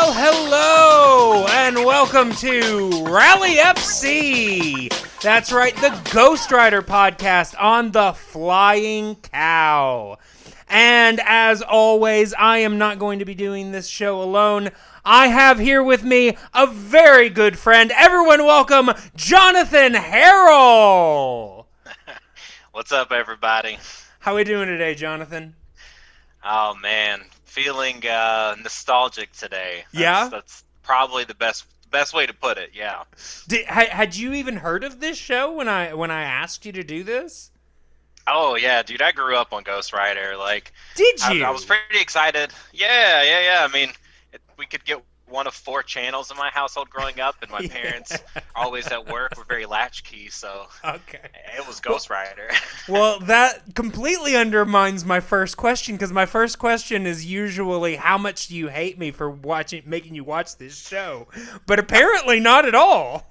Well, hello, and welcome to Rally FC. That's right, the Ghostwriter podcast on the Flying Cow. And as always, I am not going to be doing this show alone. I have here with me a very good friend. Everyone welcome Jonathan Harrell. What's up, everybody? How are we doing today, Jonathan? Oh, man. Feeling nostalgic today. That's probably the best way to put it, yeah. Had you even heard of this show when I asked you to do this? Oh, yeah, dude, I grew up on Ghostwriter. Did you? I was pretty excited. Yeah. I mean, we could get one of 4 channels in my household growing up, and my parents always at work were very latchkey, so okay. It was Ghostwriter. Well, that completely undermines my first question, because my first question is usually, how much do you hate me for making you watch this show? But apparently not at all.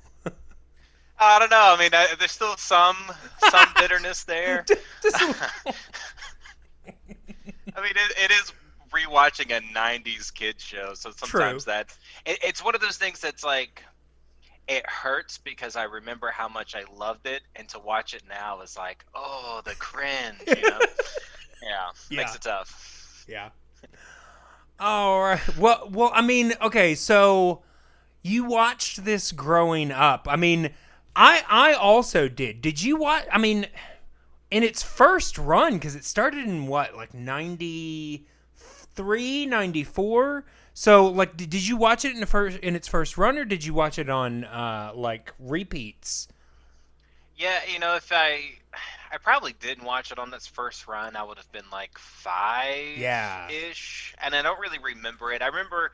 I don't know. I mean, there's still some bitterness there. I mean, it is rewatching a 90s kids show, so sometimes it's one of those things that's like, it hurts because I remember how much I loved it, and to watch it now is like, oh, the cringe, you know? Makes it tough. Yeah. All right. Well, I mean, okay, so you watched this growing up. I mean, I also did. Did you watch, I mean, in its first run, because it started in what, like 93, 94? So, like, did you watch it in its first run, or did you watch it on like repeats? Yeah, you know, if I probably didn't watch it on its first run, I would have been like 5-ish, and I don't really remember it. I remember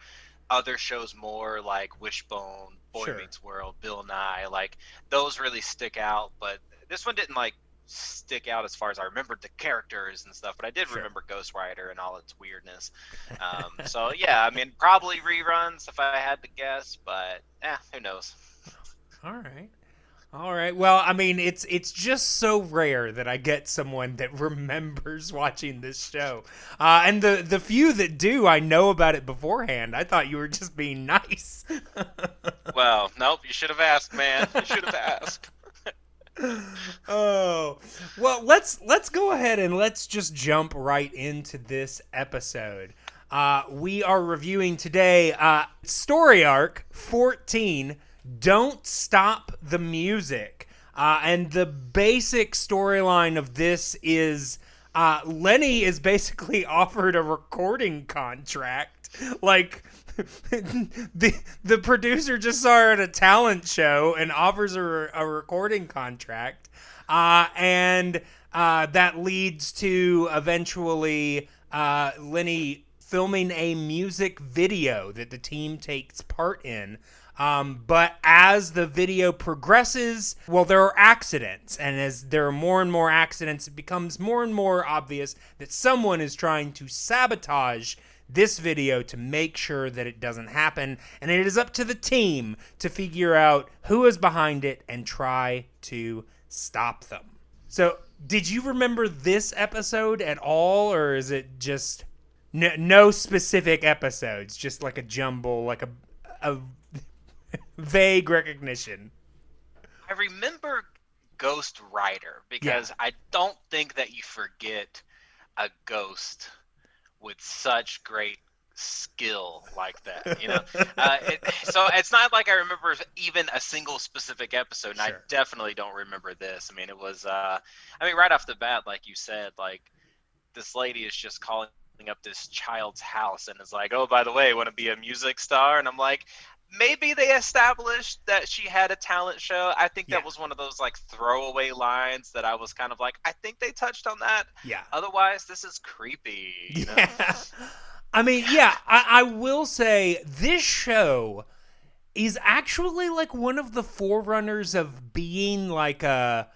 other shows more, like Wishbone, Boy Meets World, Bill Nye, like those really stick out, but this one didn't like stick out as far as I remembered the characters and stuff, but I did remember Ghostwriter and all its weirdness. So yeah, I mean, probably reruns if I had to guess, but who knows? All right. Well, I mean, it's just so rare that I get someone that remembers watching this show, and the few that do, I know about it beforehand. I thought you were just being nice. Well, nope. You should have asked, man. You should have asked. Oh, well, let's go ahead and let's just jump right into this episode. We are reviewing today story arc 14, Don't Stop the Music. And the basic storyline of this is Lenni is basically offered a recording contract. Like, the producer just saw her at a talent show and offers her a recording contract, and that leads to eventually Lenni filming a music video that the team takes part in. But as the video progresses, well, there are accidents, and as there are more and more accidents, it becomes more and more obvious that someone is trying to sabotage this video to make sure that it doesn't happen, and it is up to the team to figure out who is behind it and try to stop them. So, did you remember this episode at all, or is it just no specific episodes, just like a jumble, like a vague recognition? I remember Ghostwriter because I don't think that you forget a ghost with such great skill like that, you know? So it's not like I remember even a single specific episode, and I definitely don't remember this. I mean, it was, right off the bat, like you said, like, this lady is just calling up this child's house and is like, oh, by the way, want to be a music star? And I'm like, maybe they established that she had a talent show. I think that was one of those like throwaway lines that I was kind of like, I think they touched on that. Yeah. Otherwise, this is creepy. You know? I mean, I will say this show is actually like one of the forerunners of being like a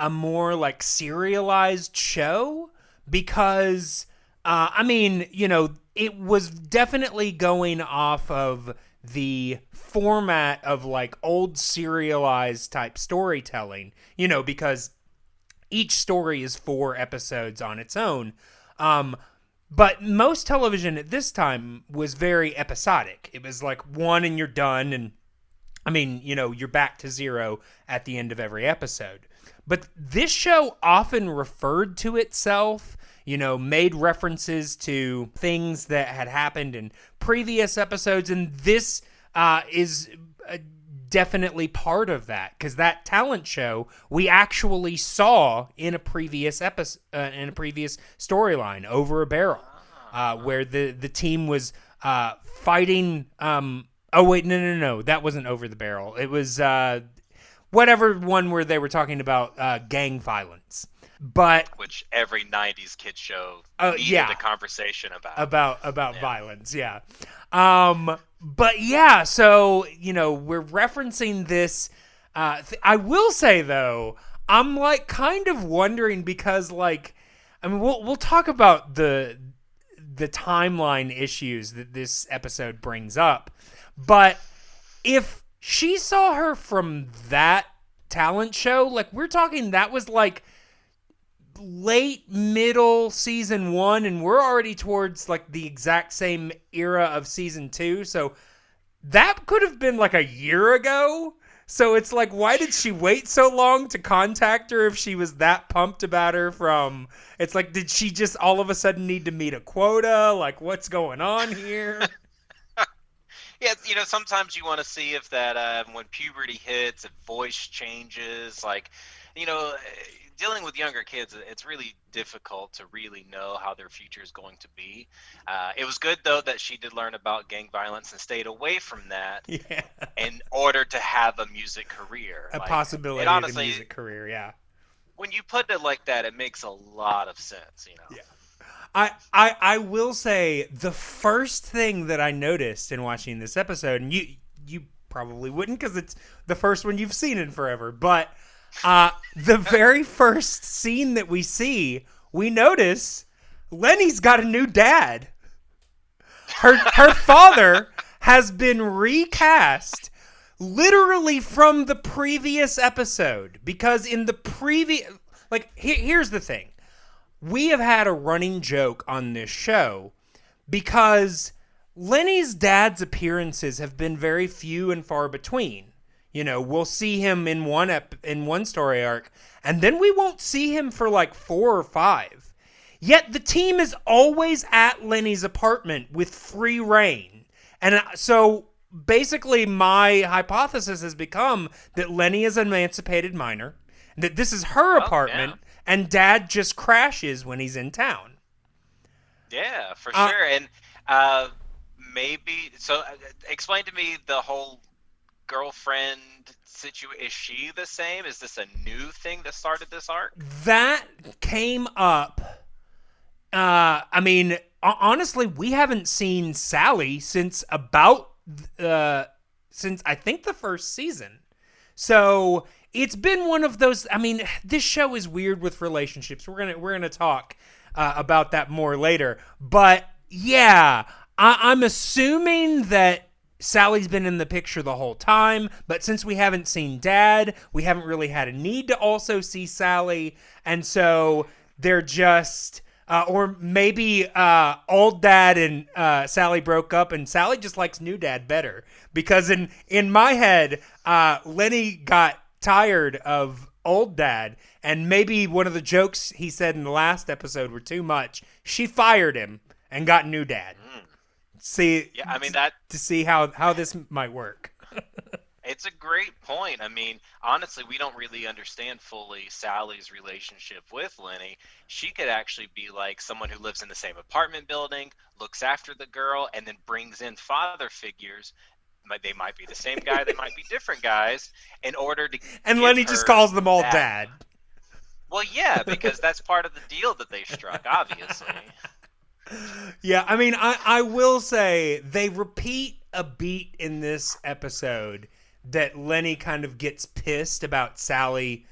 more like serialized show, because I mean, you know, it was definitely going off of the format of like old serialized type storytelling, you know, because each story is 4 episodes on its own. But most television at this time was very episodic. It was like one and you're done, and I mean, you're back to zero at the end of every episode. But this show often referred to itself, made references to things that had happened in previous episodes, and this is definitely part of that, because that talent show we actually saw in a previous episode, in a previous storyline, Over a Barrel, where the team was fighting. Oh wait, no, that wasn't Over the Barrel. It was whatever one where they were talking about gang violence. But which every '90s kid show needed a conversation about violence, yeah. But yeah, so we're referencing this. I will say though, I'm like kind of wondering, because like, I mean, we'll talk about the timeline issues that this episode brings up, but if she saw her from that talent show, like we're talking, that was like late middle season 1, and we're already towards like the exact same era of season 2, so that could have been like a year ago. So it's like, why did she wait so long to contact her if she was that pumped about her from... It's like, did she just all of a sudden need to meet a quota? Like, what's going on here? Yeah, sometimes you want to see if that when puberty hits, if voice changes, like, dealing with younger kids, it's really difficult to really know how their future is going to be. It was good, though, that she did learn about gang violence and stayed away from that in order to have a music career. A possibility of a music career, yeah. When you put it like that, it makes a lot of sense, Yeah. I will say, the first thing that I noticed in watching this episode, and you probably wouldn't because it's the first one you've seen in forever, but the very first scene that we see, we notice Lenni's got a new dad. Her father has been recast literally from the previous episode, because in the previous, like, here's the thing. We have had a running joke on this show because Lenni's dad's appearances have been very few and far between. We'll see him in one story arc, and then we won't see him for like 4 or 5. Yet the team is always at Lenni's apartment with free reign. And so basically my hypothesis has become that Lenni is an emancipated minor, that this is her apartment, and dad just crashes when he's in town. Yeah, for sure. And maybe, so explain to me the whole girlfriend situation. Is she the same? Is this a new thing that started this arc? That came up. I mean, honestly, we haven't seen Sally since since I think the first season. So it's been one of those. I mean, this show is weird with relationships. We're gonna talk about that more later. But yeah, I'm assuming that Sally's been in the picture the whole time, but since we haven't seen Dad, we haven't really had a need to also see Sally, and so they're just, or maybe old Dad and Sally broke up, and Sally just likes new Dad better, because in my head, Lenni got tired of old Dad, and maybe one of the jokes he said in the last episode were too much. She fired him and got new Dad. See, yeah, I mean, that to see how this might work. It's a great point. I mean, honestly, we don't really understand fully Sally's relationship with Lenni. She could actually be like someone who lives in the same apartment building, looks after the girl, and then brings in father figures. They might be the same guy, they might be different guys, in order to. And Lenni just calls them all Dad. Well, yeah, because that's part of the deal that they struck, obviously. Yeah, I mean, I will say they repeat a beat in this episode that Lenni kind of gets pissed about Sally,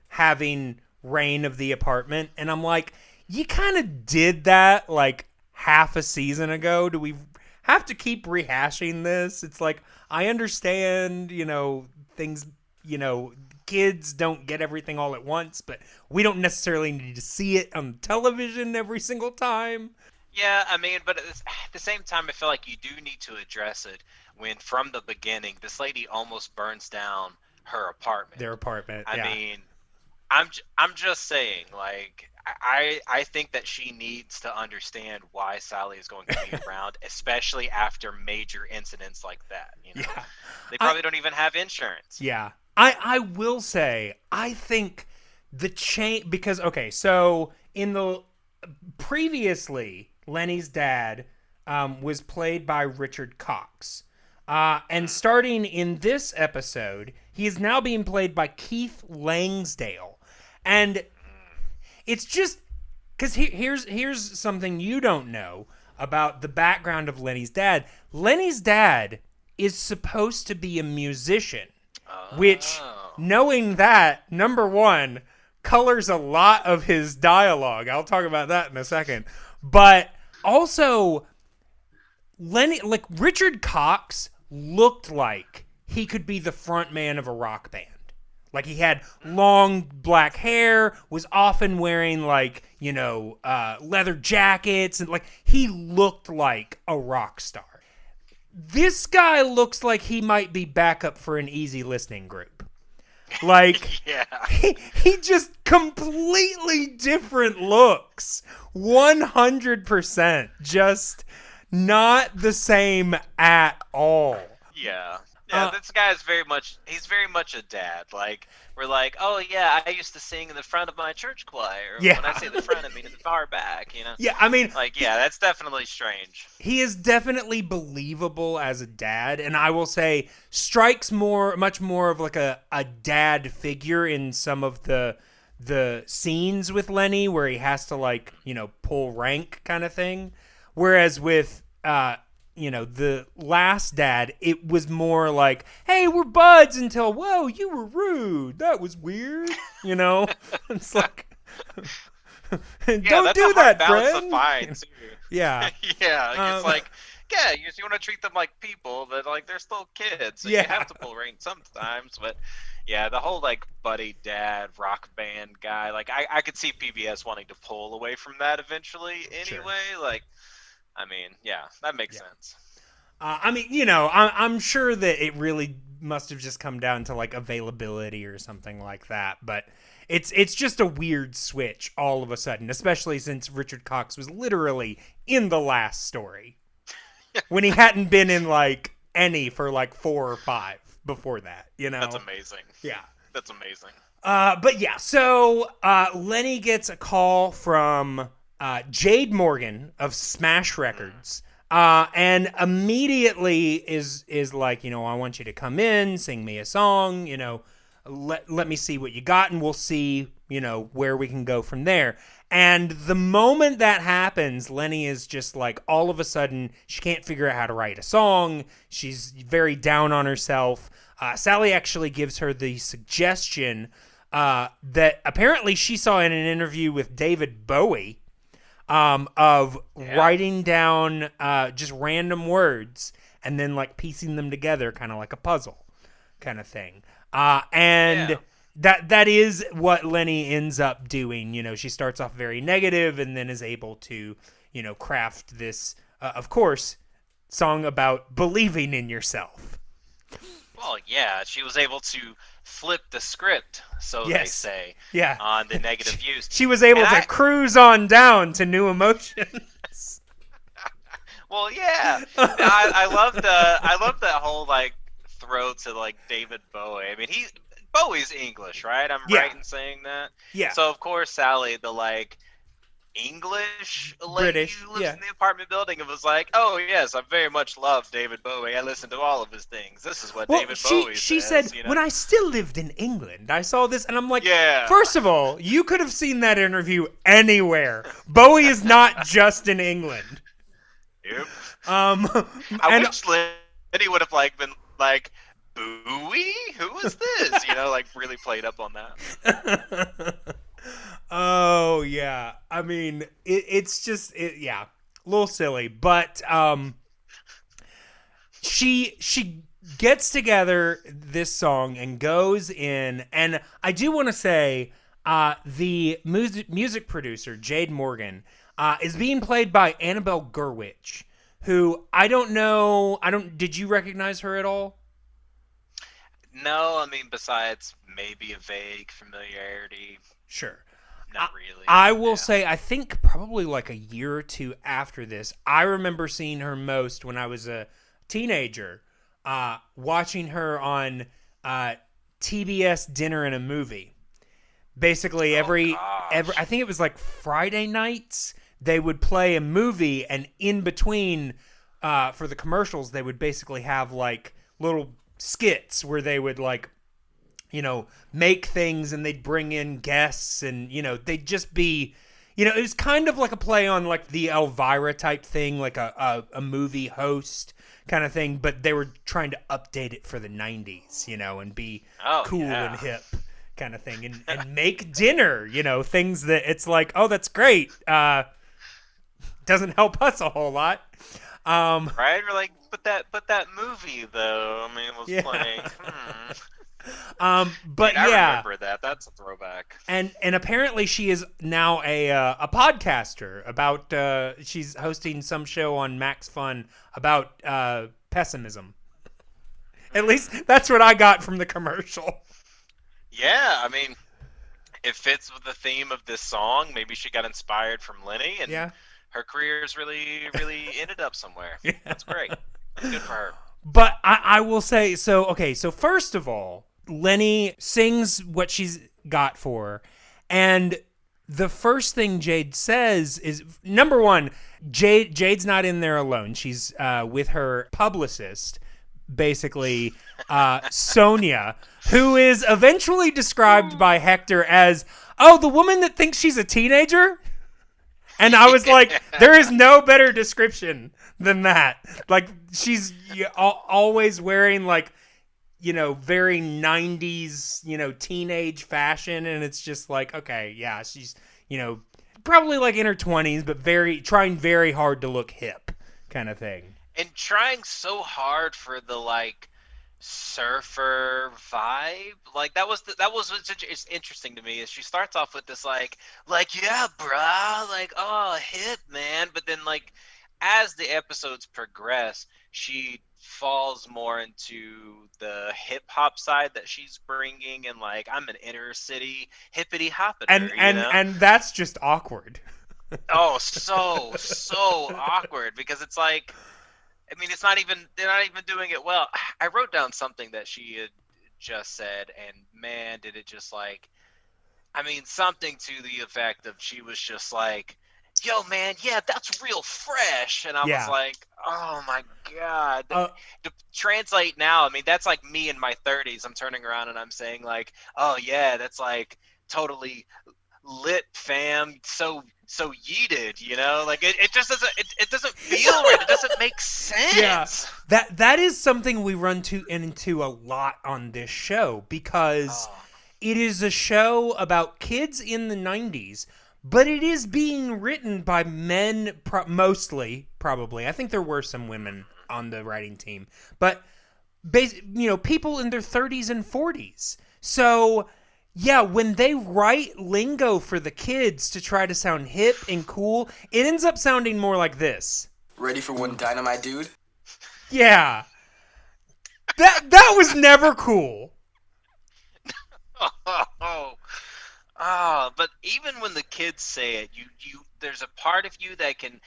having reign of the apartment. And I'm like, you kind of did that like half a season ago. Do we have to keep rehashing this? It's like, I understand, things, kids don't get everything all at once, but we don't necessarily need to see it on television every single time. Yeah, I mean, but at the same time, I feel like you do need to address it when, from the beginning, this lady almost burns down her apartment. Their apartment. I Yeah. mean, I'm just saying, like, I think that she needs to understand why Sally is going to be around, especially after major incidents like that. Yeah. They I, probably don't even have insurance. yeah. I will say, I think the change, because, okay, so in the previously, Lenny's dad was played by Richard Cox. And starting in this episode, he is now being played by Keith Langsdale. And it's just because here's something you don't know about the background of Lenny's dad. Lenny's dad is supposed to be a musician, which, Oh. knowing that, number one, colors a lot of his dialogue. I'll talk about that in a second. But also, Lenny, like, Richard Cox looked like he could be the front man of a rock band. Like, he had long black hair, was often wearing, like, leather jackets, and, like, he looked like a rock star. This guy looks like he might be backup for an easy listening group. Like, Yeah. he just completely different looks. 100%. Just not the same at all. Yeah. Yeah, this guy is he's very much a dad. Like, we're like, oh yeah, I used to sing in the front of my church choir. Yeah. When I say the front, I mean the far back, Yeah, I mean, Like, yeah, that's definitely strange. he is definitely believable as a dad, and I will say strikes much more of like a dad figure in some of the scenes with Lenny where he has to, like, pull rank kind of thing. Whereas with the last dad, it was more like, hey, we're buds, until, whoa, you were rude. That was weird. It's like, don't do that, friend. To find, too. Yeah. Yeah, it's like, yeah, you want to treat them like people, but, like, they're still kids, so you have to pull rank sometimes. But yeah, the whole, like, buddy dad rock band guy, like, I could see PBS wanting to pull away from that eventually anyway. Sure. Like, I mean, yeah, that makes sense. I mean, I'm sure that it really must have just come down to, like, availability or something like that. But it's just a weird switch all of a sudden, especially since Richard Cox was literally in the last story when he hadn't been in, like, any for, like, 4 or 5 before that, That's amazing. Yeah. That's amazing. But yeah, so Lenny gets a call from Jade Morgan of Smash Records, and immediately is like, I want you to come in, sing me a song, let me see what you got, and we'll see, where we can go from there. And the moment that happens, Lenny is just like, all of a sudden, she can't figure out how to write a song. She's very down on herself. Sally actually gives her the suggestion that apparently she saw in an interview with David Bowie, of writing down just random words and then, like, piecing them together kind of like a puzzle kind of thing. That is what Lenny ends up doing. She starts off very negative and then is able to, craft this, of course, song about believing in yourself. Well, yeah, she was able to flip the script, so they say, on the negative views. She was able to cruise on down to new emotions. Well, yeah, I love that whole, like, throw to, like, David Bowie. I mean, Bowie's English, right? I'm right in saying that. Yeah. So of course Sally, the, like, English lady British, who lives in the apartment building, and was like, oh yes, I very much love David Bowie. I listen to all of his things. This is what David Bowie she says. She said, when I still lived in England, I saw this, and I'm like, yeah. First of all, you could have seen that interview anywhere. Bowie is not just in England. Yep. I wish Lenny would have, like, been like, Bowie? Who is this? Like, really played up on that. Oh yeah, I mean, it's just a little silly, but she gets together this song and goes in, and I do want to say the music producer Jade Morgan, is being played by Annabelle Gurwitch, who I don't know. Did you recognize her at all? No, I mean, besides maybe a vague familiarity, Sure. not really. I will Yeah. say, I think probably like a year or two after this, I remember seeing her most when I was a teenager, watching her on TBS Dinner and a Movie. Basically, Oh every gosh. I think it was like Friday nights, they would play a movie, and in between, for the commercials, they would basically have like little skits where they would like, make things, and they'd bring in guests, and they'd just be, it was kind of like a play on like the Elvira type thing, like a movie host kind of thing, but they were trying to update it for the 90s, and be cool and hip kind of thing, and make dinner, things that it's like, oh, that's great. Doesn't help us a whole lot. Right? Or like, but that movie though, I mean, was playing. But I yeah, remember that. That's a throwback. and apparently she is now a podcaster about. She's hosting some show on Max Fun about pessimism. At least that's what I got from the commercial. Yeah, I mean, it fits with the theme of this song. Maybe she got inspired from Lenni, and her career's really, really ended up somewhere. Yeah. That's great. That's good for her. But I will say, so first of all, Lenni sings what she's got for her, and the first thing Jade says is, number one, Jade's not in there alone. She's with her publicist, basically, Sonia, who is eventually described by Hector as, oh, the woman that thinks she's a teenager? And I was like, there is no better description than that. Like, she's always wearing, like, very 90s, teenage fashion. And it's just like, okay, yeah, she's, probably like in her 20s, but trying very hard to look hip kind of thing. And trying so hard for the, like, surfer vibe, like that was it's interesting to me. Is she starts off with this like yeah, bruh, like, oh, hip, man, but then like as the episodes progress, she falls more into the hip hop side that she's bringing, and like, I'm an inner city hippity hoppiter, and that's just awkward. Oh, so awkward, because it's like, I mean, they're not even doing it well. I wrote down something that she had just said, and man, did it just like, I mean, something to the effect of, she was just like, yo, man, yeah, that's real fresh. And I was like, oh my God. To translate now, I mean, that's like me in my 30s. I'm turning around and I'm saying like, oh yeah, that's like totally lit, fam, so yeeted, like it just doesn't, it doesn't feel right. It doesn't make sense. Yeah, that is something we run into a lot on this show, because it is a show about kids in the 90s, but it is being written by men, mostly, probably. I think there were some women on the writing team, but people in their 30s and 40s. So yeah, when they write lingo for the kids to try to sound hip and cool, it ends up sounding more like this. Ready for one dynamite, dude? Yeah. That was never cool. But even when the kids say it, you there's a part of you that can,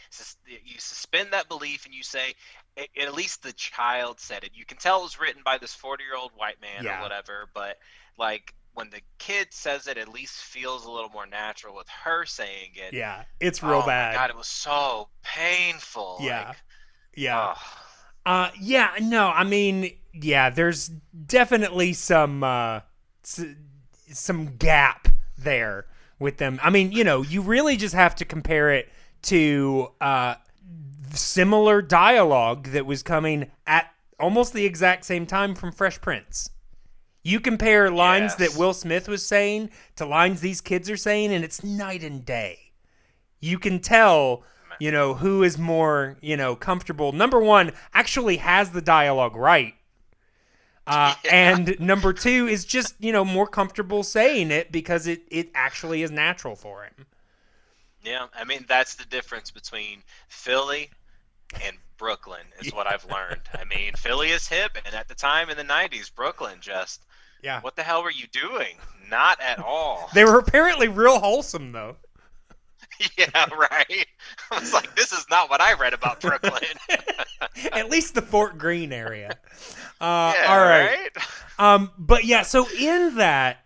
you suspend that belief and you say, at least the child said it. You can tell it was written by this 40-year-old white man or whatever, but like, when the kid says it, at least feels a little more natural with her saying it. Yeah, it's real bad. Oh my God, it was so painful. Yeah. Like, yeah. No, I mean, yeah, there's definitely some gap there with them. I mean, you really just have to compare it to similar dialogue that was coming at almost the exact same time from Fresh Prince. You compare lines that Will Smith was saying to lines these kids are saying, and it's night and day. You can tell, who is more, comfortable. Number one, actually has the dialogue right. And number two is just, more comfortable saying it because it actually is natural for him. Yeah, I mean that's the difference between Philly and Brooklyn is what I've learned. I mean, Philly is hip, and at the time in the '90s, Brooklyn just Yeah. what the hell were you doing? Not at all. They were apparently real wholesome, though. Yeah, right. I was like, this is not what I read about Brooklyn. At least the Fort Greene area. Yeah, all right. right? But yeah, so in that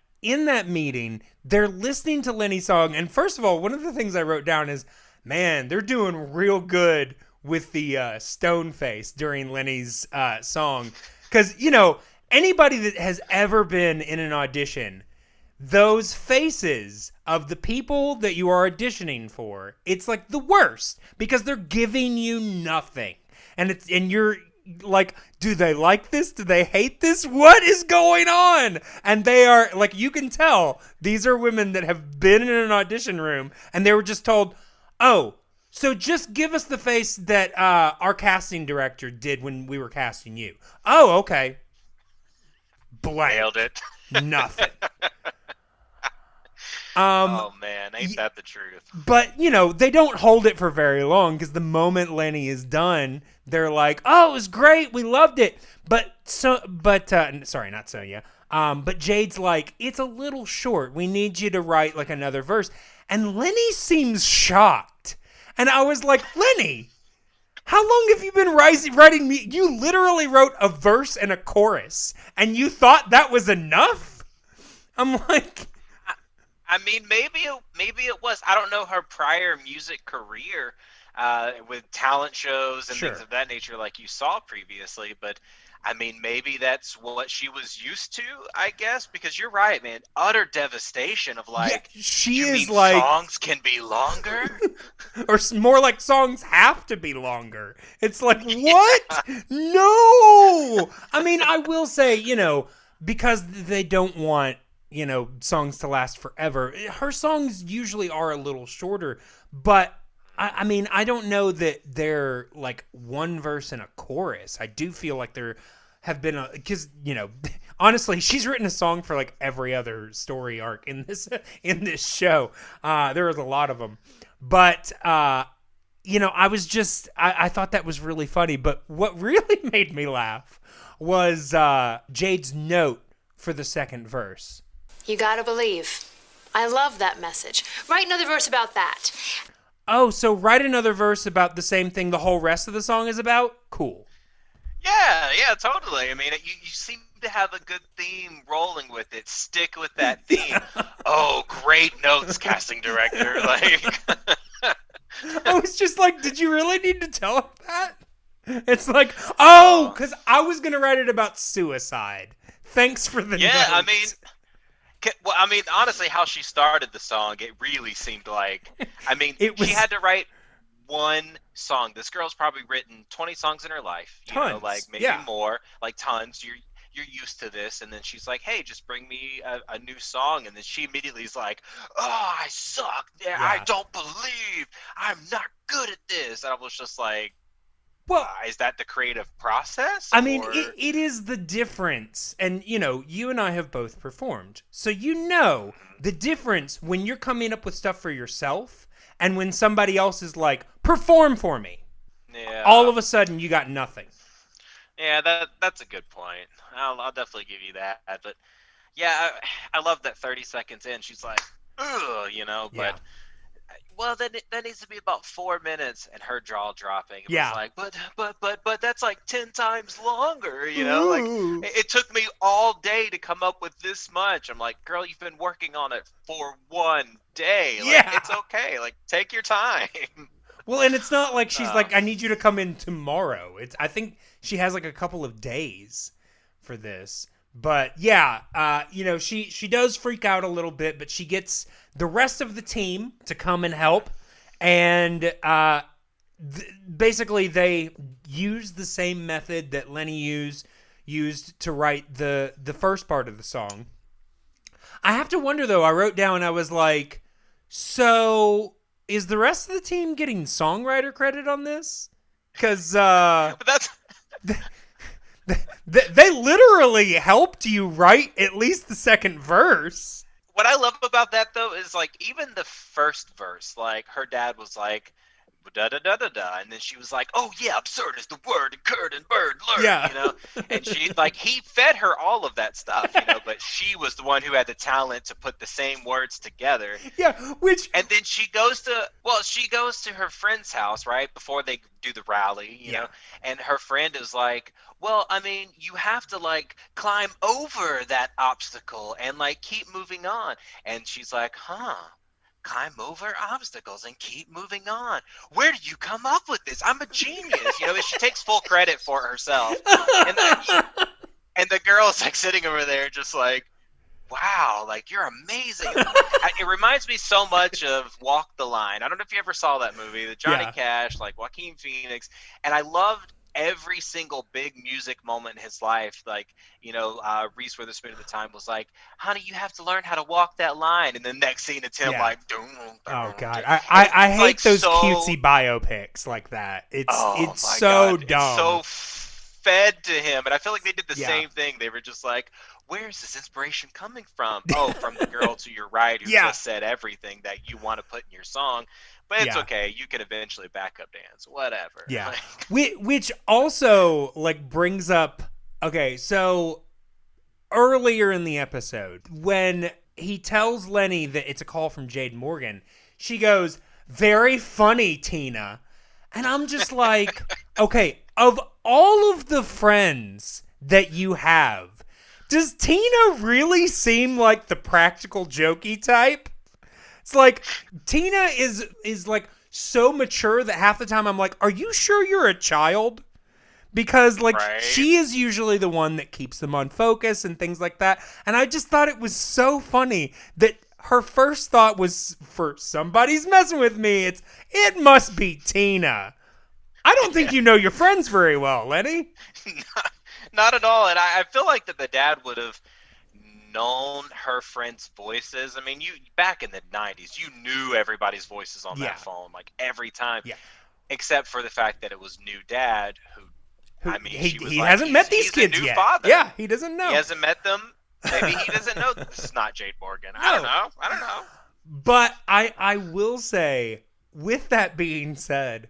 meeting, they're listening to Lenny's song, and first of all, one of the things I wrote down is, man, they're doing real good with the stone face during Lenny's song, because anybody that has ever been in an audition, those faces of the people that you are auditioning for, it's like the worst because they're giving you nothing. And you're like, do they like this? Do they hate this? What is going on? And they are like, you can tell these are women that have been in an audition room and they were just told, oh, so just give us the face that our casting director did when we were casting you. Oh, okay. Blank. Nailed it. Nothing. Oh man, ain't that the truth? But they don't hold it for very long because the moment Lenny is done, they're like, "Oh, it was great, we loved it." But sorry, not Sonia. But Jade's like, "It's a little short. We need you to write like another verse." And Lenny seems shocked, and I was like, "Lenny, how long have you been writing me? You literally wrote a verse and a chorus, and you thought that was enough?" I'm like. I mean, maybe it was. I don't know her prior music career with talent shows and Sure. things of that nature, like you saw previously. But I mean, maybe that's what she was used to. I guess because you're right, man. Utter devastation of like. Yeah, she you is mean like songs can be longer, or more like songs have to be longer. It's like what? No. I mean, I will say, because they don't want. Songs to last forever. Her songs usually are a little shorter, but I mean, I don't know that they're like one verse and a chorus. I do feel like there have been because honestly, she's written a song for like every other story arc in this show. There was a lot of them, but I thought that was really funny. But what really made me laugh was Jade's note for the second verse. You gotta believe. I love that message. Write another verse about that. Oh, so write another verse about the same thing the whole rest of the song is about? Cool. Yeah, totally. I mean, you seem to have a good theme rolling with it. Stick with that theme. Oh, great notes, casting director. Like, I was just like, did you really need to tell him that? It's like, oh, because I was gonna write it about suicide. Thanks for the notes. I mean, honestly, how she started the song, it really seemed like, she had to write one song. This girl's probably written 20 songs in her life, tons, like maybe more, like tons. You're used to this, and then she's like, "Hey, just bring me a new song," and then she immediately is like, "Oh, I suck. Yeah, I don't believe I'm not good at this." And I was just like, well, is that the creative process? I mean, it is the difference. And, you and I have both performed. So the difference when you're coming up with stuff for yourself and when somebody else is like, perform for me. Yeah. All of a sudden, you got nothing. Yeah, that's a good point. I'll definitely give you that. But, yeah, I love that 30 seconds in, she's like, ugh, but... Yeah. Well, then that needs to be about 4 minutes, and her jaw dropping. It was like, but that's like 10 times longer, Like, it took me all day to come up with this much. I'm like, girl, you've been working on it for one day. Like, it's okay. Like, take your time. Well, and it's not like she's like, I need you to come in tomorrow. I think she has like a couple of days for this. But yeah, she does freak out a little bit, but she gets the rest of the team to come and help, and basically they use the same method that Lenny used to write the first part of the song. I have to wonder though. I wrote down. I was like, so is the rest of the team getting songwriter credit on this? Because that's. They literally helped you write at least the second verse. What I love about that though is like even the first verse, like her dad was like da da da da da, and then she was like, "Oh yeah, absurd is the word, and curd and bird learn," Yeah. and she like he fed her all of that stuff, but she was the one who had the talent to put the same words together. Yeah, which And then she goes to her friend's house right before they do the rally, and her friend is like, well, I mean, you have to like climb over that obstacle and like keep moving on. And she's like, climb over obstacles and keep moving on. Where did you come up with this? I'm a genius. And she takes full credit for it herself. And the girl's like sitting over there just like, wow, like you're amazing. It reminds me so much of Walk the Line. I don't know if you ever saw that movie, the Johnny Cash, like Joaquin Phoenix. And I loved every single big music moment in his life. Like, Reese Witherspoon at the time was like, honey, you have to learn how to walk that line. And the next scene it's him like, oh God. I hate like those cutesy biopics like that. It's so dumb. It's so fed to him. And I feel like they did the same thing. They were just like, where's this inspiration coming from? Oh, from the girl to your right who just said everything that you want to put in your song. But it's okay. You can eventually backup dance. Whatever. Yeah. Which also brings up. Okay, so earlier in the episode, when he tells Lenny that it's a call from Jade Morgan, she goes, "Very funny, Tina," and I'm just like, okay, of all of the friends that you have, does Tina really seem like the practical jokey type? It's like Tina is like so mature that half the time I'm like, are you sure you're a child? Because she is usually the one that keeps them on focus and things like that. And I just thought it was so funny that her first thought was, for somebody's messing with me, it must be Tina. I don't think you know your friends very well, Lenny. Not at all. And I feel like that the dad would have known her friends' voices. I mean, you back in the 90s, you knew everybody's voices on that phone, like every time. Yeah. Except for the fact that it was new dad who I mean, he hasn't met these kids yet. Father. Yeah, he doesn't know. He hasn't met them. Maybe he doesn't know this is not Jade Morgan. I don't know. But I will say, with that being said,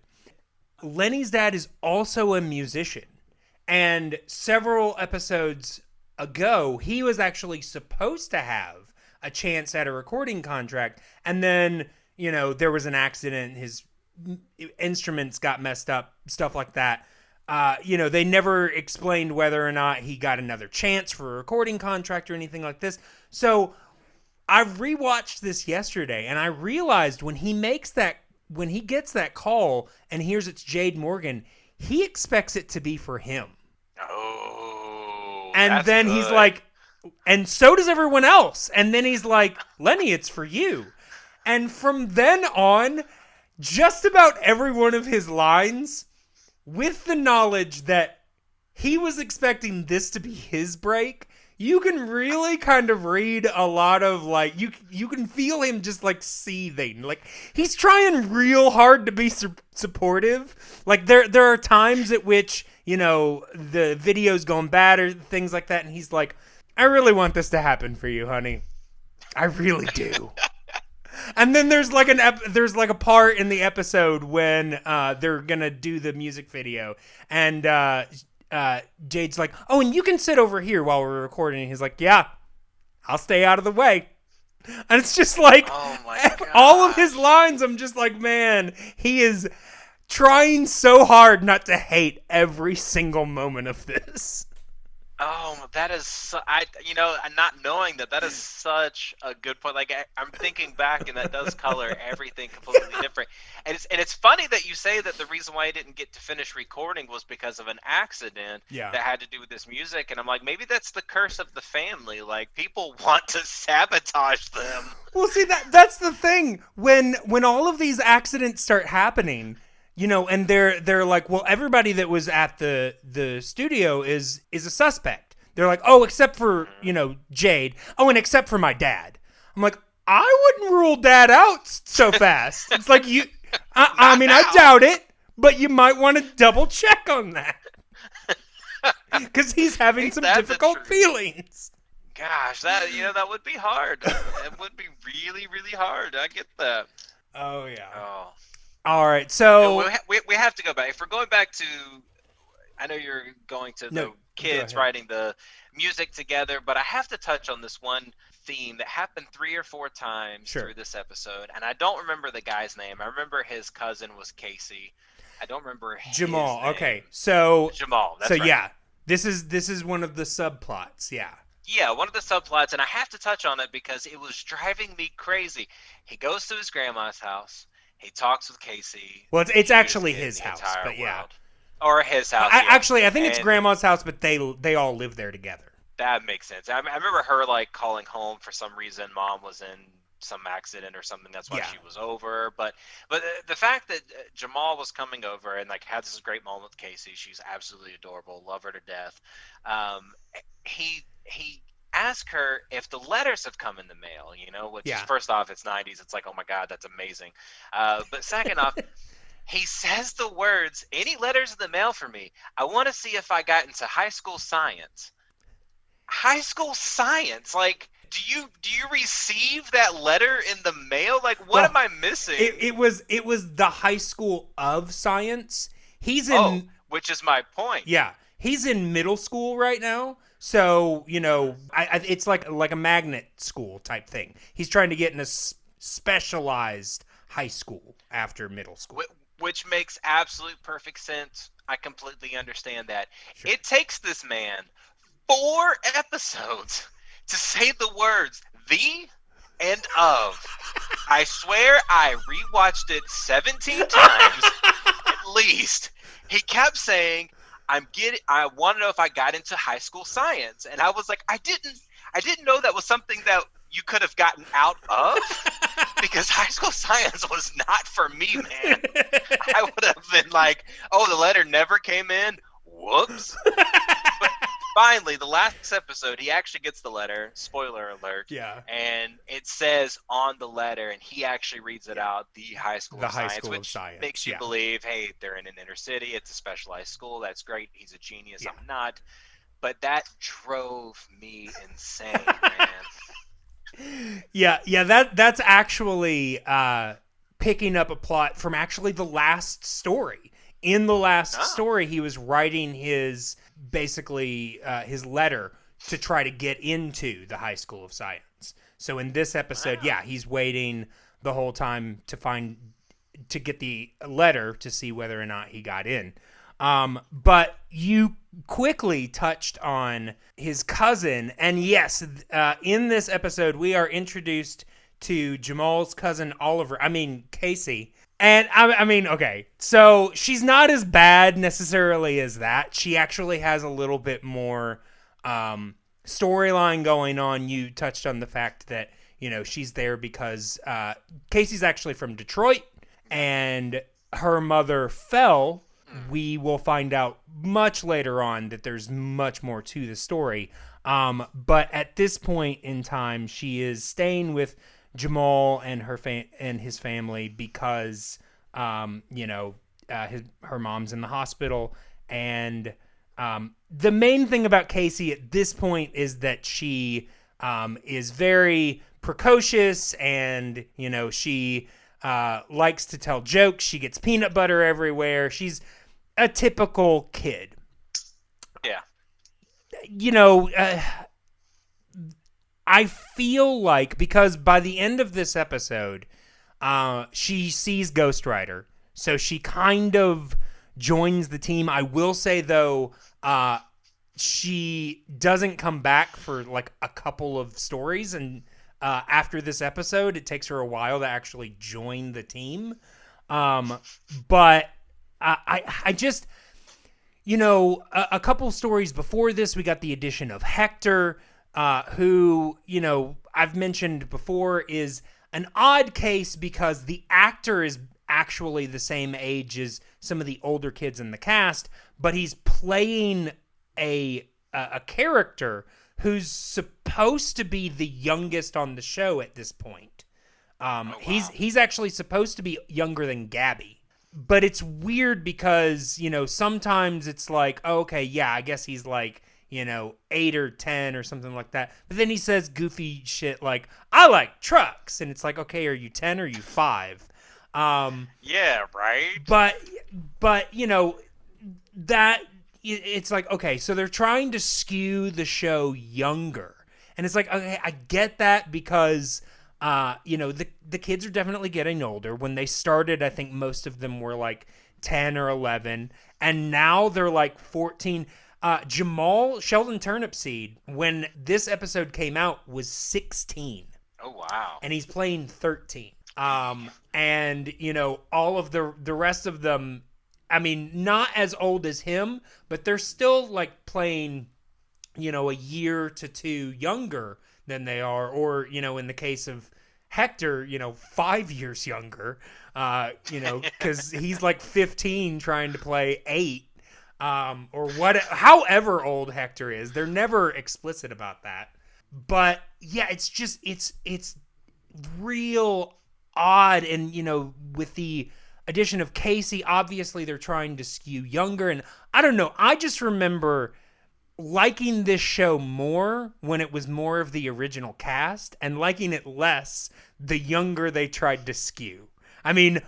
Lenny's dad is also a musician. And several episodes ago, he was actually supposed to have a chance at a recording contract. And then, there was an accident. His instruments got messed up, stuff like that. They never explained whether or not he got another chance for a recording contract or anything like this. So I rewatched this yesterday, and I realized when he gets that call and hears it's Jade Morgan, he expects it to be for him. Oh, and then good. He's like, and so does everyone else. And then he's like, Lenny, it's for you. And from then on, just about every one of his lines, with the knowledge that he was expecting this to be his break, you can really kind of read a lot of you can feel him just seething. He's trying real hard to be supportive. There are times at which, the video's going bad or things like that. And he's like, I really want this to happen for you, honey. I really do. And then there's a part in the episode when they're gonna do the music video, and Jade's like, "Oh, and you can sit over here while we're recording." And he's like, "Yeah, I'll stay out of the way." And it's just oh my God. All of his lines. I'm just like, man, he is trying so hard not to hate every single moment of this. Oh, that is, not knowing that is such a good point. I'm thinking back, and that does color everything completely different. And it's funny that you say that the reason why I didn't get to finish recording was because of an accident that had to do with this music. And I'm like, maybe that's the curse of the family. People want to sabotage them. Well, see, that's the thing. When all of these accidents start happening, and they're like, well, everybody that was at the studio is a suspect. They're like, oh, except for, Jade. Oh, and except for my dad. I'm like, I wouldn't rule dad out so fast. It's like I mean, I doubt it, but you might want to double check on that. Because he's having some difficult feelings. Gosh, that would be hard. It would be really, really hard. I get that. Oh yeah. Oh. All right. So We have to go back. If we're going back to, I know you're going to No, the go kids ahead. writing the music together, but I have to touch on this one theme that happened 3 or 4 times Sure. through this episode, and I don't remember the guy's name. I remember his cousin was Casey. I don't remember his Jamal. name. Okay. So Jamal. That's right. yeah, this is one of the subplots. Yeah. Yeah, one of the subplots, and I have to touch on it because it was driving me crazy. He goes to his grandma's house. He talks with Casey. Well, it's He actually is his in the house, entire but yeah. world. Or his house. I, yeah. Actually, I think it's And grandma's house, but they all live there together. That makes sense. I remember her like calling home for some reason. Mom was in some accident or something. That's why Yeah. she was over. But the fact that Jamal was coming over and like had this great moment with Casey, she's absolutely adorable. Love her to death. He asked her if the letters have come in the mail. Which Yeah. is, first off, it's 90s. It's like, oh my God, that's amazing. But second off. He says the words, "Any letters in the mail for me? I want to see if I got into high school science." High school science? Like, do you receive that letter in the mail? Like, what am I missing? It was the high school of science. He's in which is my point. Yeah, he's in middle school right now. So, it's like a magnet school type thing. He's trying to get in a specialized high school after middle school. Which makes absolute perfect sense. I completely understand that. Sure. It takes this man 4 episodes to say the words "the" and "of." I swear I rewatched it 17 times at least. He kept saying, I want to know if I got into high school science. And I was like, I didn't know that was something that you could have gotten out of, because high school science was not for me, man. I would have been like, oh, the letter never came in. Whoops. But finally, the last episode, he actually gets the letter. Spoiler alert. Yeah. And it says on the letter, and he actually reads it out, the high school of science, which makes you believe, hey, they're in an inner city. It's a specialized school. That's great. He's a genius. Yeah. I'm not. But that drove me insane, man. Yeah, that's actually picking up a plot from actually the last story. In the last story, he was writing his his letter to try to get into the High School of Science. So in this episode, he's waiting the whole time to get the letter to see whether or not he got in. But you quickly touched on his cousin, and yes, in this episode, we are introduced to Jamal's cousin Casey. And okay, so she's not as bad necessarily as that. She actually has a little bit more storyline going on. You touched on the fact that, she's there because Casey's actually from Detroit, and her mother fell. We will find out much later on that there's much more to the story. But at this point in time, she is staying with Jamal and his family because, her mom's in the hospital. And the main thing about Casey at this point is that she is very precocious, and, she likes to tell jokes. She gets peanut butter everywhere. She's a typical kid. Yeah. I feel like, because by the end of this episode, she sees Ghostwriter, so she kind of joins the team. I will say, though, she doesn't come back for like a couple of stories, and after this episode, it takes her a while to actually join the team. But I just, a couple stories before this, we got the addition of Hector, who, I've mentioned before is an odd case because the actor is actually the same age as some of the older kids in the cast, but he's playing a character who's supposed to be the youngest on the show at this point. He's actually supposed to be younger than Gabby. But it's weird because, sometimes it's like, okay, yeah, I guess he's like, 8 or 10 or something like that. But then he says goofy shit like, I like trucks. And it's like, okay, are you 10 or are you 5? Yeah, right? But that it's like, okay, so they're trying to skew the show younger. And it's like, okay, I get that because, the kids are definitely getting older. When they started, I think most of them were like 10 or 11. And now they're like 14. Jamal Sheldon Turnipseed, when this episode came out, was 16. Oh, wow. And he's playing 13. And, all of the rest of them, I mean, not as old as him, but they're still like playing, a year to 2 younger than they are. Or, in the case of Hector, 5 years younger, because he's like 15 trying to play 8. Or however old Hector is. They're never explicit about that. But yeah, it's just, it's real odd. And, with the addition of Casey, obviously they're trying to skew younger. And I don't know, I just remember liking this show more when it was more of the original cast and liking it less the younger they tried to skew. I mean,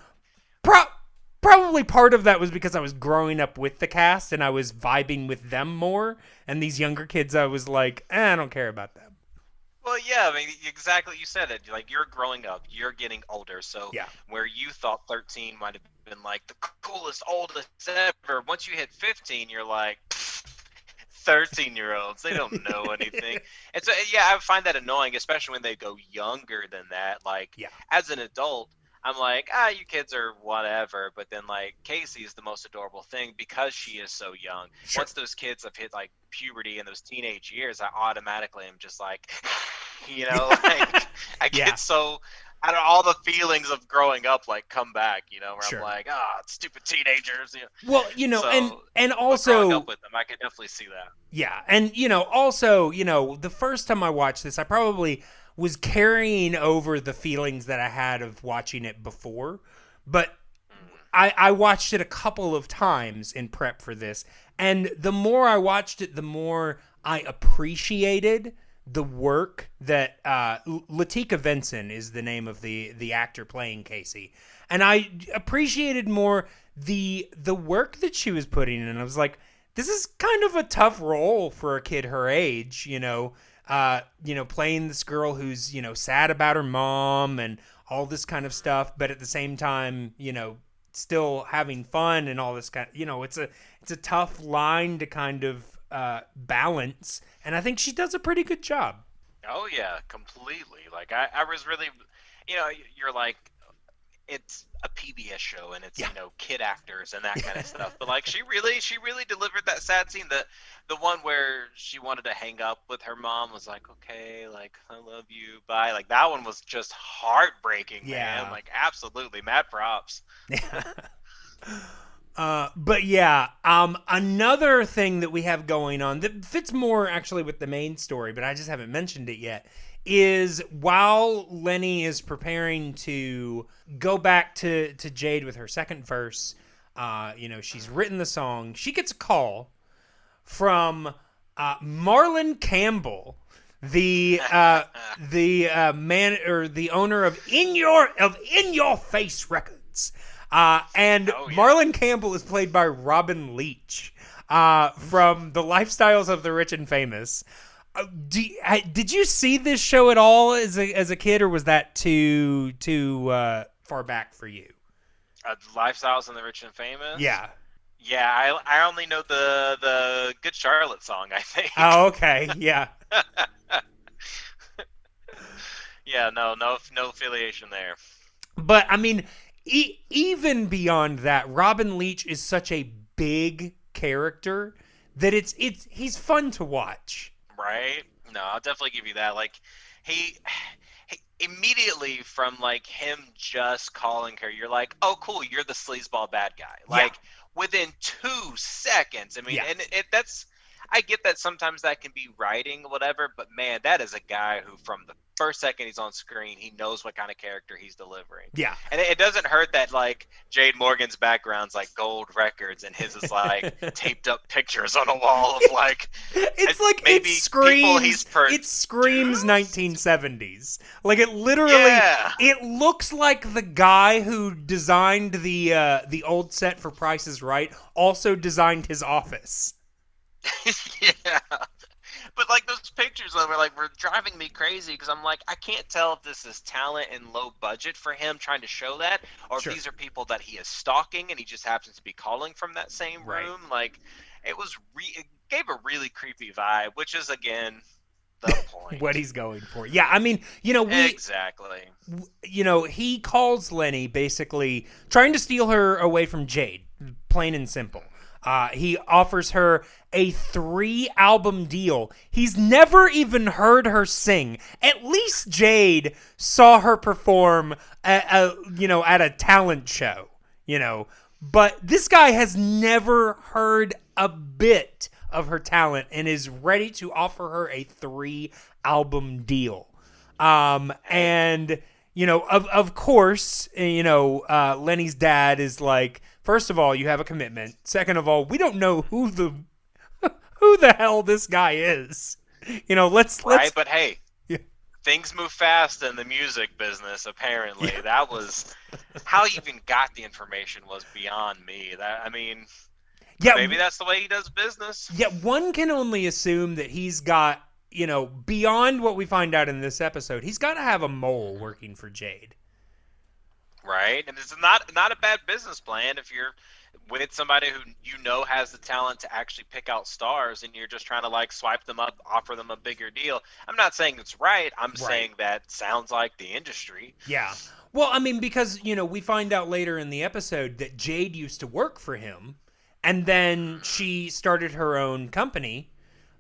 probably part of that was because I was growing up with the cast and I was vibing with them more. And these younger kids, I was like, I don't care about them. Well, yeah, I mean, exactly. You said it. Like, you're growing up, you're getting older. So Yeah. where you thought 13 might have been like the coolest, oldest ever, once you hit 15, you're like, 13-year-olds, they don't know anything. And so, yeah, I find that annoying, especially when they go younger than that. Like, Yeah. as an adult, I'm like, you kids are whatever. But then, like, Casey is the most adorable thing because she is so young. Sure. Once those kids have hit, like, puberty and those teenage years, I automatically am just like, like, I get Yeah. so, I don't know, all the feelings of growing up, like, come back, where Sure. I'm like, stupid teenagers. Well, and But also growing up with them, I could definitely see that. Yeah, and also, the first time I watched this, I probably was carrying over the feelings that I had of watching it before, but I watched it a couple of times in prep for this, and the more I watched it, the more I appreciated the work that Latika Vinson is the name of the actor playing Casey, and I appreciated more the work that she was putting in. I was like, this is kind of a tough role for a kid her age, playing this girl who's, sad about her mom and all this kind of stuff, but at the same time, still having fun and all this kind of, it's a tough line to kind of balance, and I think she does a pretty good job. Oh yeah, completely. Like I was really, you're like, it's a PBS show and it's kid actors and that kind of stuff. But like she really delivered that sad scene. The one where she wanted to hang up with her mom was like, okay, like I love you, bye. Like that one was just heartbreaking, Yeah. man. Like absolutely, mad props. But yeah, another thing that we have going on that fits more actually with the main story, but I just haven't mentioned it yet, is while Lenni is preparing to go back to Jade with her second verse, she's written the song, she gets a call from Marlon Campbell, the man or the owner of In Your Face Records. And Marlon Campbell is played by Robin Leach from The Lifestyles of the Rich and Famous. Did you see this show at all as a kid, or was that too far back for you? Lifestyles and the Rich and Famous? Yeah. Yeah, I only know the Good Charlotte song, I think. Oh, okay. Yeah. Yeah, no affiliation there. But I mean, even beyond that, Robin Leach is such a big character that he's fun to watch. Right? No, I'll definitely give you that. Like, he immediately from like him just calling her, you're like, oh, cool, you're the sleazeball bad guy. Like within 2 seconds. I mean, Yeah. and that's I get that sometimes that can be writing, whatever, but man, that is a guy who from the first second he's on screen, he knows what kind of character he's delivering. Yeah. And it doesn't hurt that like Jade Morgan's background's like gold records and his is like taped up pictures on a wall of like it's like maybe it screams it screams 1970s. Like it literally it looks like the guy who designed the old set for Price is Right also designed his office. Yeah. But like those pictures were driving me crazy because I'm like, I can't tell if this is talent and low budget for him trying to show that, or if these are people that he is stalking and he just happens to be calling from that same room. Like, it gave a really creepy vibe, which is again the point. What he's going for. Yeah, I mean, exactly. He calls Lenny basically trying to steal her away from Jade, plain and simple. He offers her a 3-album deal. He's never even heard her sing. At least Jade saw her perform at a talent show, But this guy has never heard a bit of her talent and is ready to offer her a 3-album deal. And of course, Lenny's dad is like, first of all, you have a commitment. Second of all, we don't know who the hell this guy is. Let's But hey, things move fast in the music business. Apparently, that was how he even got the information was beyond me. Maybe that's the way he does business. Yeah, one can only assume that he's got beyond what we find out in this episode. He's got to have a mole working for Jade. Right, and it's not a bad business plan if you're with somebody who has the talent to actually pick out stars, and you're just trying to like swipe them up, offer them a bigger deal. I'm not saying it's right. I'm saying that sounds like the industry. Yeah. Well, I mean, because we find out later in the episode that Jade used to work for him, and then she started her own company.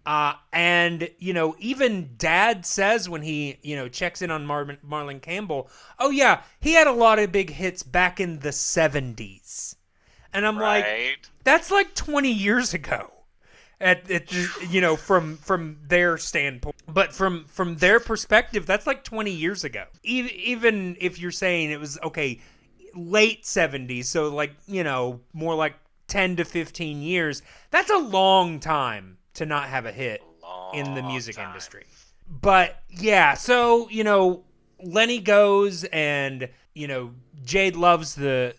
And even Dad says when he, checks in on Marlon Campbell, oh yeah, he had a lot of big hits back in the 70s. And I'm like, that's like 20 years ago from their standpoint. But from their perspective, that's like 20 years ago. Even if you're saying it was, late 70s, so like, more like 10 to 15 years, that's a long time to not have a hit in the music industry. But yeah, so Lenny goes and Jade loves the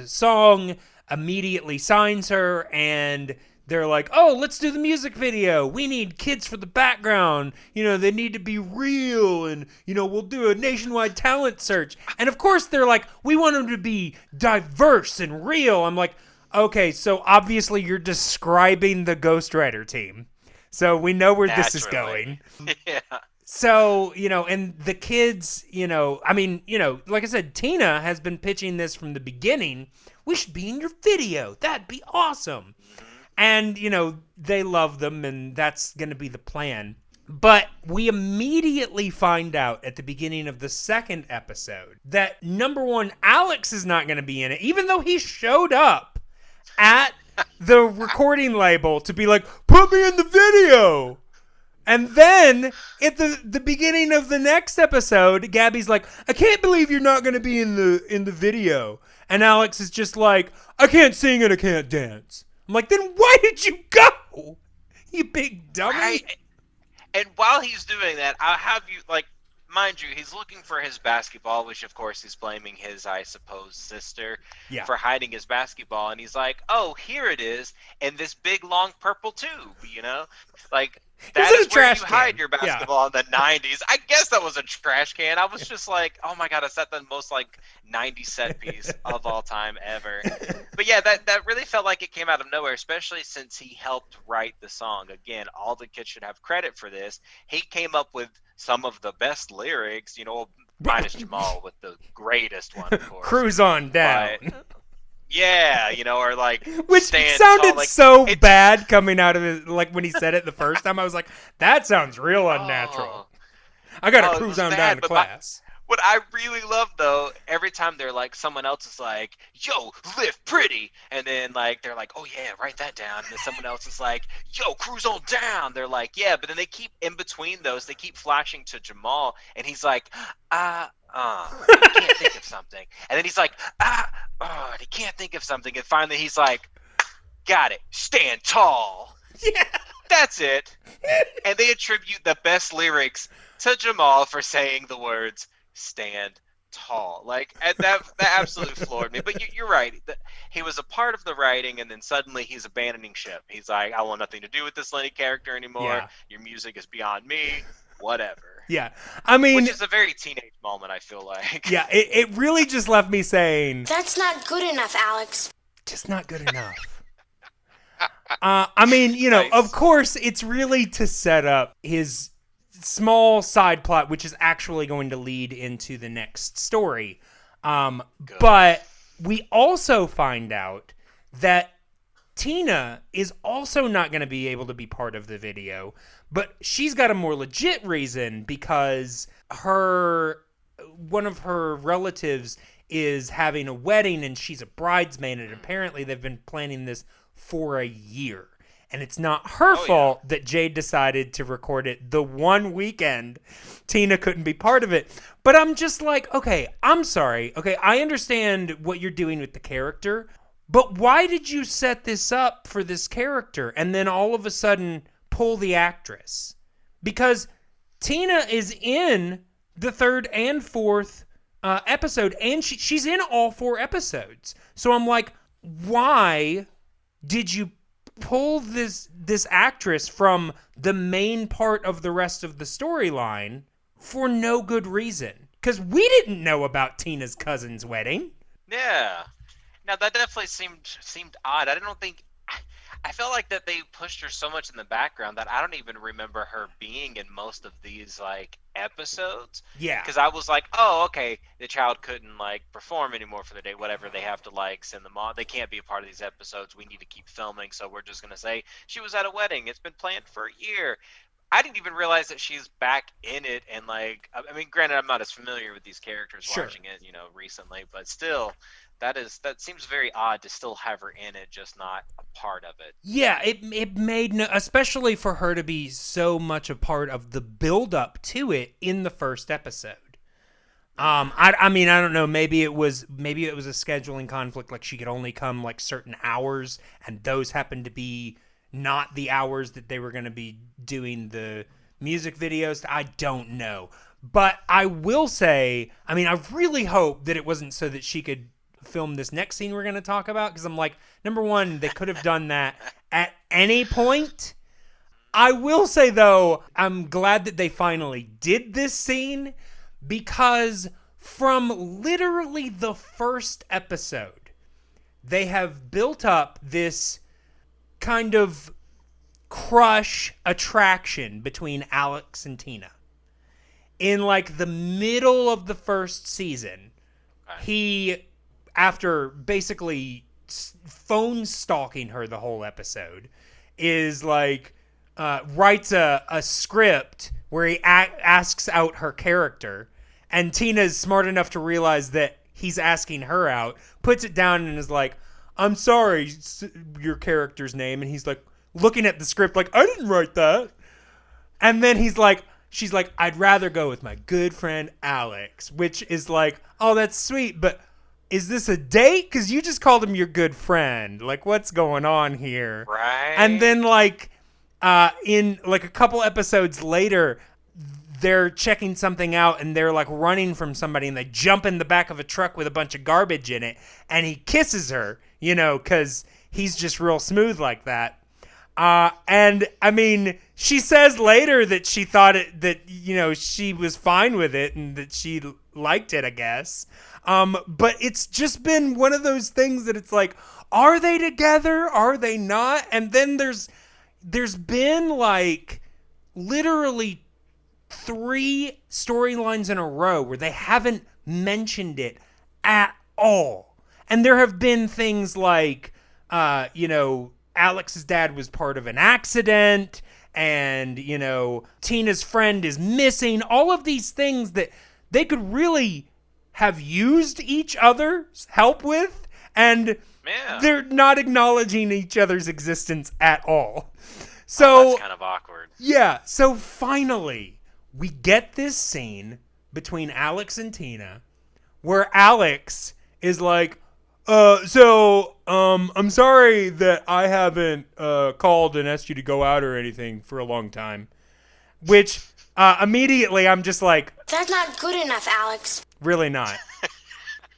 song, immediately signs her, and they're like, oh, let's do the music video. We need kids for the background. They need to be real, and we'll do a nationwide talent search. And of course they're like, we want them to be diverse and real. I'm like, okay, so obviously you're describing the Ghostwriter team. So we know where this is going. Yeah. So, and the kids, like I said, Tina has been pitching this from the beginning. We should be in your video. That'd be awesome. And, they love them, and that's going to be the plan. But we immediately find out at the beginning of the second episode that, number one, Alex is not going to be in it, even though he showed up at the recording label to be like, put me in the video. And then at the beginning of the next episode, Gabby's like, I can't believe you're not going to be in the video. And Alex is just like, I can't sing and I can't dance. I'm like, then why did you go? You big dummy. Right. And while he's doing that, I'll have you, like, mind you, he's looking for his basketball, which of course he's blaming his, I suppose, sister for hiding his basketball. And he's like, oh, here it is in this big, long purple tube, Like, that is where you hide your basketball in the 90s. I guess that was a trash can. I was just like, oh my God, is that the most, 90s set piece of all time ever? But yeah, that really felt like it came out of nowhere, especially since he helped write the song. Again, all the kids should have credit for this. He came up with some of the best lyrics, minus Jamal with the greatest one, of course. Cruise on down. But, yeah, or which sounded so bad coming out of it, when he said it the first time. I was like, that sounds real unnatural. I gotta cruise on down to class. What I really love though, every time they're like, someone else is like, "Yo, live pretty," and then like they're like, "Oh yeah, write that down," and then someone else is like, "Yo, cruise on down." They're like, "Yeah," but then they keep in between those, they keep flashing to Jamal, and he's like, he can't think of something, and then he's like, and he can't think of something, and finally he's like, "Got it, stand tall." Yeah. That's it. And they attribute the best lyrics to Jamal for saying the words "stand tall." Like that absolutely floored me. But you're right. He was a part of the writing, and then suddenly he's abandoning ship. He's like, "I want nothing to do with this Lenny character anymore. Yeah. Your music is beyond me. Whatever." Yeah. I mean, which is a very teenage moment, I feel like. yeah, it really just left me saying, That's not good enough, Alex. just not good enough. I mean, you know, Nice. of course, it's really to set up his small side plot, which is actually going to lead into the next story. But we also find out that Tina is also not going to be able to be part of the video, but she's got a more legit reason because one of her relatives is having a wedding and she's a bridesmaid, and apparently they've been planning this for a year. And it's not her fault that Jade decided to record it the one weekend Tina couldn't be part of it. But I'm just like, okay, I'm sorry. Okay, I understand what you're doing with the character, but why did you set this up for this character and then all of a sudden pull the actress? Because Tina is in the third and fourth episode, and she's in all 4 episodes. So I'm like, why did you pull this actress from the main part of the rest of the storyline for no good reason? Because we didn't know about Tina's cousin's wedding. Yeah. Now that definitely seemed odd. I felt like that they pushed her so much in the background that I don't even remember her being in most of these like episodes. Yeah. Because I was like, oh, okay, the child couldn't like perform anymore for the day, whatever. They have to like send them on. They can't be a part of these episodes. We need to keep filming, so we're just gonna say she was at a wedding. It's been planned for a year. I didn't even realize that she's back in it, and like, I mean, granted, I'm not as familiar with these characters watching it, recently, but still, that seems very odd to still have her in it, just not a part of it. Yeah, it made no, especially for her to be so much a part of the build up to it in the first episode. I mean, I don't know. Maybe it was a scheduling conflict. Like she could only come like certain hours, and those happened to be not the hours that they were going to be doing the music videos. I don't know, but I will say, I mean, I really hope that it wasn't so that she could film this next scene we're going to talk about, because I'm like, number one, they could have done that at any point. I will say though, I'm glad that they finally did this scene, because from literally the first episode, they have built up this kind of crush attraction between Alex and Tina. In like the middle of the first season, he, after basically phone stalking her the whole episode, is like writes a script where he asks out her character, and Tina's smart enough to realize that he's asking her out, puts it down and is like, "I'm sorry, your character's name," and he's like looking at the script like, "I didn't write that." And then she's like, "I'd rather go with my good friend Alex," which is like, oh, that's sweet, but is this a date? Because you just called him your good friend. Like, what's going on here? Right. And then like in like a couple episodes later, they're checking something out and they're like running from somebody, and they jump in the back of a truck with a bunch of garbage in it, and he kisses her, because he's just real smooth like that. And I mean, she says later that she thought that she was fine with it and that she liked it, I guess. But it's just been one of those things that it's like, are they together? Are they not? And then there's been like literally 3 storylines in a row where they haven't mentioned it at all. And there have been things like, Alex's dad was part of an accident, and, Tina's friend is missing. All of these things that they could really have used each other's help with, and they're not acknowledging each other's existence at all. So that's kind of awkward. Yeah, so finally, we get this scene between Alex and Tina where Alex is like, I'm sorry that I haven't called and asked you to go out or anything for a long time. Which, immediately I'm just like... That's not good enough, Alex. Really not.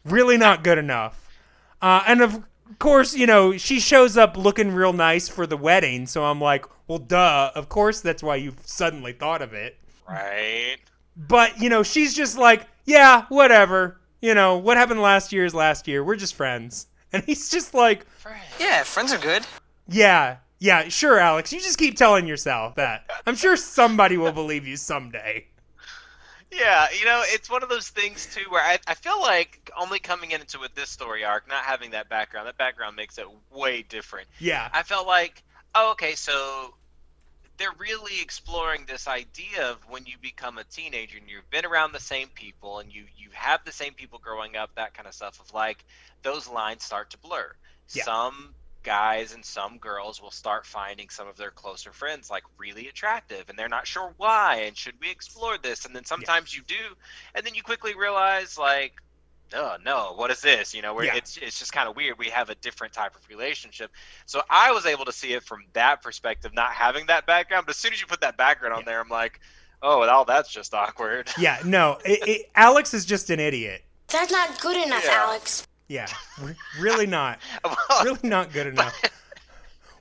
Really not good enough. And of course, you know, she shows up looking real nice for the wedding, so I'm like, well, duh, of course that's why you suddenly thought of it. Right. But, you know, she's just like, yeah, whatever. You know, what happened last year is last year. We're just friends. And he's just like... Yeah, friends are good. Yeah, sure, Alex. You just keep telling yourself that. I'm sure somebody will believe you someday. Yeah, you know, it's one of those things, too, where I feel like only coming into with this story arc, not having that background makes it way different. Yeah. I felt like, oh, okay, so they're really exploring this idea of when you become a teenager and you've been around the same people and you have the same people growing up, that kind of stuff of like, those lines start to blur. Yeah. Some guys and some girls will start finding some of their closer friends like really attractive and they're not sure why and should we explore this, and then sometimes you do, and then you quickly realize like, oh no, what is this, you know, where it's just kind of weird, we have a different type of relationship. So I was able to see it from that perspective, not having that background, but as soon as you put that background on there, I'm like, oh well, that's just awkward. Yeah, no, Alex is just an idiot. That's not good enough, Alex. Yeah, really not. Really not good enough.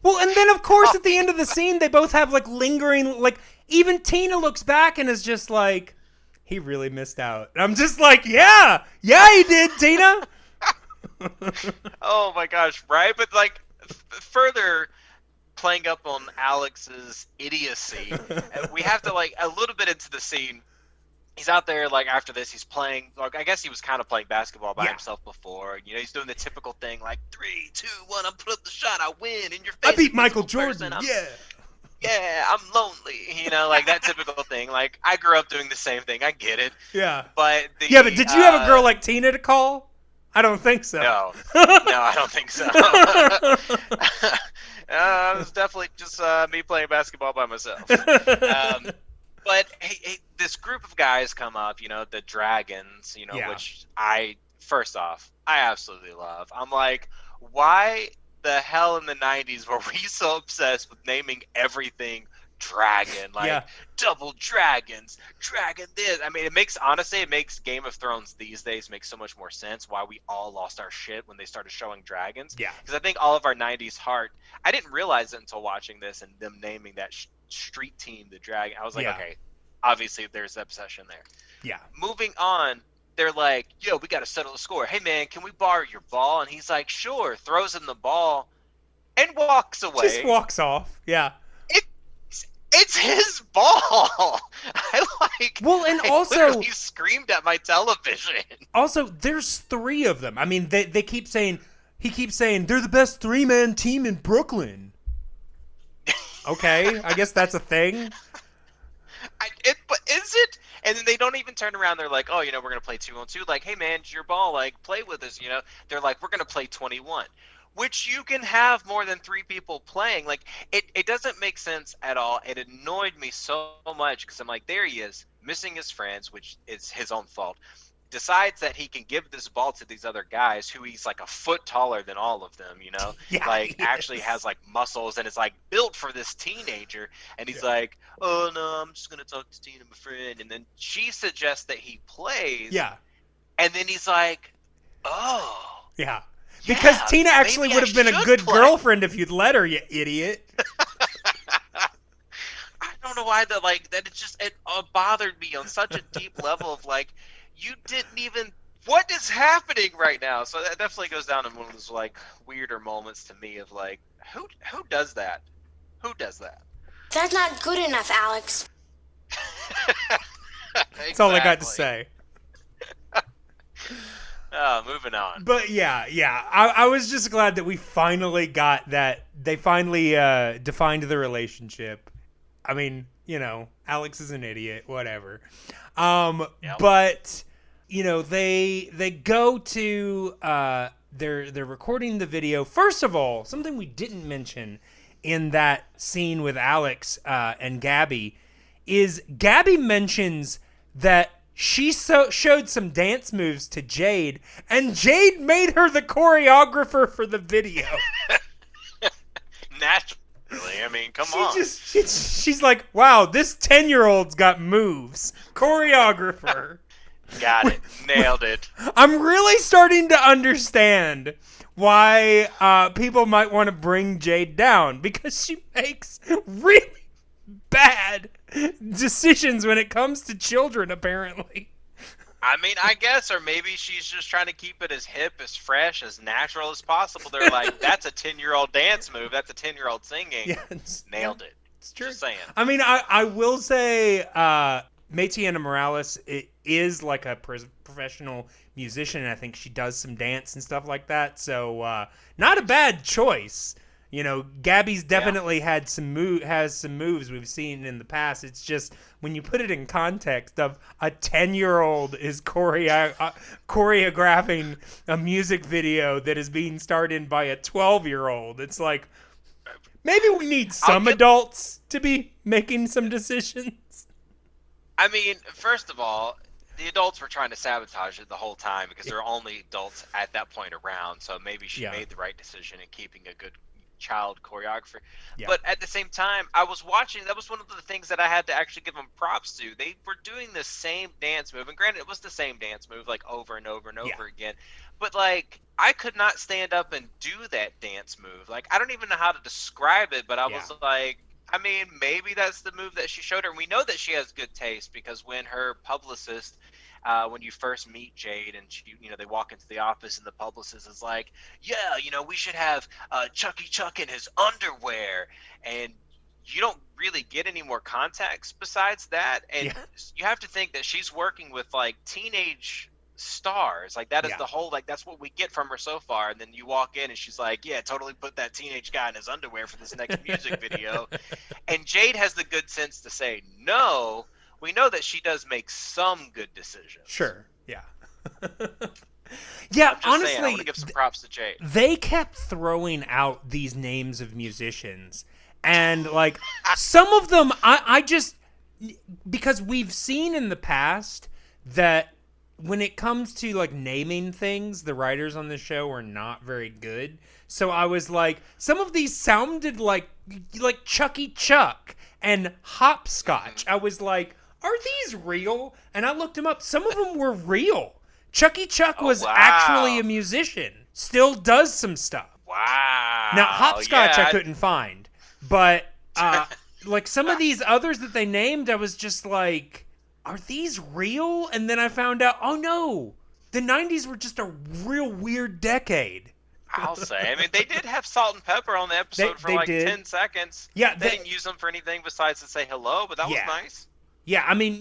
Well, and then, of course, at the end of the scene, they both have, like, lingering, like, even Tina looks back and is just like, he really missed out. And I'm just like, yeah, he did, Tina. Oh, my gosh, right? But, like, further playing up on Alex's idiocy, we have to, like, a little bit into the scene. He's out there, like, after this, he's playing, like, I guess he was kind of playing basketball by himself before. You know, he's doing the typical thing, like, 3, 2, 1, I'm put up the shot, I win, in your face. I beat Michael Jordan, Yeah, I'm lonely, you know, like, that typical thing. Like, I grew up doing the same thing, I get it. Yeah. But did you have a girl like Tina to call? I don't think so. No, I don't think so. It was definitely just me playing basketball by myself. But hey, this group of guys come up, you know, the Dragons, you know, which first off, I absolutely love. I'm like, why the hell in the 90s were we so obsessed with naming everything dragon? Like, double dragons, dragon this. I mean, it makes Game of Thrones these days make so much more sense why we all lost our shit when they started showing dragons. Yeah. Because I think all of our 90s heart, I didn't realize it until watching this and them naming that street team the dragon. I was like, okay, obviously there's obsession there. Yeah. Moving on, they're like, yo, we got to settle the score. Hey man, can we borrow your ball? And he's like, sure. Throws him the ball and walks away. Just walks off. Yeah. It's his ball. I like. Well, and also he screamed at my television. Also, there's 3 of them. I mean, they keep saying. He keeps saying they're the best 3-man team in Brooklyn. Okay, I guess that's a thing. But is it? And then they don't even turn around. They're like, oh, you know, we're gonna play 2-on-2. Like, hey man, it's your ball. Like, play with us. You know. They're like, we're gonna play 21. Which you can have more than 3 people playing. Like, it doesn't make sense at all. It annoyed me so much because I'm like, there he is, missing his friends, which is his own fault. Decides that he can give this ball to these other guys who he's like a foot taller than all of them, you know? Like, actually has like muscles and is like built for this teenager. And he's like, oh no, I'm just going to talk to Tina, my friend. And then she suggests that he plays. Yeah. And then he's like, oh. Yeah. Because Tina actually would have been a good girlfriend if you'd let her, you idiot. I don't know why that it bothered me on such a deep level of like, you didn't even, what is happening right now? So that definitely goes down in one of those like weirder moments to me of like, who does that? Who does that? That's not good enough, Alex. That's all I got to say. Moving on. But yeah. I was just glad that we finally got that. They finally defined the relationship. I mean, you know, Alex is an idiot, whatever. Yep. But you know, they go to they're recording the video. First of all, something we didn't mention in that scene with Alex and Gabby is Gabby mentions that she showed some dance moves to Jade, and Jade made her the choreographer for the video. Naturally, I mean, come on. She's like, wow, this 10-year-old's got moves. Choreographer. Got it. Nailed it. I'm really starting to understand why people might want to bring Jade down, because she makes really bad decisions when it comes to children, apparently. I mean, I guess, or maybe she's just trying to keep it as hip, as fresh, as natural as possible. They're like, that's a 10-year-old dance move. That's a 10-year-old singing. Yeah, Nailed it. It's true. Just saying. I mean, I will say Maytiana Morales is like a professional musician, and I think she does some dance and stuff like that. So not a bad choice. You know, Gabby's definitely has some moves we've seen in the past. It's just when you put it in context of a 10-year-old is choreographing a music video that is being starred in by a 12-year-old. It's like, maybe we need some adults to be making some decisions. I mean, first of all, the adults were trying to sabotage it the whole time because there were only adults at that point around. So maybe she made the right decision in keeping a good child choreographer. But at the same time, I was watching, that was one of the things that I had to actually give them props to. They were doing the same dance move, and granted it was the same dance move like over and over and over again, but like I could not stand up and do that dance move. Like, I don't even know how to describe it, but I was like, I mean, maybe that's the move that she showed her. And we know that she has good taste because when her publicist, when you first meet Jade and she, you know, they walk into the office and the publicist is like, yeah, you know, we should have Chucky Chuck in his underwear. And you don't really get any more context besides that. And you have to think that she's working with like teenage stars. Like that is the whole, like that's what we get from her so far. And then you walk in and she's like, yeah, totally put that teenage guy in his underwear for this next music video. And Jade has the good sense to say, no, we know that she does make some good decisions. Sure. Yeah. Yeah, honestly, saying, I want to give some props to Jade. They kept throwing out these names of musicians, and like some of them I just, because we've seen in the past that when it comes to like naming things, the writers on the show are not very good. So I was like, some of these sounded like Chucky Chuck and Hopscotch. I was like, are these real? And I looked them up. Some of them were real. Chucky Chuck was actually a musician. Still does some stuff. Wow. Now Hopscotch I couldn't find, but like some of these others that they named, I was just like, are these real? And then I found out, oh no, the 90s were just a real weird decade. I'll say. I mean, they did have Salt and Pepper on the episode for like 10 seconds. Yeah, they didn't use them for anything besides to say hello, but that was nice. Yeah, I mean,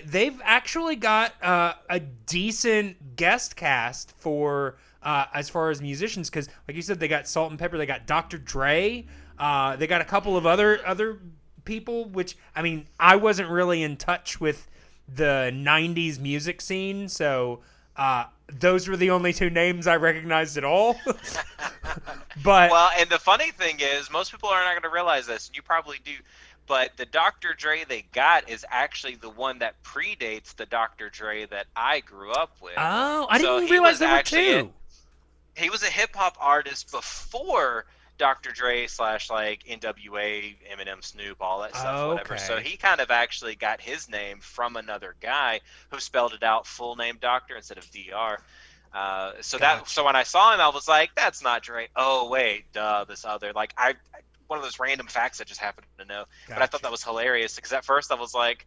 they've actually got a decent guest cast for as far as musicians, because like you said, they got Salt and Pepper, they got Dr. Dre, they got a couple of other people, which, I mean, I wasn't really in touch with the 90s music scene, so those were the only two names I recognized at all. But well, and the funny thing is, most people are not going to realize this, and you probably do, but the Dr. Dre they got is actually the one that predates the Dr. Dre that I grew up with. Oh, I didn't realize there were two. He was a hip-hop artist before Dr. Dre / like NWA, Eminem, Snoop, all that stuff, whatever. So he kind of actually got his name from another guy who spelled it out full name Doctor instead of Dr. So when I saw him, I was like, that's not Dre. Oh wait, this other, like, one of those random facts I just happened to know. But I thought that was hilarious because at first I was like,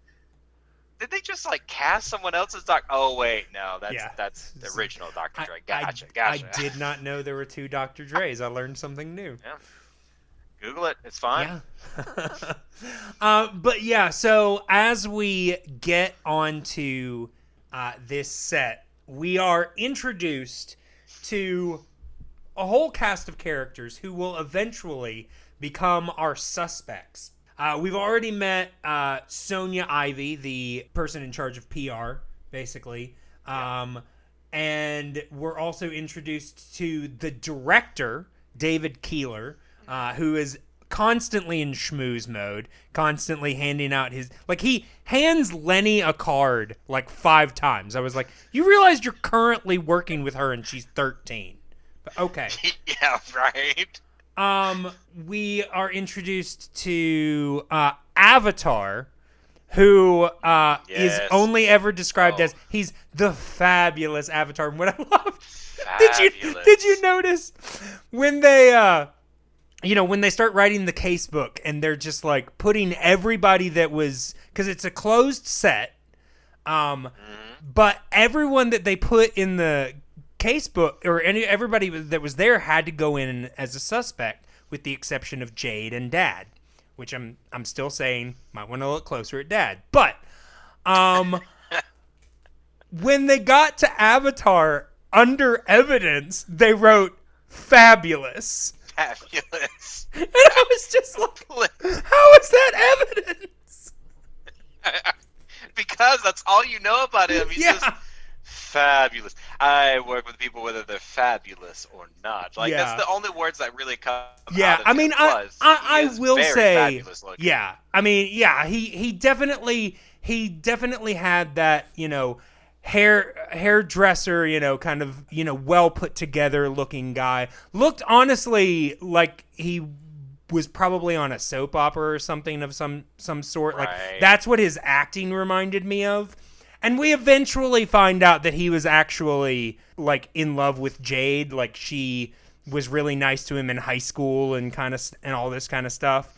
did they just like cast someone else's Doc? Oh wait, no, that's the original Dr. Dre. Gotcha. I did not know there were two Dr. Dre's. I learned something new. Yeah. Google it. It's fine. Yeah. But yeah, so as we get onto this set, we are introduced to a whole cast of characters who will eventually become our suspects. We've already met Sonia Ivy, the person in charge of PR, basically. And we're also introduced to the director, David Keeler, who is constantly in schmooze mode, constantly handing out his... Like, he hands Lenni a card, 5 times. I was like, you realize you're currently working with her and she's 13. But okay. Yeah, right. We are introduced to Avatar, who is only ever described as he's the fabulous Avatar. And what I loved, did you notice when they when they start writing the case book and they're just putting everybody that was, because it's a closed set, but everyone that they put in the case book, or everybody that was there, had to go in as a suspect, with the exception of Jade and Dad, which I'm still saying might want to look closer at Dad. But when they got to Avatar, under evidence, they wrote fabulous. Fabulous. And I was just like, how is that evidence? Because that's all you know about him. He's just fabulous. I work with people whether they're fabulous or not. That's the only words that really come out of him. I will say, he definitely had that, hairdresser, kind of, well put together looking guy. Looked honestly like he was probably on a soap opera or something of some sort. Right. That's what his acting reminded me of. And we eventually find out that he was actually in love with Jade. She was really nice to him in high school and all this kind of stuff.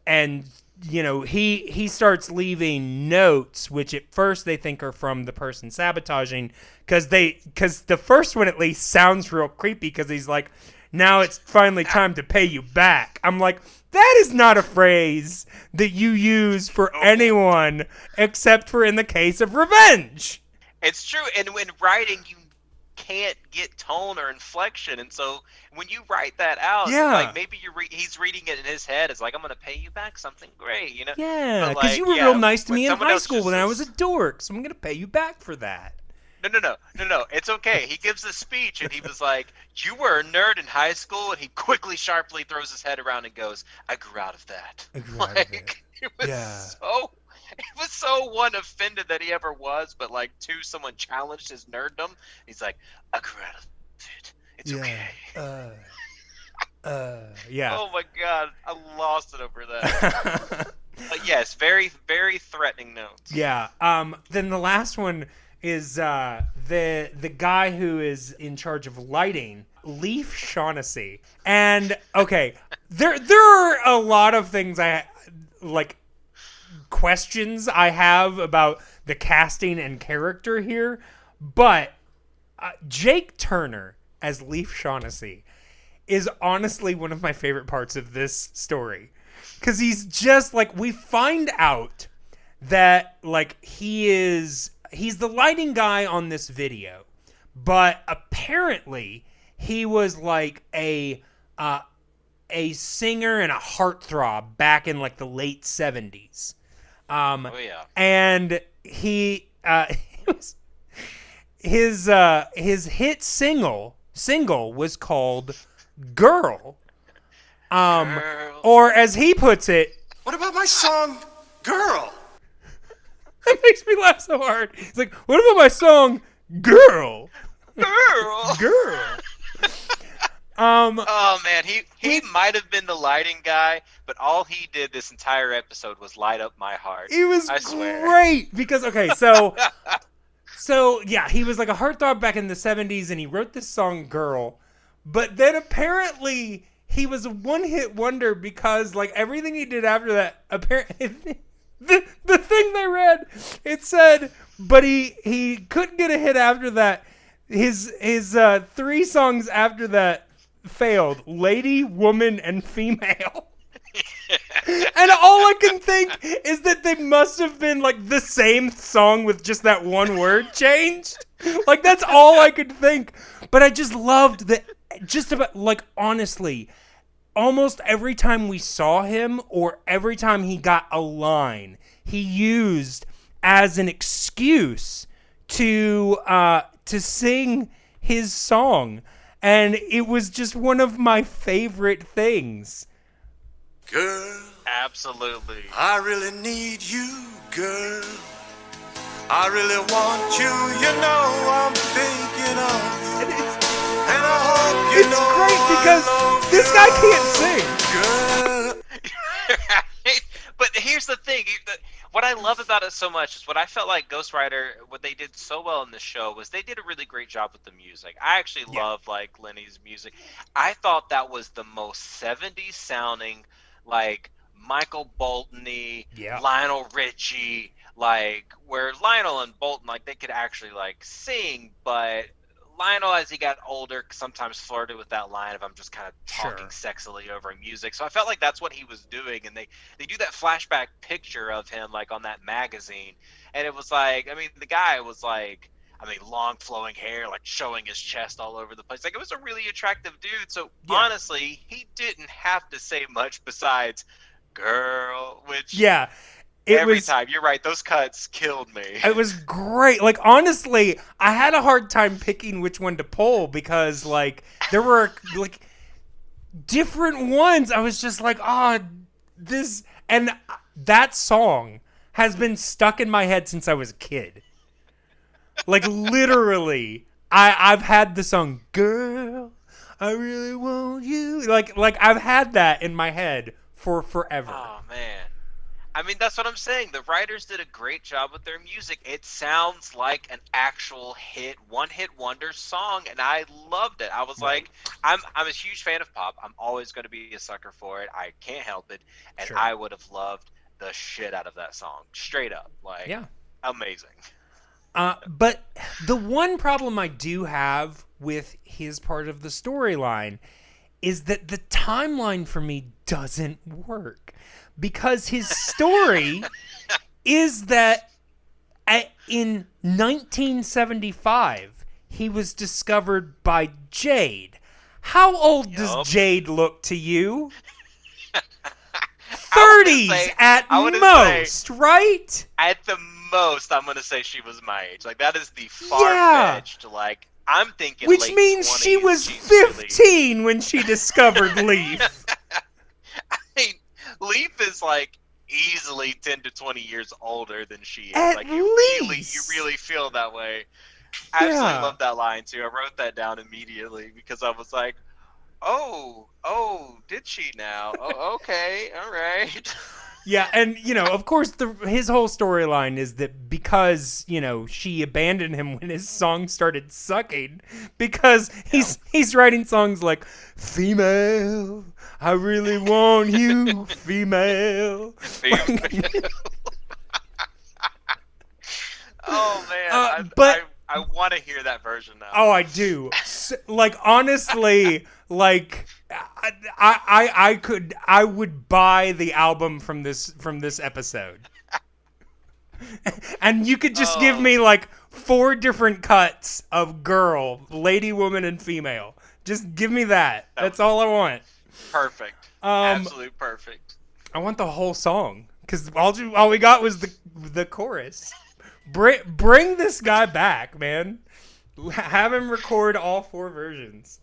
And he starts leaving notes, which at first they think are from the person sabotaging, because the first one at least sounds real creepy, because he's like, now it's finally time to pay you back. I'm like, that is not a phrase that you use for anyone except for in the case of revenge. It's true, and when writing, you can't get tone or inflection, and so when you write that out, maybe he's reading it in his head. It's like, I'm going to pay you back something great, Yeah, because you were real nice to me in high school when I was a dork, so I'm going to pay you back for that. No. It's okay. He gives a speech, and he was like, you were a nerd in high school, and he quickly, sharply throws his head around and goes, I grew out of that. It was so one offended that he ever was, but two, someone challenged his nerddom. He's like, I grew out of it. It's okay. Oh my God, I lost it over that. But yes, very, very threatening notes. Yeah. Then the last one is the guy who is in charge of lighting, Leif Shaunessy. And okay, there are a lot of things questions I have about the casting and character here, but Jake Turner as Leif Shaunessy is honestly one of my favorite parts of this story, because he's just we find out that he's the lighting guy on this video, but apparently he was a singer and a heartthrob back in the late 70s. And he his hit single was called Girl. Or as he puts it, What about my song, Girl? That makes me laugh so hard. It's like, what about my song, Girl? Girl. Oh man, he might have been the lighting guy, but all he did this entire episode was light up my heart. He was great because so yeah, he was a heartthrob back in the 70s, and he wrote this song Girl, but then apparently he was a one-hit wonder because everything he did after that, apparently the thing they read, it said, but he couldn't get a hit after that. His 3 songs after that failed: Lady, Woman, and Female. And all I can think is that they must have been the same song with just that one word changed. That's all I could think. But I just loved that. Just about honestly, almost every time we saw him or every time he got a line, he used as an excuse to sing his song. And it was just one of my favorite things. Girl, Absolutely. I really need you, girl. I really want you, you know I'm thinking of you. And I hope you It's know great I because love this you, guy can't sing. girl. But here's the thing. What I love about it so much is what I felt like Ghostwriter, what they did so well in the show was they did a really great job with the music. I actually love like Lenni's music. I thought that was the most 70s sounding, like Michael Bolton-y, Yeah. Lionel Richie, like where Lionel and Bolton, like they could actually like sing, but Lionel, as he got older, sometimes flirted with that line of "I'm just kind of talking sexily over music." So I felt like that's what he was doing, and they do that flashback picture of him like on that magazine, and it was like, I mean, the guy was like, I mean, long flowing hair, like showing his chest all over the place. Like it was a really attractive dude. So honestly, he didn't have to say much besides "girl," which every time, you're right, those cuts killed me. It was great. Like, honestly, I had a hard time picking which one to pull because, like, there were, like, different ones. I was just like, this. And that song has been stuck in my head since I was a kid. Like, literally, I've had the song, "Girl, I really want you." Like I've had that in my head for forever. Oh, man. I mean, that's what I'm saying. The writers did a great job with their music. It sounds like an actual one-hit wonder song, and I loved it. I was like, I'm a huge fan of pop. I'm always going to be a sucker for it. I can't help it, and I would have loved the shit out of that song, straight up. Like, amazing. But the one problem I do have with his part of the storyline is that the timeline for me doesn't work. Because his story is that in 1975, he was discovered by Jade. How old does Jade look to you? 30s at most, right? At the most, I'm going to say she was my age. Like, that is the far-fetched, like, I'm thinking which late means 20s, she was 15 when she discovered Leif. I mean, Leif is like easily 10 to 20 years older than she is. At like least. You really feel that way. I absolutely love that line too. I wrote that down immediately because I was like, oh, did she now? Oh, okay, all right. Yeah, and, of course, his whole storyline is that because, she abandoned him when his song started sucking, because he's writing songs like, "Female, I really want you, female." Oh, man. I want to hear that version now. Oh, I do. Like, honestly, like, I would buy the album from this episode. And you could just give me like 4 different cuts of girl, lady, woman, and female. Just give me that. That's all I want. Perfect. Absolute perfect. I want the whole song because all we got was the chorus. Bring this guy back, man. Have him record all 4 versions.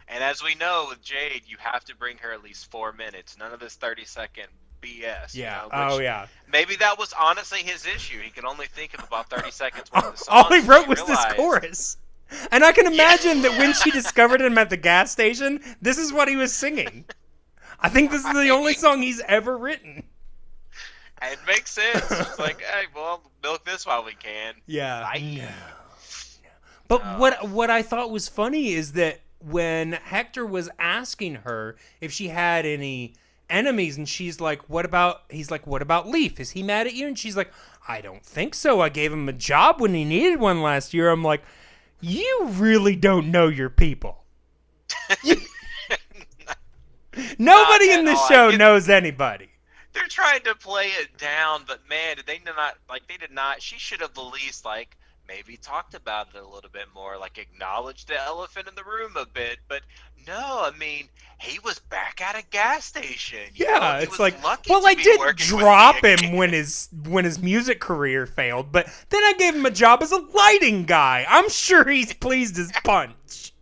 And as we know with Jade, you have to bring her at least 4 minutes. None of this 30-second BS. Yeah. Maybe that was honestly his issue. He could only think of about 30 seconds worth of the song. All he wrote was this chorus. And I can imagine that when she discovered him at the gas station, this is what he was singing. I think this is the only song he's ever written. It makes sense. It's like, hey, well, milk this while we can. Yeah. No. But what I thought was funny is that when Hector was asking her if she had any enemies, and he's like, what about Leif? Is he mad at you? And she's like, I don't think so. I gave him a job when he needed one last year. I'm like, you really don't know your people. Nobody in the show knows anybody. They're trying to play it down, but man, did they not? She should have at least maybe talked about it a little bit more, like acknowledged the elephant in the room a bit. But no, I mean, he was back at a gas station. Yeah, He it's was like, lucky well, to I be did working with drop me him again. when his music career failed, but then I gave him a job as a lighting guy. I'm sure he's pleased as punch.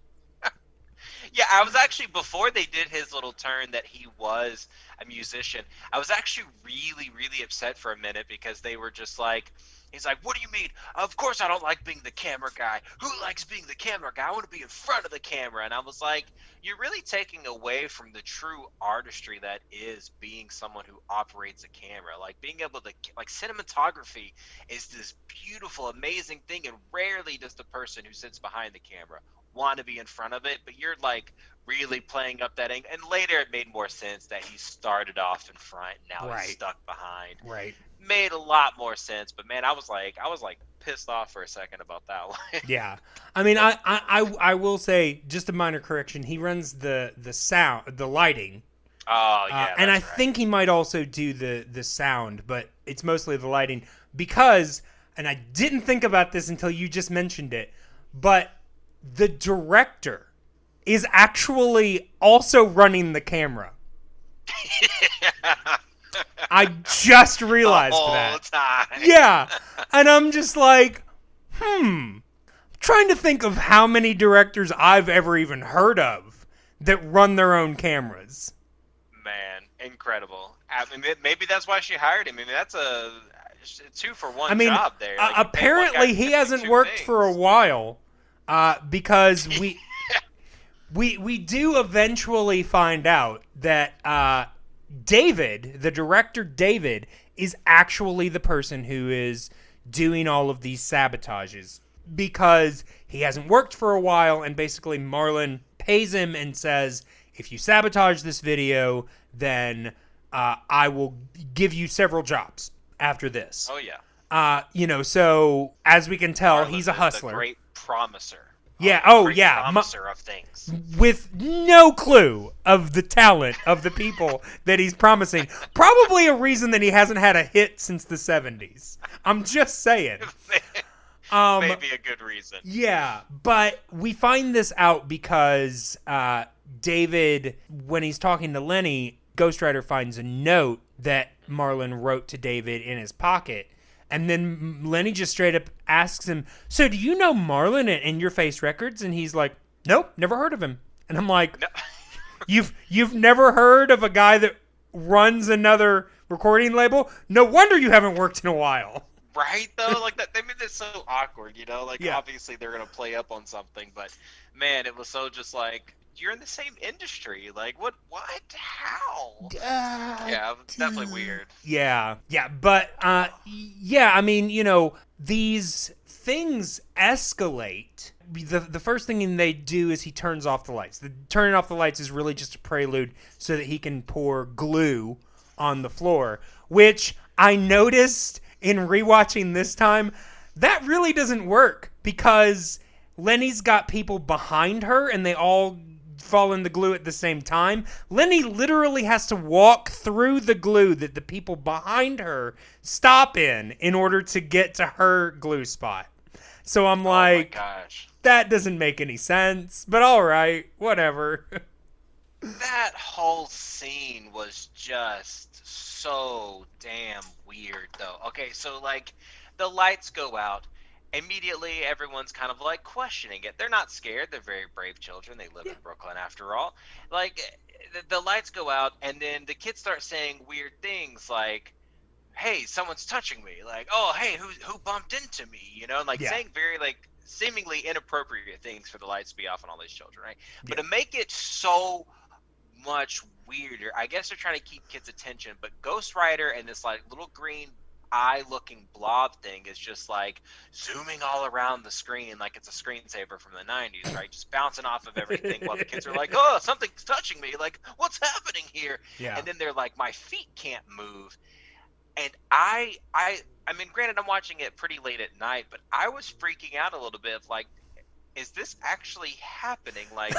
Yeah, I was actually, before they did his little turn that he was a musician, I was actually really, really upset for a minute because they were just like, he's like, what do you mean? Of course I don't like being the camera guy. Who likes being the camera guy? I want to be in front of the camera. And I was like, you're really taking away from the true artistry that is being someone who operates a camera. Like, being able to, like, cinematography is this beautiful, amazing thing, and rarely does the person who sits behind the camera want to be in front of it, but you're like really playing up that angle. And later it made more sense that he started off in front and now he's stuck behind. Right. Made a lot more sense, but man, I was like pissed off for a second about that one. Yeah. I mean, I will say, just a minor correction, he runs the sound, the lighting. Oh yeah. And I right. think he might also do the sound, but it's mostly the lighting because, and I didn't think about this until you just mentioned it, but the director is actually also running the camera. I just realized that. Time. Yeah. And I'm just like, trying to think of how many directors I've ever even heard of that run their own cameras. Man, incredible. I mean, maybe that's why she hired him. I mean, that's a 2-for-1 job there. Like, apparently he hasn't worked for a while. Because we do eventually find out that David, the director David, is actually the person who is doing all of these sabotages because he hasn't worked for a while, and basically Marlon pays him and says, if you sabotage this video, then I will give you several jobs after this. Oh yeah. So as we can tell, Marlon he's a hustler. The great promiser. Yeah. Promiser of things. With no clue of the talent of the people that he's promising. Probably a reason that he hasn't had a hit since the 70s. I'm just saying. Maybe a good reason. Yeah, but we find this out because David, when he's talking to Lenni, Ghostwriter finds a note that Marlon wrote to David in his pocket. And then Lenni just straight up asks him, so do you know Marlon at In Your Face Records? And he's like, nope, never heard of him. And I'm like, no. You've never heard of a guy that runs another recording label? No wonder you haven't worked in a while. Right, though? Like, that, they made it so awkward, Like, yeah. Obviously they're going to play up on something, but, man, it was so just like, you're in the same industry. Like, what? How? Yeah, it's definitely weird. Yeah, but, yeah, I mean, these things escalate. The first thing they do is he turns off the lights. Turning off the lights is really just a prelude so that he can pour glue on the floor, which I noticed in rewatching this time, that really doesn't work because Lenni's got people behind her and they all fall in the glue at the same time. Lenni literally has to walk through the glue that the people behind her stop in order to get to her glue spot. So I'm like, oh my gosh, that doesn't make any sense, but all right, whatever. That whole scene was just so damn weird, though. Okay, so, like, the lights go out. Immediately, everyone's kind of, like, questioning it. They're not scared. They're very brave children. They live in Brooklyn, after all. Like, the lights go out, and then the kids start saying weird things like, hey, someone's touching me. Like, oh, hey, who bumped into me? And, like, saying very, like, seemingly inappropriate things for the lights to be off on all these children, right? But to make it so much weirder, I guess they're trying to keep kids' attention, but Ghostwriter and this, like, little green eye-looking blob thing is just, like, zooming all around the screen like it's a screensaver from the 90s, right? Just bouncing off of everything while the kids are like, oh, something's touching me. Like, what's happening here? Yeah. And then they're like, my feet can't move. And I mean, granted, I'm watching it pretty late at night, but I was freaking out a little bit of, like, is this actually happening? Like,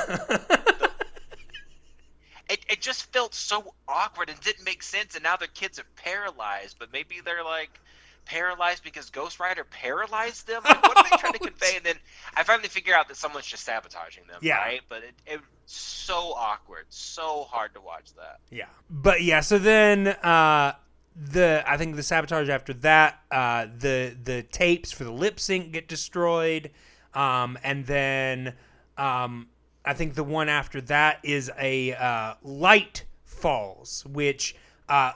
it just felt so awkward and didn't make sense, and now their kids are paralyzed, but maybe they're, like, paralyzed because Ghostwriter paralyzed them? Like, what are they trying to convey? And then I finally figure out that someone's just sabotaging them, right? But it so awkward, so hard to watch that. Yeah. But yeah, so then I think the sabotage after that, the tapes for the lip sync get destroyed. And then I think the one after that is a light falls, which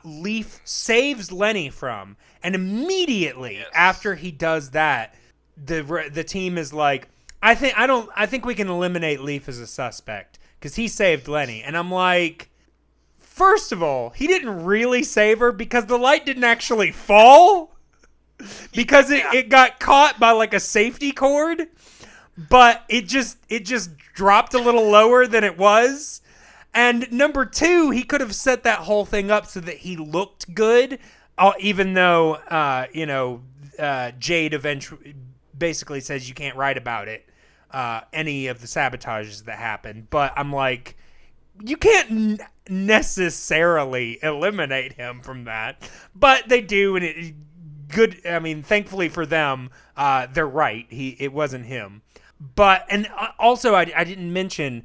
Leif saves Lenni from, and immediately after he does that, the team is like, I think we can eliminate Leif as a suspect because he saved Lenni, and I'm like, first of all, he didn't really save her because the light didn't actually fall because it got caught by like a safety cord, but it just dropped a little lower than it was. And number two, he could have set that whole thing up so that he looked good, even though, Jade eventually basically says you can't write about it, any of the sabotages that happened. But I'm like, you can't necessarily eliminate him from that. But they do, and thankfully for them, they're right. It wasn't him. But, and also I didn't mention,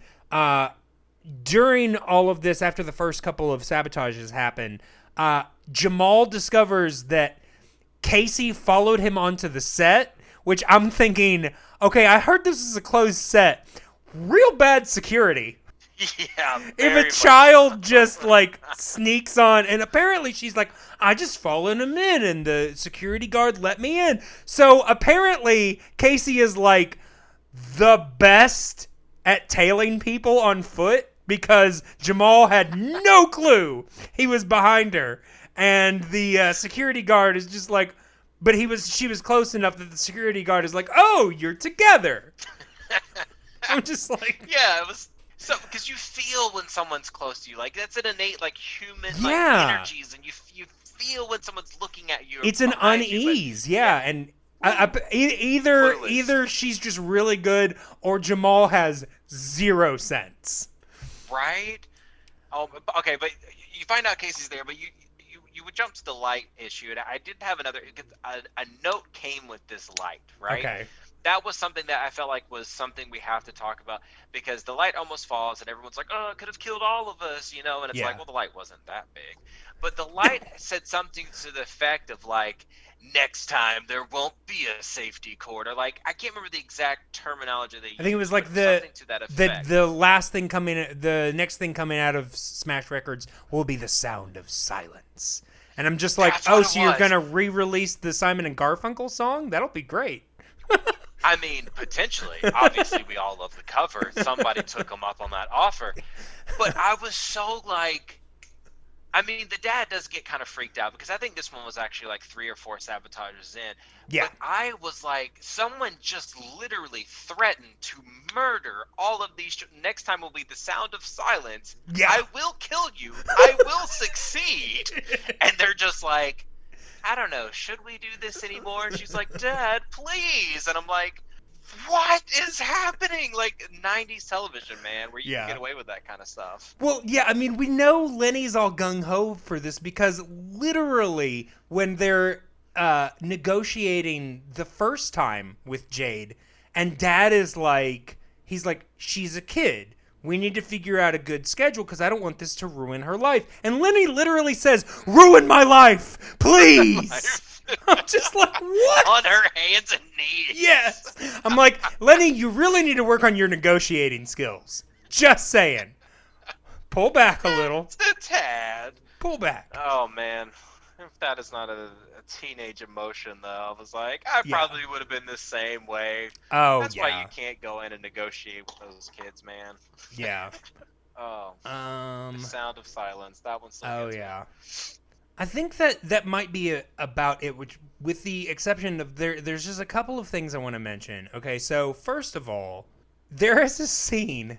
during all of this, after the first couple of sabotages happen, Jamal discovers that Casey followed him onto the set, which I'm thinking, okay, I heard this is a closed set. Real bad security. Yeah. If a child just like sneaks on, and apparently she's like, I just followed him in and the security guard let me in. So apparently Casey is like the best at tailing people on foot, because Jamal had no clue he was behind her. And the security guard is just like, but she was close enough that the security guard is like, oh, you're together. I'm just like, yeah, it was so, because you feel when someone's close to you, like that's an innate like human like energies, and you feel when someone's looking at you. It's an unease, and either she's just really good or Jamal has 0 sense. Right? Oh, okay, but you find out Casey's there, but you would jump to the light issue, and I did have another. A note came with this light, right? Okay. That was something that I felt like was something we have to talk about, because the light almost falls, and everyone's like, "Oh, it could have killed all of us," and it's like, well, the light wasn't that big, but the light said something to the effect of like, next time there won't be a safety cord, or like, I can't remember the exact terminology they used. I think it was like something to that effect. The next thing coming out of Smash Records will be the sound of silence. And I'm just like, so you're going to re-release the Simon and Garfunkel song? That'll be great. I mean, potentially. Obviously, we all love the cover. Somebody took them up on that offer. But I was so like, I mean, the dad does get kind of freaked out, because I think this one was actually like 3 or 4 sabotages in. Yeah. But I was like, someone just literally threatened to murder all of these. Next time will be the sound of silence. Yeah. I will kill you. I will succeed. And they're just like, I don't know, should we do this anymore? And she's like, Dad, please. And I'm like, what is happening? Like 90s television, man, where you can get away with that kind of stuff. Well, yeah, I mean, we know Lenny's all gung-ho for this, because literally when they're negotiating the first time with Jade, and Dad is like, he's like, she's a kid. We need to figure out a good schedule because I don't want this to ruin her life. And Lenni literally says, ruin my life, please. I'm just like, what? On her hands and knees. Yes. I'm like, Lenni, you really need to work on your negotiating skills. Just saying. Pull back a little. It's a tad. Pull back. Oh, man. If that is not a teenage emotion, though, I was like, I probably would have been the same way. Oh, That's why you can't go in and negotiate with those kids, man. Yeah. Oh. The sound of silence. That one's so good. Oh, yeah. I think that might be about it, which, with the exception of there's just a couple of things I want to mention. Okay, so first of all, there is a scene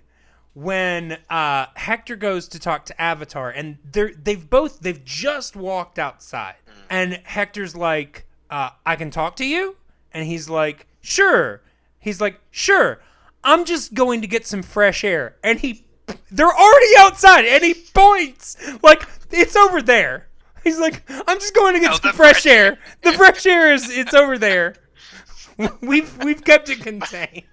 when Hector goes to talk to Avatar, and they've just walked outside, and Hector's like, I can talk to you? And he's like, sure. He's like, sure. I'm just going to get some fresh air. And they're already outside, and he points like, it's over there. He's like, I'm just going to get No, some the fresh fresh air. The fresh air it's over there. We've kept it contained.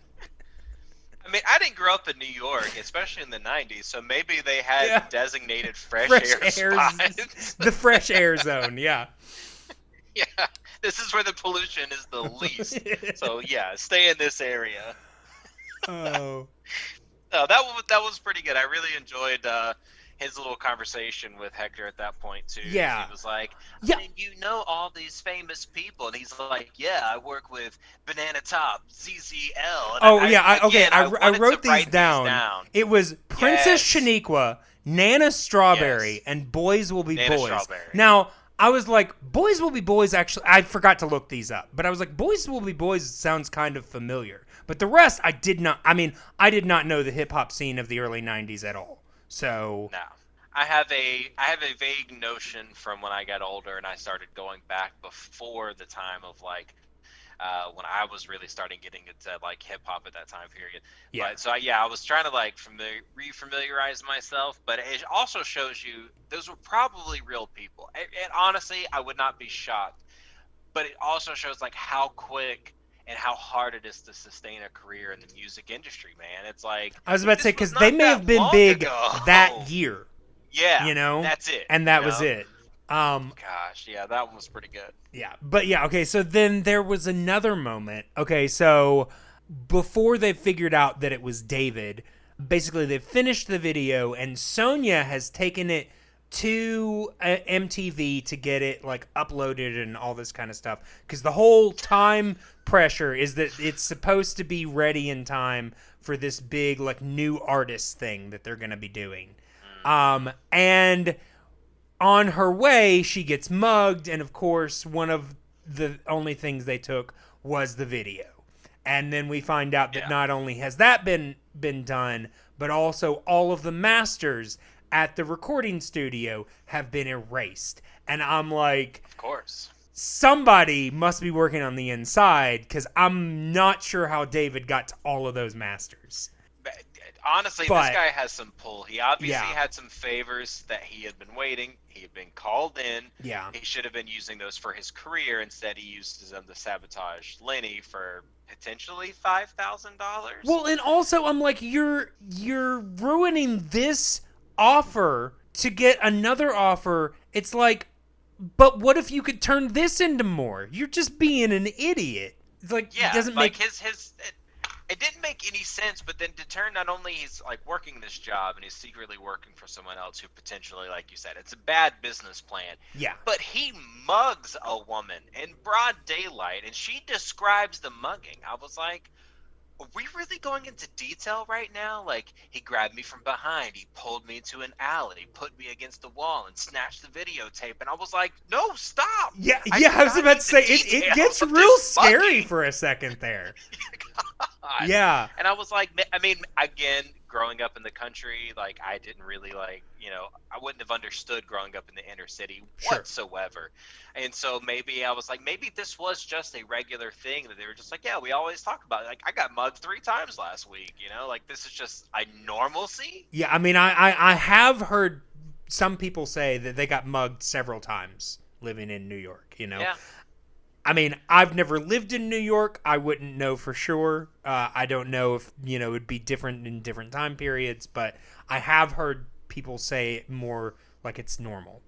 I mean, I didn't grow up in New York, especially in the 90s, so maybe they had Yeah. designated fresh air air, spots. the fresh air zone. Yeah. Yeah, this is where the pollution is the least. So yeah, stay in this area. Oh. No, that was pretty good. I really enjoyed his little conversation with Hector at that point too. Yeah. He was like, Yeah. "And you know all these famous people," and he's like, "Yeah, I work with Banana Top, ZZL." And Oh I I wanted wrote to write these down. It was Princess Yes. Shaniqua, Nana Strawberry, Yes. and Boys Will Be Nana Boys. Strawberry. Now, I was like, Boys Will Be Boys, actually, I forgot to look these up, but I was like, Boys Will Be Boys sounds kind of familiar. But the rest, I did not know the hip-hop scene of the early 90s at all. So, No. I have a vague notion from when I got older and I started going back before the time of like when I was really starting getting into like hip hop at that time period. Yeah. But so I was trying to like re-familiarize myself, but it also shows you those were probably real people. And honestly, I would not be shocked. But it also shows like how quick and how hard it is to sustain a career in the music industry, man. It's like I was about to say, this was because they not may that have been long big ago. that year, Yeah, you know? that's it. And that you was know? it. Gosh, yeah, that one was pretty good. Yeah, but yeah, okay, so then there was another moment. Okay, so before they figured out that it was David, basically they finished the video and Sonia has taken it to MTV to get it like uploaded and all this kind of stuff, because the whole time pressure is that it's supposed to be ready in time for this big like new artist thing that they're going to be doing. And on her way, she gets mugged, and of course, one of the only things they took was the video. And then we find out that not only has that been done, but also all of the masters at the recording studio have been erased. And I'm like, Of course. somebody must be working on the inside, because I'm not sure how David got to all of those masters. Honestly, But- this guy has some pull. He obviously Yeah. had some favors that he had been waiting. He had been called in. Yeah. He should have been using those for his career. Instead, he uses them to sabotage Lenny for potentially $5,000. Well, and also I'm like, you're ruining this offer to get another offer. It's like, but what if you could turn this into more? You're just being an idiot. It's like, yeah, it doesn't like make it didn't make any sense. But then to turn, not only he's like working this job and he's secretly working for someone else who potentially, like you said, it's a bad business plan. Yeah. But he mugs a woman in broad daylight, and she describes the mugging. I was like, are we really going into detail right now? Like, he grabbed me from behind, he pulled me into an alley, put me against the wall, and snatched the videotape. And I was like, no, stop! Yeah, I yeah. do I was not about need to say the it details gets of real this scary mugging. for a second there. God. Yeah. And I was like, I mean, again, growing up in the country, like, I didn't really, like, you know, I wouldn't have understood growing up in the inner city Sure. whatsoever. And so maybe I was like, maybe this was just a regular thing that they were just like, yeah, we always talk about it. Like, I got mugged 3 times last week, you know? Like, this is just a normalcy? Yeah, I mean, I have heard some people say that they got mugged several times living in New York, you know? Yeah. I mean, I've never lived in New York. I wouldn't know for sure. I don't know if, you know, it'd be different in different time periods, but I have heard people say it more like it's normal.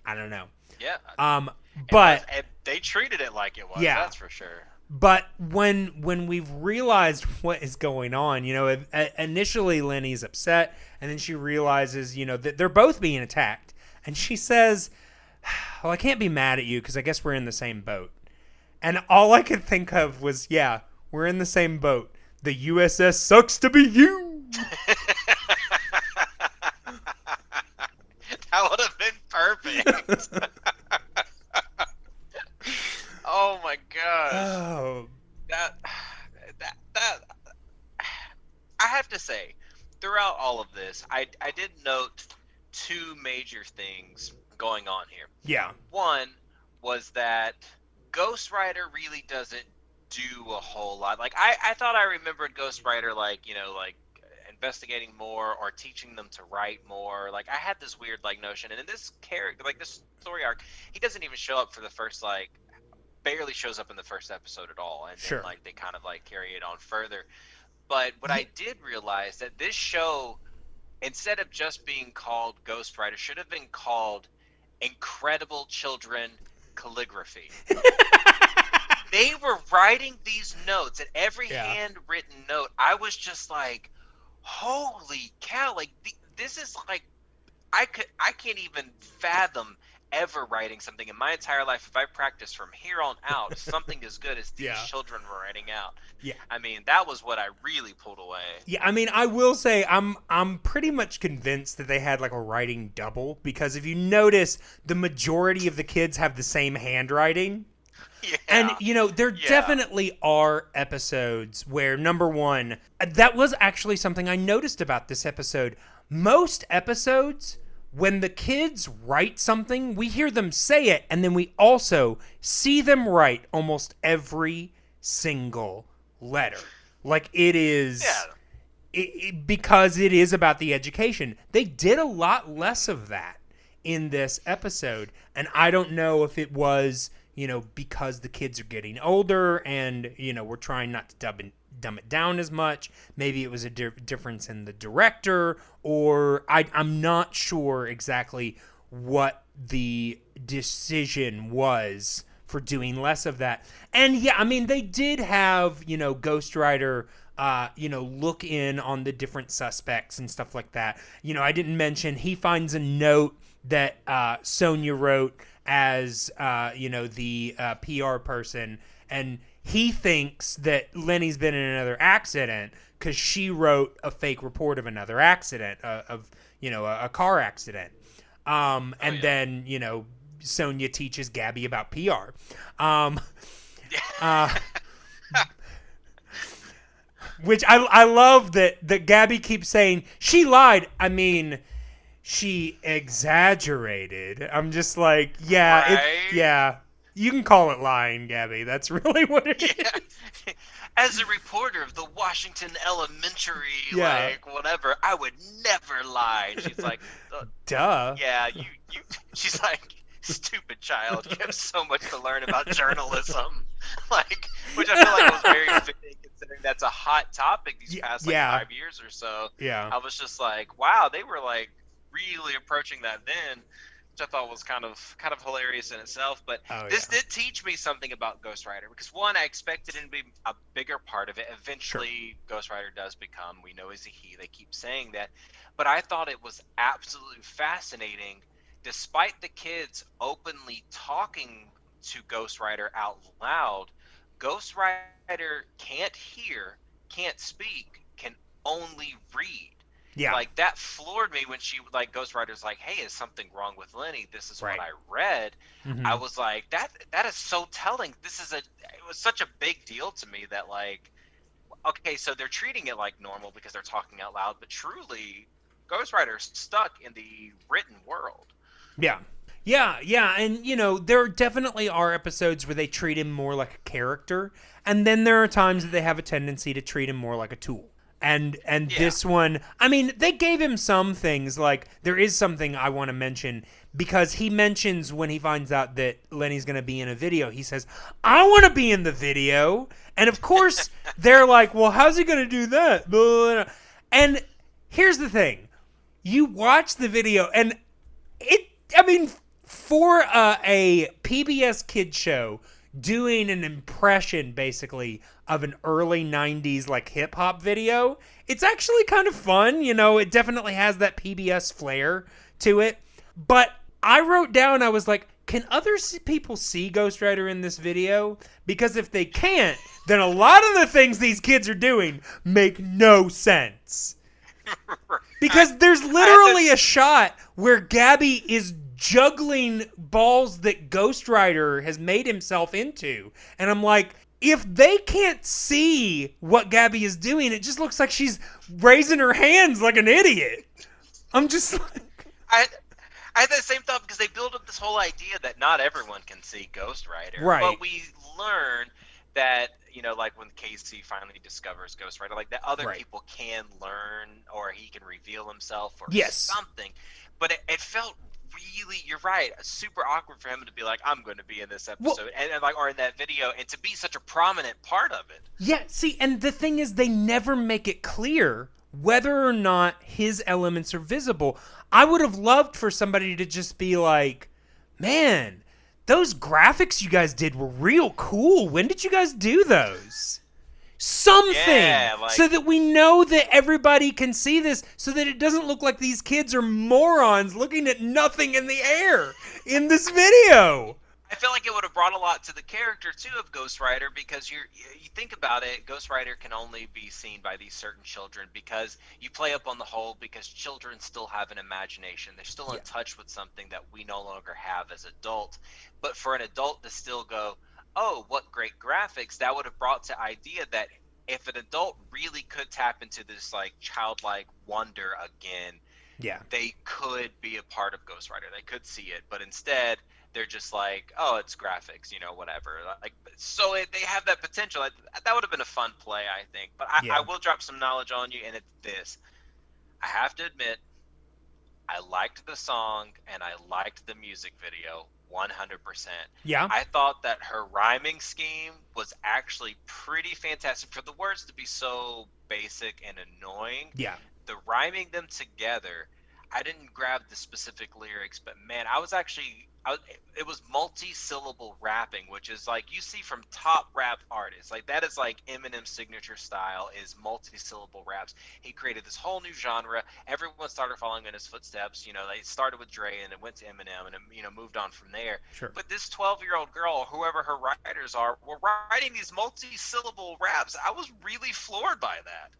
I don't know. Yeah. But And they treated it like it was, Yeah. that's for sure. But when we've realized what is going on, you know, initially Lenny's upset, and then she realizes, you know, that they're both being attacked, and she says, "Well, I can't be mad at you because I guess we're in the same boat." And all I could think of was, yeah, we're in the same boat. The USS sucks to be you. That would have been perfect. Oh my gosh. Oh, That I have to say, throughout all of this, I did note 2 major things going on here. yeah, One was that Ghostwriter really doesn't do a whole lot. Like, I thought I remembered Ghostwriter, like, you know, like, and investigating more or teaching them to write more. Like I had this weird like notion, and in this character, like this story arc, he doesn't even show up for the first like barely shows up in the first episode at all, and Sure. then like they kind of like carry it on further. But what I did realize that this show, instead of just being called Ghostwriter, should have been called Incredible Children Calligraphy. They were writing these notes, and every handwritten note, I was just like, holy cow, like this is like, I can't even fathom ever writing something in my entire life. If I practice from here on out something as good as these children were writing out. Yeah. I mean, that was what I really pulled away. Yeah, I mean, I will say I'm pretty much convinced that they had like a writing double, because if you notice, the majority of the kids have the same handwriting. Yeah. And, you know, there definitely are episodes where, number one, that was actually something I noticed about this episode. Most episodes, when the kids write something, we hear them say it, and then we also see them write almost every single letter. Like, it is... because it is about the education. They did a lot less of that in this episode, and I don't know if it was, you know, because the kids are getting older and, you know, we're trying not to dumb it down as much. Maybe it was a difference in the director, or I'm not sure exactly what the decision was for doing less of that. And yeah, I mean, they did have, you know, Ghostwriter, you know, look in on the different suspects and stuff like that. You know, I didn't mention he finds a note that Sonia wrote as, you know, the PR person, and he thinks that Lenny's been in another accident because she wrote a fake report of another accident, of, you know, a car accident. Then, you know, Sonia teaches Gabby about PR. Which I love that Gabby keeps saying, she lied. I mean, she exaggerated. I'm just like, yeah, Right? you can call it lying, Gabby. That's really what it is. Yeah. As a reporter of the Washington Elementary, like, whatever, I would never lie. She's like, duh. Yeah, you. She's like, stupid child. You have so much to learn about journalism. Like, which I feel like was very fitting, considering that's a hot topic these past, like, 5 years or so. Yeah. I was just like, wow, they were, like, really approaching that then, which I thought was kind of hilarious in itself. But this did teach me something about Ghostwriter, because one, I expected it to be a bigger part of it. Eventually, Ghostwriter does become, we know he's a he. They keep saying that, but I thought it was absolutely fascinating. Despite the kids openly talking to Ghostwriter out loud, Ghostwriter can't hear, can't speak, can only read. Yeah. Like, that floored me when she, like, Ghostwriter's like, hey, is something wrong with Lenny? This is what I read. Mm-hmm. I was like, that is so telling. It was such a big deal to me that, like, okay, so they're treating it like normal because they're talking out loud, but truly, Ghostwriter's stuck in the written world. Yeah, and, you know, there definitely are episodes where they treat him more like a character, and then there are times that they have a tendency to treat him more like a tool. And this one, I mean, they gave him some things, like, there is something I want to mention, because he mentions when he finds out that Lenny's going to be in a video, he says, I want to be in the video, and of course, they're like, well, how's he going to do that? And here's the thing, you watch the video, and for a PBS Kids show, doing an impression, basically, of an early 90s, like, hip-hop video, it's actually kind of fun, you know, it definitely has that PBS flair to it, but I wrote down, I was like, can other people see Ghostwriter in this video? Because if they can't, then a lot of the things these kids are doing make no sense. Because there's literally a shot where Gabby is juggling balls that Ghostwriter has made himself into. And I'm like, if they can't see what Gabby is doing, it just looks like she's raising her hands like an idiot. I'm just like... I had that same thought, because they build up this whole idea that not everyone can see Ghostwriter. Right. But we learn that, you know, like when Casey finally discovers Ghostwriter, like that other Right. people can learn, or he can reveal himself or Yes. something. But it felt really, you're right, super awkward for him to be like, I'm going to be in this episode, and like, or in that video, and to be such a prominent part of it. Yeah, see, and the thing is, they never make it clear whether or not his elements are visible. I would have loved for somebody to just be like, man, those graphics you guys did were real cool. When did you guys do those? Something, Yeah, like, so that we know that everybody can see this, so that it doesn't look like these kids are morons looking at nothing in the air in this video. I feel like it would have brought a lot to the character too of Ghostwriter, because you think about it, Ghostwriter can only be seen by these certain children, because you play up on the whole, because children still have an imagination. They're still in touch with something that we no longer have as adults. But for an adult to still go, oh, what great graphics, that would have brought to idea that if an adult really could tap into this like childlike wonder again, Yeah. they could be a part of Ghostwriter. They could see it, but instead they're just like, oh, it's graphics, you know, whatever. Like, so they have that potential. That would have been a fun play, I think. But I will drop some knowledge on you, and it's this. I have to admit, I liked the song and I liked the music video 100%. Yeah. I thought that her rhyming scheme was actually pretty fantastic. For the words to be so basic and annoying, Yeah. the rhyming them together, I didn't grab the specific lyrics, but man, it was multi-syllable rapping, which is like you see from top rap artists. Like that is like Eminem's signature style, is multi-syllable raps. He created this whole new genre. Everyone started following in his footsteps. You know, they started with Dre and it went to Eminem and, you know, moved on from there. Sure. But this 12-year-old girl, whoever her writers are, were writing these multi-syllable raps. I was really floored by that.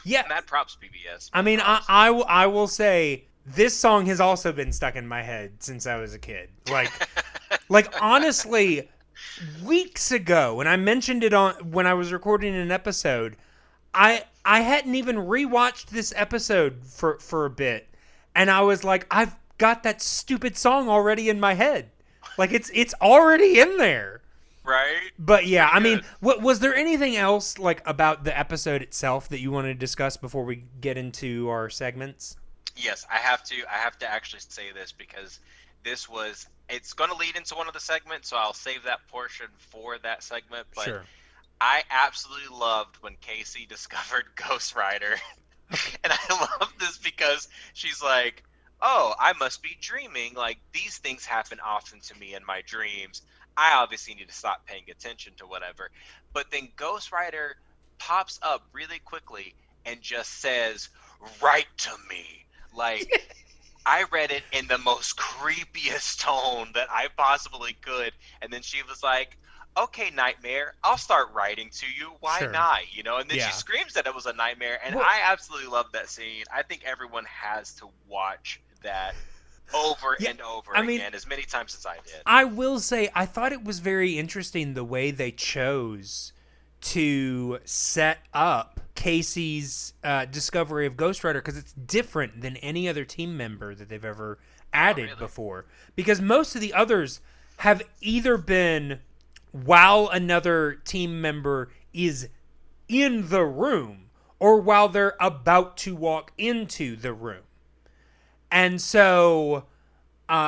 Yeah. Mad props, BBS. I mean, I will say this song has also been stuck in my head since I was a kid. Like honestly, weeks ago when I mentioned it when I was recording an episode, I hadn't even rewatched this episode for a bit, and I was like, I've got that stupid song already in my head. Like it's already in there. Right? But yeah, I mean, was there anything else like about the episode itself that you wanted to discuss before we get into our segments? Yes, I have to actually say this, because it's going to lead into one of the segments, so I'll save that portion for that segment. But Sure. I absolutely loved when Casey discovered Ghostwriter. And I love this because she's like, oh, I must be dreaming. Like, these things happen often to me in my dreams. I obviously need to stop paying attention to whatever. But then Ghostwriter pops up really quickly and just says, write to me. Like, I read it in the most creepiest tone that I possibly could. And then she was like, okay, Nightmare, I'll start writing to you. Why Sure. not? You know, and then Yeah. she screams that it was a nightmare. And Well- I absolutely love that scene. I think everyone has to watch that over and over again, as many times as I did. I will say, I thought it was very interesting the way they chose to set up Casey's discovery of Ghostwriter, because it's different than any other team member that they've ever added before. Because most of the others have either been while another team member is in the room or while they're about to walk into the room. And so,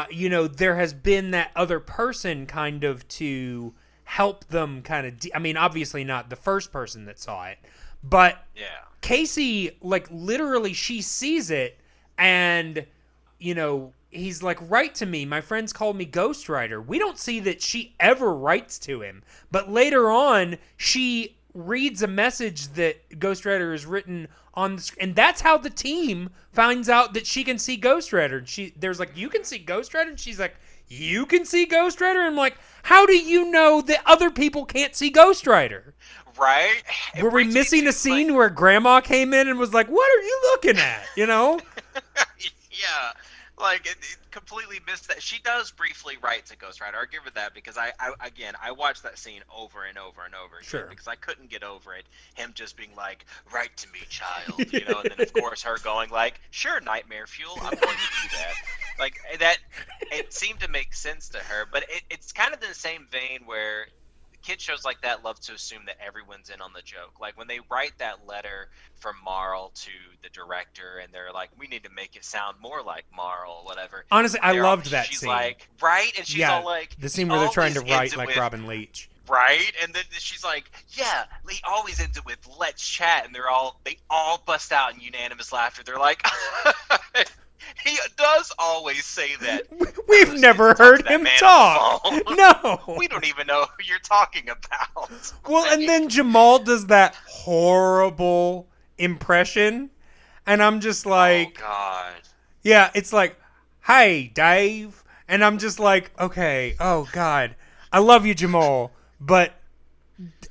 you know, there has been that other person kind of to help them kind of... I mean, obviously not the first person that saw it, but Yeah. Casey, like, literally, she sees it, and, you know, he's like, write to me. My friends call me Ghostwriter. We don't see that she ever writes to him, but later on, she reads a message that Ghostwriter has written on the screen, and that's how the team finds out that she can see Ghostwriter. There's like, you can see Ghostwriter, and she's like, you can see Ghostwriter? And I'm like, how do you know that other people can't see Ghostwriter? Right? Were we missing a scene where Grandma came in and was like, what are you looking at? You know? Yeah. Like, it completely missed that. She does briefly write to Ghostwriter. I'll give her that, because I watched that scene over and over and over again. Sure. Because I couldn't get over it. Him just being like, write to me, child. You know, and then, of course, her going like, sure, Nightmare Fuel, I'm going to do that. Like, that, it seemed to make sense to her. But it's kind of in the same vein where kid shows like that love to assume that everyone's in on the joke. Like when they write that letter from Marl to the director, and they're like, "We need to make it sound more like Marl," whatever. Honestly, I loved that she's scene. Like, right, and she's all like, the scene where they're trying to write like with, Robin Leach. Right, and then she's like, "Yeah, he always ends it with let's chat," and they all bust out in unanimous laughter. They're like, "He does always say that." We've never heard him talk. No, we don't even know who you're talking about. Well, and then Jamal does that horrible impression, and I'm just like, "Oh God." Yeah, it's like, "Hey, Dave," and I'm just like, "Okay, oh God, I love you, Jamal." But,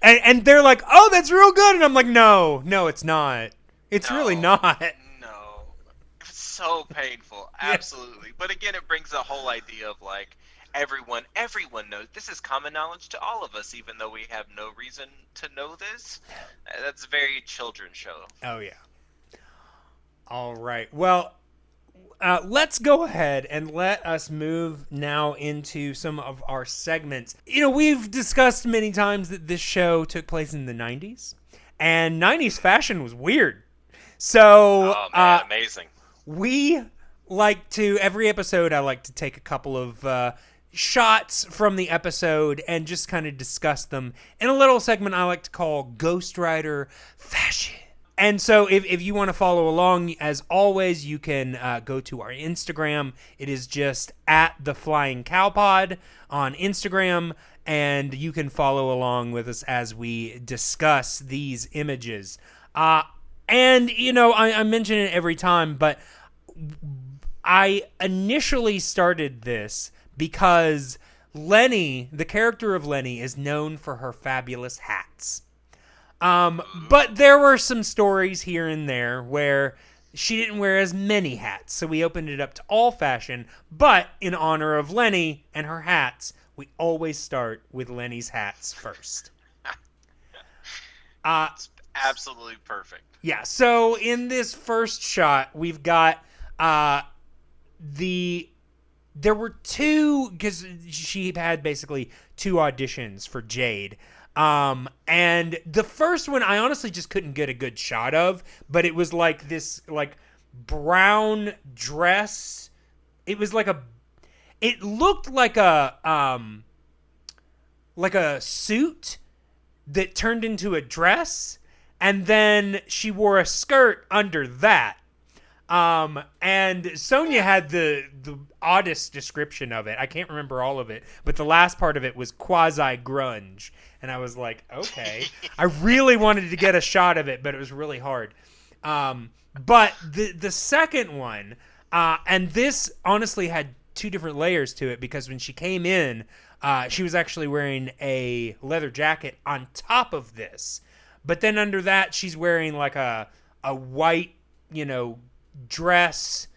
and they're like, "Oh, that's real good." And I'm like, no, it's not. It's really not. No. It's so painful. Absolutely. Yeah. But again, it brings the whole idea of like, everyone knows. This is common knowledge to all of us, even though we have no reason to know this. That's a very children's show. Oh, yeah. All right. Well, let's go ahead and let us move now into some of our segments. We've discussed many times that this show took place in the 90s, and 90s fashion was weird. So, amazing. We like to, every episode, I like to take a couple of shots from the episode and just kind of discuss them in a little segment I like to call Ghostwriter Fashion. And so if you want to follow along, as always, you can go to our Instagram. It is just at The Flying Cowpod on Instagram, and you can follow along with us as we discuss these images. And, I mention it every time, but I initially started this because Lenni, the character of Lenni, is known for her fabulous hats. But there were some stories here and there where she didn't wear as many hats, so we opened it up to all fashion. But in honor of Lenni and her hats, we always start with Lenni's hats first. It's absolutely perfect. Yeah, so in this first shot, we've got there were two, because she had basically two auditions for Jade. And the first one I honestly just couldn't get a good shot of, but it was like this like brown dress. It was like it looked like a suit that turned into a dress, and then she wore a skirt under that. And Sonia had the oddest description of it. I can't remember all of it, but the last part of it was quasi grunge. And I was like, okay. I really wanted to get a shot of it, but it was really hard. But the second one, and this honestly had two different layers to it, because when she came in, she was actually wearing a leather jacket on top of this. But then under that, she's wearing like a white, dress.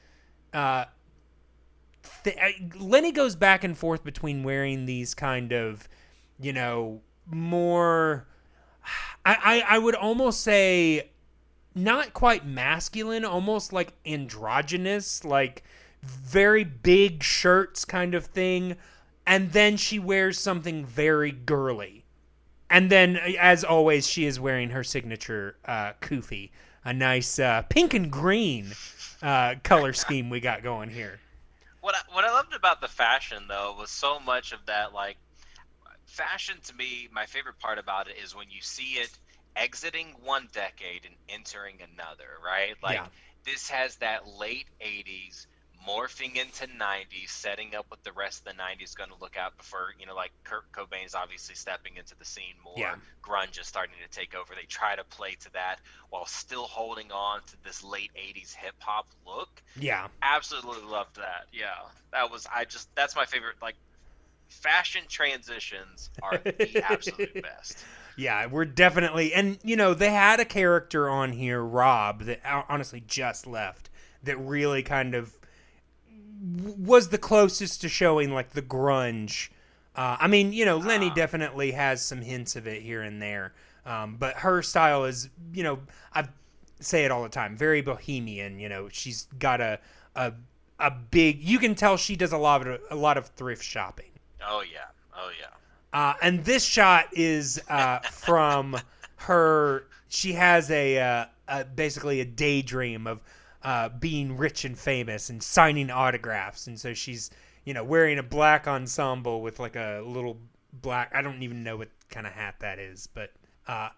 Lenni goes back and forth between wearing these kind of, more, I would almost say not quite masculine, almost like androgynous, like very big shirts kind of thing. And then she wears something very girly. And then, as always, she is wearing her signature kufi, a nice pink and green color scheme we got going here. What I loved about the fashion, though, was so much of that, like, fashion to me, my favorite part about it is when you see it exiting one decade and entering another, right? Like, This has that late 80s morphing into 90s, setting up what the rest of the 90s going to look out before, like Kurt Cobain's obviously stepping into the scene more. Yeah. Grunge is starting to take over. They try to play to that while still holding on to this late 80s hip hop look. Yeah. Absolutely loved that. Yeah. That's my favorite, like, fashion transitions are the absolute best. Yeah, we're definitely, and they had a character on here, Rob, that honestly just left, that really kind of was the closest to showing like the grunge. Lenni definitely has some hints of it here and there, but her style is, I say it all the time, very bohemian. She's got a big. You can tell she does a lot of thrift shopping. Oh yeah. And this shot is from her. She has basically a daydream of being rich and famous and signing autographs, and so she's wearing a black ensemble with like a little black. I don't even know what kind of hat that is, but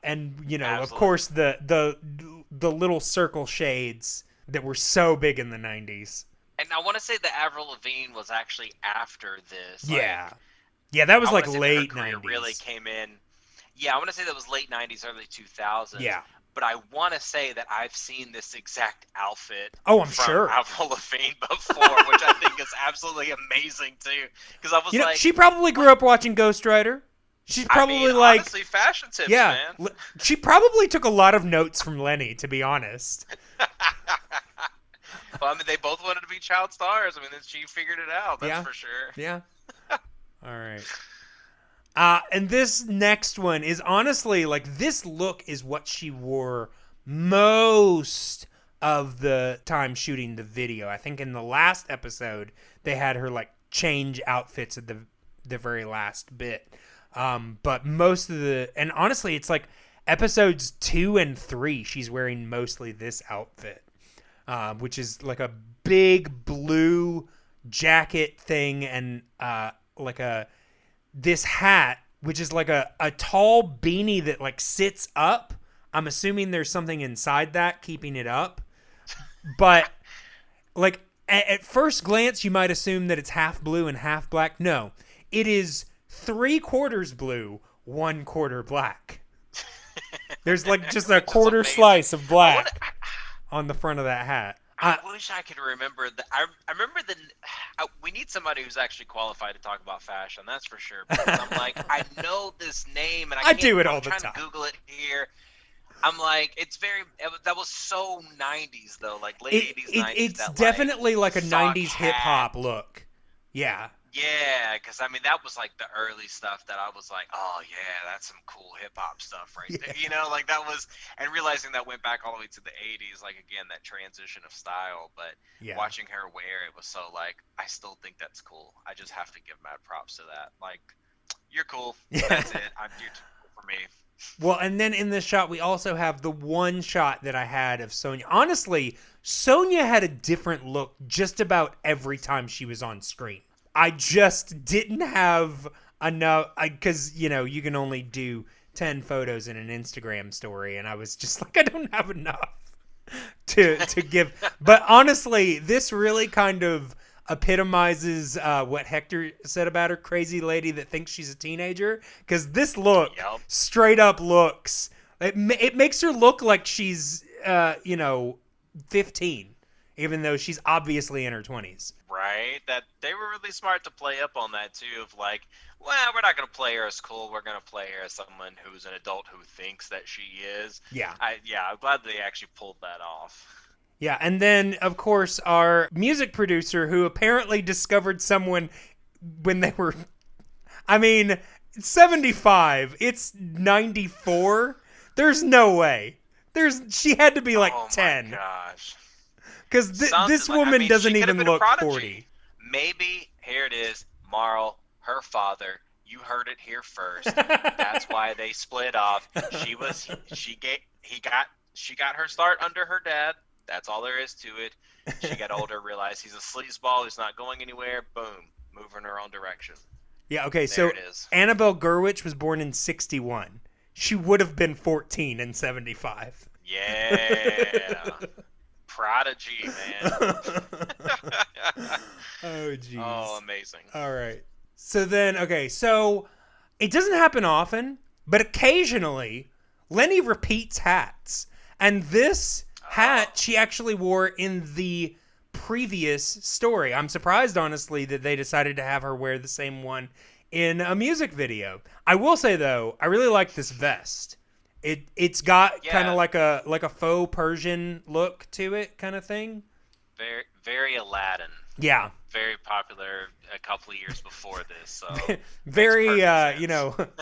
and Absolutely. of course the little circle shades that were so big in the 90s. And I want to say that Avril Lavigne was actually after this. Yeah. Yeah, that was I like wanna say that late her career 90s. really came in. Yeah, I want to say that was late 90s, early 2000s. Yeah. But I want to say that I've seen this exact outfit Oh, I'm from sure. Avril Lavigne before, which I think is absolutely amazing, too. Because I was like... she probably grew up watching Ghostwriter. She's probably honestly, fashion tips, yeah, man. She probably took a lot of notes from Lenni, to be honest. Well, I mean, they both wanted to be child stars. I mean, she figured it out, that's for sure. Yeah. All right. And this next one is honestly, like, this look is what she wore most of the time shooting the video. I think in the last episode, they had her, like, change outfits at the very last bit. But most of and honestly, it's like episodes 2 and 3, she's wearing mostly this outfit. Which is like a big blue jacket thing and like this hat, which is like a tall beanie that like sits up. I'm assuming there's something inside that keeping it up. But like at first glance, you might assume that it's half blue and half black. No, it is 3/4 blue, 1/4 black. There's like just a quarter slice of black on the front of that hat. I wish I could remember that. I remember we need somebody who's actually qualified to talk about fashion. That's for sure. Because I'm like, I know this name, and I do it all the time. I'm trying to Google it here. I'm like, that was so 90s though, like late 80s, 90s. It's definitely like a 90s hip hop look. Yeah. Yeah, because I mean that was like the early stuff that I was like, oh yeah, that's some cool hip hop stuff right there. Like that was, and realizing that went back all the way to the 80s, like again that transition of style. But watching her wear it was so like, I still think that's cool. I just have to give mad props to that. Like, you're cool. That's it. You're too cool for me. Well, and then in this shot, we also have the one shot that I had of Sonya. Honestly, Sonya had a different look just about every time she was on screen. I just didn't have enough, because, you can only do 10 photos in an Instagram story, and I was just like, I don't have enough to give. But honestly, this really kind of epitomizes what Hector said about her, crazy lady that thinks she's a teenager, because this look straight up looks, it makes her look like she's 15, even though she's obviously in her 20s. Right, that they were really smart to play up on that too, of like, well, we're not going to play her as cool, we're going to play her as someone who's an adult who thinks that she is. I'm glad they actually pulled that off. Yeah, and then, of course, our music producer, who apparently discovered someone when they were... I mean, 75. It's 94. There's no way. She had to be like 10. Oh, my gosh. Because this woman doesn't even look 40. Maybe, here it is, Marl, her father... You heard it here first. That's why they split off. She got her start under her dad. That's all there is to it. She got older, realized he's a sleazeball who's not going anywhere. Boom, moving her own direction. Yeah. Okay. So Annabelle Gurwitch was born in 61. She would have been 14 in 75. Yeah. Prodigy, man. Oh, geez. Oh, amazing. All right. So then, so it doesn't happen often, but occasionally Lenni repeats hats. And this hat she actually wore in the previous story. I'm surprised, honestly, that they decided to have her wear the same one in a music video. I will say, though, I really like this vest. It's got kind of like a faux Persian look to it, kind of thing. Very, very Aladdin. Yeah. Very popular a couple of years before this. So very,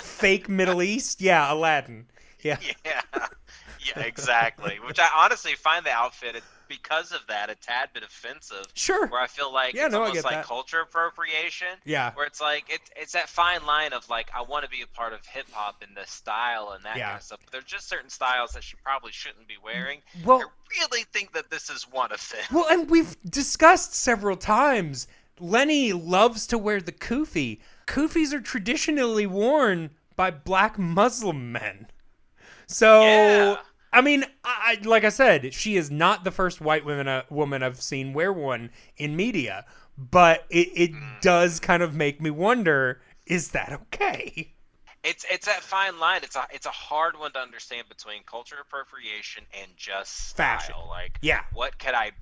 fake Middle East. Yeah, Aladdin. Yeah. Yeah, exactly. Which I honestly find the outfit because of that a tad bit offensive. Sure. Where I feel like Yeah, it's no, I almost get like that. culture appropriation. Yeah. Where it's like it's that fine line of like, I want to be a part of hip hop and the style and that Yeah. kind of stuff. But there's just certain styles that she probably shouldn't be wearing. Well- I really think that this is one of them. Well, and we've discussed several times, Lenni loves to wear the kufi. Kufis are traditionally worn by black Muslim men. So, Yeah. I mean, I like I said, she is not the first white woman I've seen wear one in media, but it does kind of make me wonder, is that okay? It's that fine line. It's a hard one to understand between culture appropriation and just style. Fashion. Like, Yeah. what could I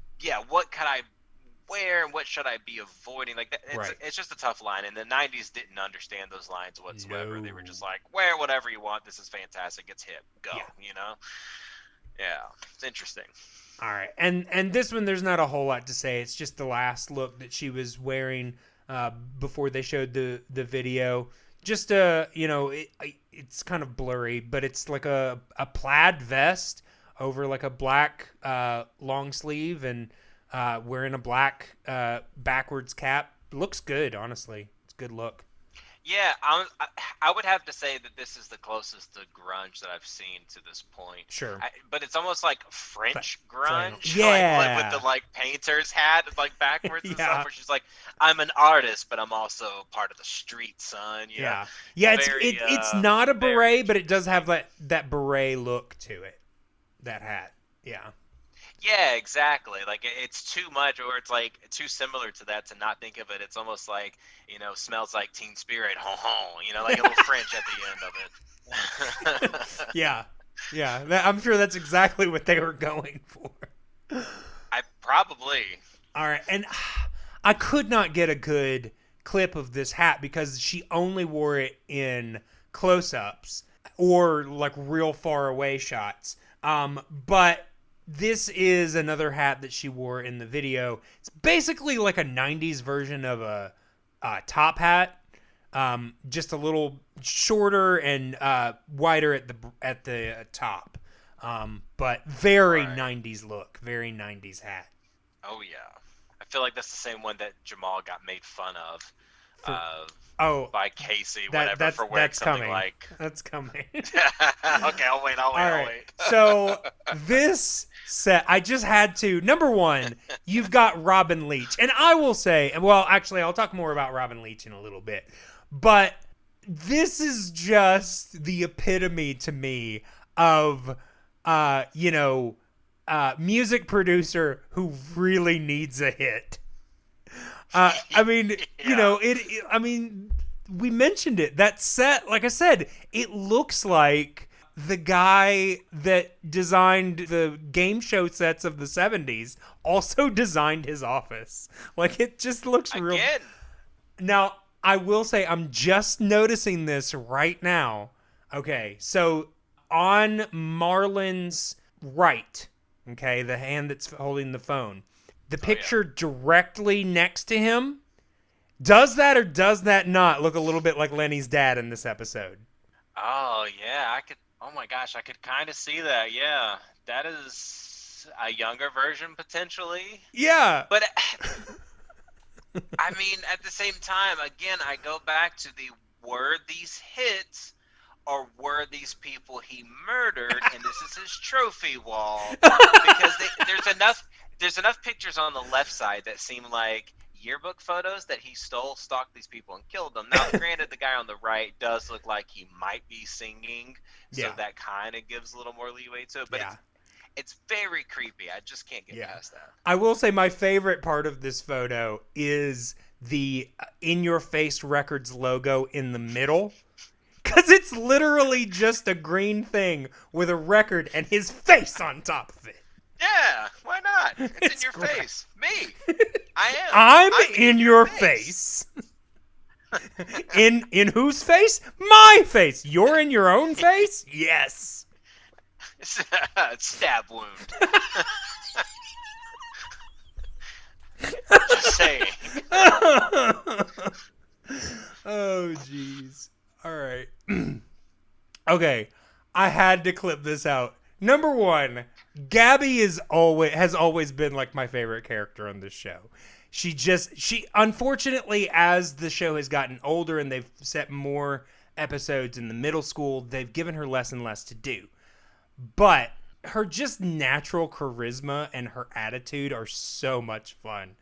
wear and what should I be avoiding? Like that, Right. it's just a tough line. And the '90s didn't understand those lines whatsoever. No. They were just like, wear whatever you want. This is fantastic. It's hip. Go. Yeah. You know? Yeah. It's interesting. All right, and this one, there's not a whole lot to say. It's just the last look that she was wearing before they showed the video. Just it's kind of blurry, but it's like a plaid vest over like a black long sleeve, and wearing a black backwards cap. Looks good, honestly. It's a good look. Yeah, I would have to say that this is the closest to grunge that I've seen to this point. Sure. But it's almost like French flannel. grunge. Yeah. Like with the like painter's hat like backwards and Yeah. stuff, where she's like, I'm an artist, but I'm also part of the street, son. You know? Yeah. Very, It's not a very beret, but it does have that beret look to it. That hat. Yeah. Yeah, exactly. Like it's too much, or it's like too similar to that to not think of it. It's almost like, smells like Teen Spirit, ho ho. Like a little French at the end of it. Yeah. I'm sure that's exactly what they were going for. I probably. All right, and I could not get a good clip of this hat because she only wore it in close-ups or like real far away shots. But this is another hat that she wore in the video. It's basically like a 90s version of a top hat, just a little shorter and wider at the top. But very Right. 90s look, very 90s hat. Oh yeah, I feel like that's the same one that Jamal got made fun of. By Casey, whatever, for wearing that's something coming. like. That's coming. Okay, I'll wait. All right. So this set, I just had to. Number one, you've got Robin Leach, and I will say, well, actually, I'll talk more about Robin Leach in a little bit, but this is just the epitome to me of, music producer who really needs a hit. I mean, we mentioned it. That set, like I said, it looks like the guy that designed the game show sets of the 70s also designed his office. Like, it just looks real. Again. Now, I will say, I'm just noticing this right now. Okay, so on Marlon's right, okay, the hand that's holding the phone, the picture directly next to him, does that or does that not look a little bit like Lenny's dad in this episode? Oh yeah, I could. Oh my gosh, I could kind of see that. Yeah, that is a younger version potentially. Yeah. But I mean, at the same time, again, I go back to were these hits or were these people he murdered and this is his trophy wall? Because there's enough pictures on the left side that seem like yearbook photos that he stalked these people and killed them. Now, granted, the guy on the right does look like he might be singing, so that kind of gives a little more leeway to it. But it's very creepy. I just can't get past that. I will say my favorite part of this photo is the In Your Face Records logo in the middle. Because it's literally just a green thing with a record and his face on top of it. Yeah, why not? It's in your great. face. Me. I am. I'm in your face. in whose face? My face. You're in your own face? Yes. Stab wound. Just saying. Oh, jeez. All right. Okay. I had to clip this out. Number one, Gabby has always been like my favorite character on this show. She unfortunately, as the show has gotten older and they've set more episodes in the middle school, they've given her less and less to do. But her just natural charisma and her attitude are so much fun.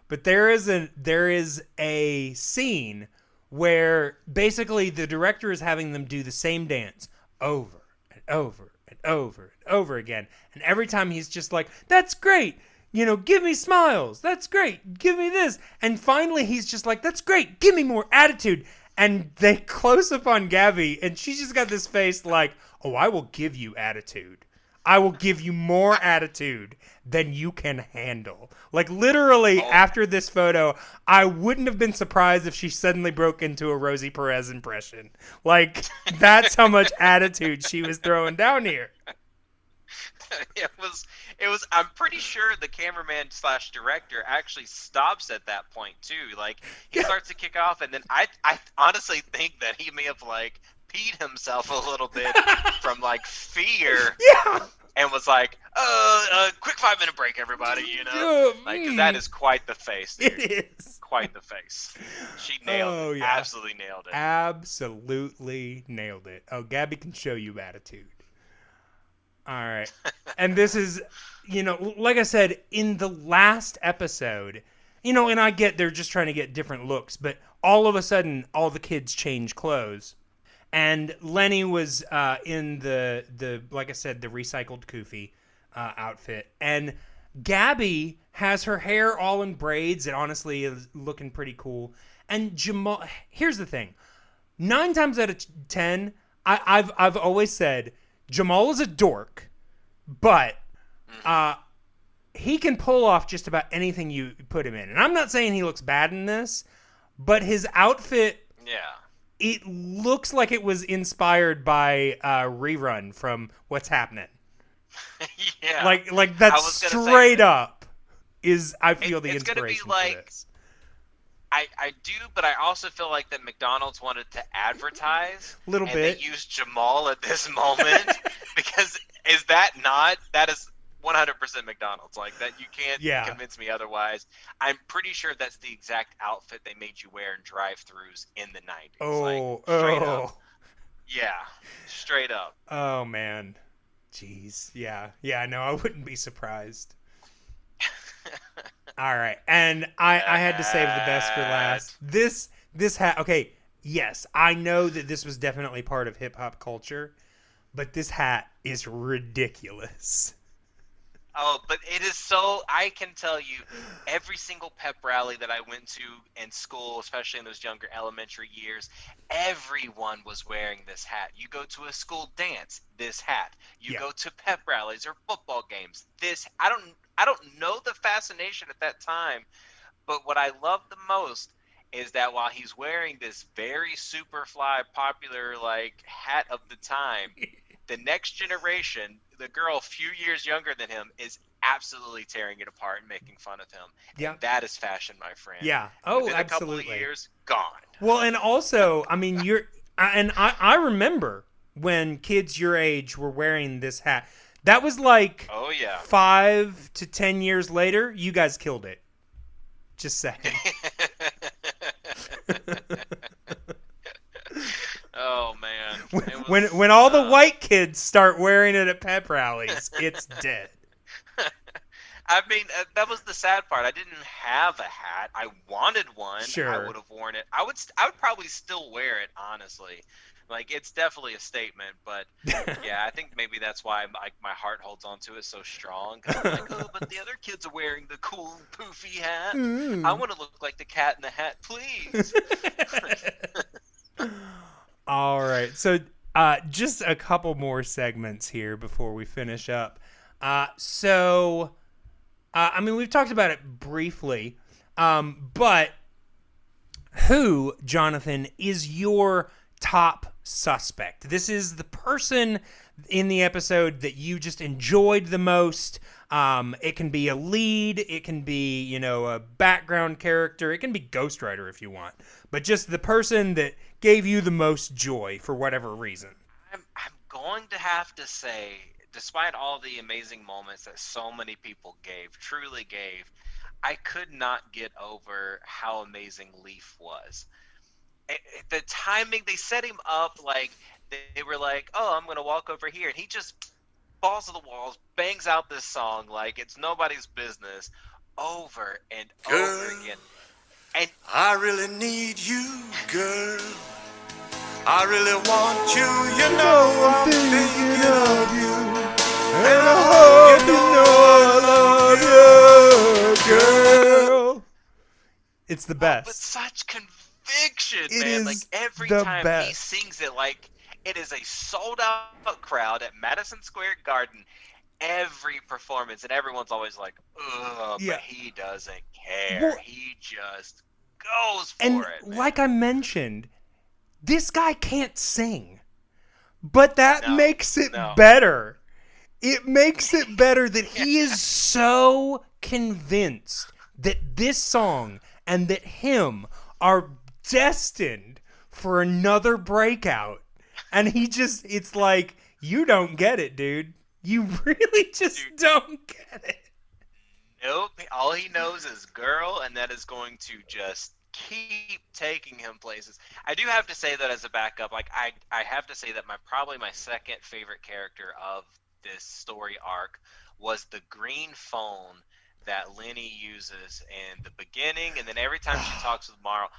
But there is a scene where basically the director is having them do the same dance over and over and over and over again. And every time he's just like, that's great. You know, give me smiles. That's great. Give me this. And finally he's just like, that's great. Give me more attitude. And they close up on Gabby and she's just got this face like, oh, I will give you attitude. I will give you more attitude than you can handle. Like, literally, after this photo, I wouldn't have been surprised if she suddenly broke into a Rosie Perez impression. Like, that's how much attitude she was throwing down here. It was. I'm pretty sure the cameraman / director actually stops at that point too. Like, he starts to kick off, and then I honestly think that he may have like peed himself a little bit from like fear. Yeah. And was like, quick 5-minute break, everybody, you know? Like, 'cause that is quite the face, dude. It is. Quite the face. She nailed it. Yeah. Absolutely nailed it. Absolutely nailed it. Oh, Gabby can show you attitude. All right. And this is, you know, like I said, in the last episode, you know, and I get they're just trying to get different looks, but all of a sudden, all the kids change clothes. And Lenni was in the like I said, the recycled Koofy outfit. And Gabby has her hair all in braids. It honestly is looking pretty cool. And Jamal, here's the thing. 9 times out of 10, I've always said Jamal is a dork, but he can pull off just about anything you put him in. And I'm not saying he looks bad in this, but his outfit... Yeah. It looks like it was inspired by Rerun from What's Happening. Yeah. Like that's straight up is, I feel, the inspiration it's gonna be like, for this. I do, but I also feel like that McDonald's wanted to advertise. A little bit. And they used Jamal at this moment because that is 100% McDonald's. Like, that you can't convince me otherwise. I'm pretty sure that's the exact outfit they made you wear in drive-thrus in the 90s. Straight up. Yeah, straight up. Oh, man. Jeez. Yeah, no, I wouldn't be surprised. All right, and I had to save the best for last. This hat, okay, yes, I know that this was definitely part of hip-hop culture, but this hat is ridiculous. Oh, but it is so, I can tell you, every single pep rally that I went to in school, especially in those younger elementary years, everyone was wearing this hat. You go to a school dance, this hat. You go to pep rallies or football games, this. I don't know the fascination at that time, but what I love the most is that while he's wearing this very super fly, popular like hat of the time, the next generation, the girl a few years younger than him, is absolutely tearing it apart and making fun of him. Yeah. And that is fashion, my friend. Yeah. Oh, within absolutely. a couple of years, gone. Well, and also, I mean, I remember when kids your age were wearing this hat. That was like 5 to 10 years later. You guys killed it. Just saying. Oh man! When all the white kids start wearing it at pep rallies, it's dead. I mean, that was the sad part. I didn't have a hat. I wanted one. Sure. I would have worn it. I would probably still wear it, honestly. Like, it's definitely a statement, but yeah, I think maybe that's why my heart holds on to it so strong. 'Cause I'm like, oh, but the other kids are wearing the cool poofy hat. I want to look like the Cat in the Hat, please. All right, so just a couple more segments here before we finish up. I mean, we've talked about it briefly, but who, Jonathan, is your top suspect? This is the person in the episode that you just enjoyed the most. It can be a lead, it can be, a background character, it can be Ghostwriter if you want, but just the person that gave you the most joy for whatever reason. I'm going to have to say despite all the amazing moments that so many people truly gave, I could not get over how amazing Leif was. The timing, they set him up like they were like, oh, I'm going to walk over here. And he just balls to the walls, bangs out this song like it's nobody's business over and over Girl, again. And I really need you, girl. I really want you, you know I'm thinking of you. And I hope you know I love you, girl. It's the with best. such conviction, It man. is Like every the time he best. sings it, like it is a sold out crowd at Madison Square Garden. Every performance, and everyone's always like, ugh, Yeah. but he doesn't care. Well, He just goes for And it, man. like I mentioned, this guy can't sing. But that No, makes it no. better. It makes it better that he is so convinced that this song and that him are destined for another breakout. And it's like, you don't get it, dude. You really just don't get it. Nope. All he knows is girl, and that is going to just keep taking him places. I do have to say that as a backup, like I have to say that probably my second favorite character of this story arc was the green phone that Lenni uses in the beginning, and then every time she talks with Marl.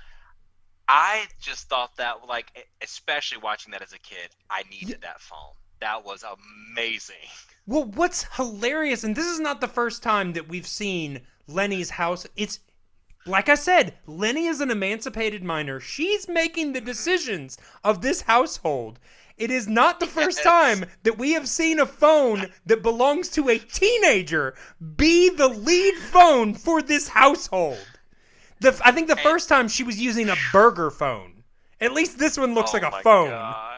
I just thought that, like, especially watching that as a kid, I needed that phone. That was amazing. Well, what's hilarious, and this is not the first time that we've seen Lenni's house. It's, like I said, Lenni is an emancipated minor. She's making the decisions of this household. It is not the first time that we have seen a phone that belongs to a teenager be the lead phone for this household. I think the first time she was using a burger phone. At least this one looks like a phone. God.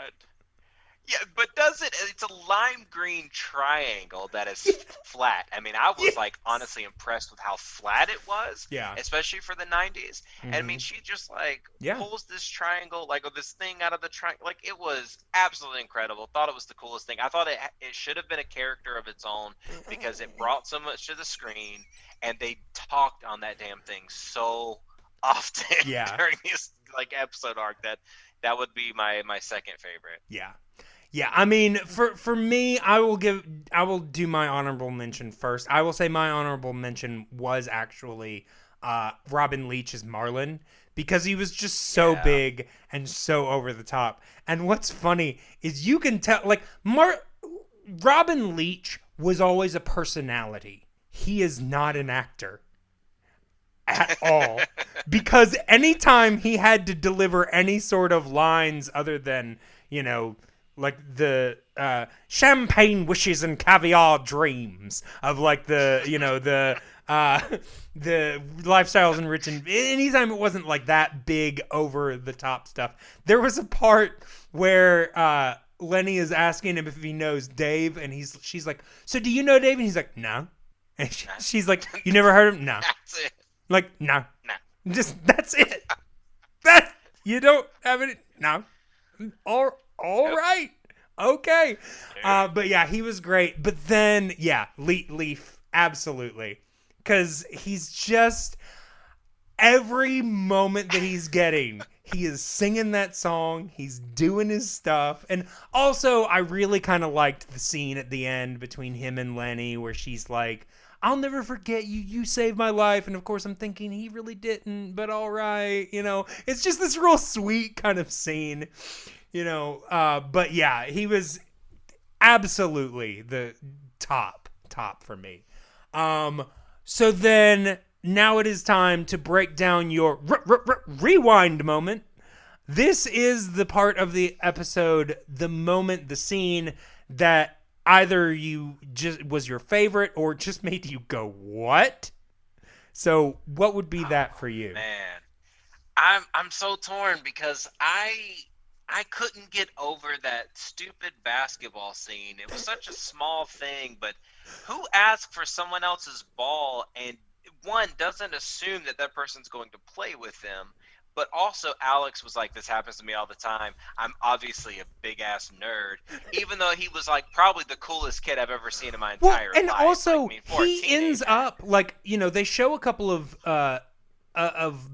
Yeah, but it's a lime green triangle that is flat. I mean, I was like honestly impressed with how flat it was. Yeah. Especially for the 90s. And I mean, she just like pulls this triangle, like this thing out of the triangle. Like, it was absolutely incredible. Thought it was the coolest thing. I thought it should have been a character of its own because it brought so much to the screen, and they talked on that damn thing so often during this like episode arc that would be my second favorite. Yeah, I mean, for me, I will do my honorable mention first. I will say my honorable mention was actually Robin Leach's Marlin, because he was just so big and so over the top. And what's funny is you can tell, like, Robin Leach was always a personality. He is not an actor at all. Because anytime he had to deliver any sort of lines other than, like the champagne wishes and caviar dreams of like the lifestyles and rich, and anytime it wasn't like that big over the top stuff. There was a part where Lenni is asking him if he knows Dave, and she's like, so do you know Dave? And he's like, no. And she's like, you never heard him? No. That's it. Like, no. No. Just, that's it. You don't have it? No. All right. Okay. But yeah, he was great. But then, yeah, Leif, absolutely. Because he's just, every moment that he's getting, he is singing that song. He's doing his stuff. And also, I really kind of liked the scene at the end between him and Lenni where she's like, I'll never forget you. You saved my life. And of course, I'm thinking he really didn't, but all right. It's just this real sweet kind of scene, but yeah, he was absolutely the top for me. So then now it is time to break down your rewind moment. This is the part of the episode, the moment, the scene that either you just was your favorite or just made you go, what? So what would be that for you? Man, I'm so torn because I couldn't get over that stupid basketball scene. It was such a small thing, but who asked for someone else's ball and one doesn't assume that person's going to play with them, But also, Alex was like, this happens to me all the time. I'm obviously a big-ass nerd, even though he was, like, probably the coolest kid I've ever seen in my entire life. And also, like, I mean, for a he ends teenager. up, like, they show a couple of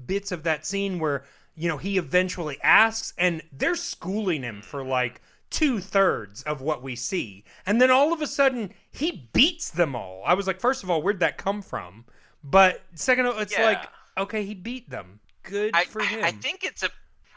bits of that scene where, he eventually asks, and they're schooling him for, like, 2/3 of what we see. And then all of a sudden, he beats them all. I was like, first of all, where'd that come from? But second, it's like, okay, he beat them. Good for him.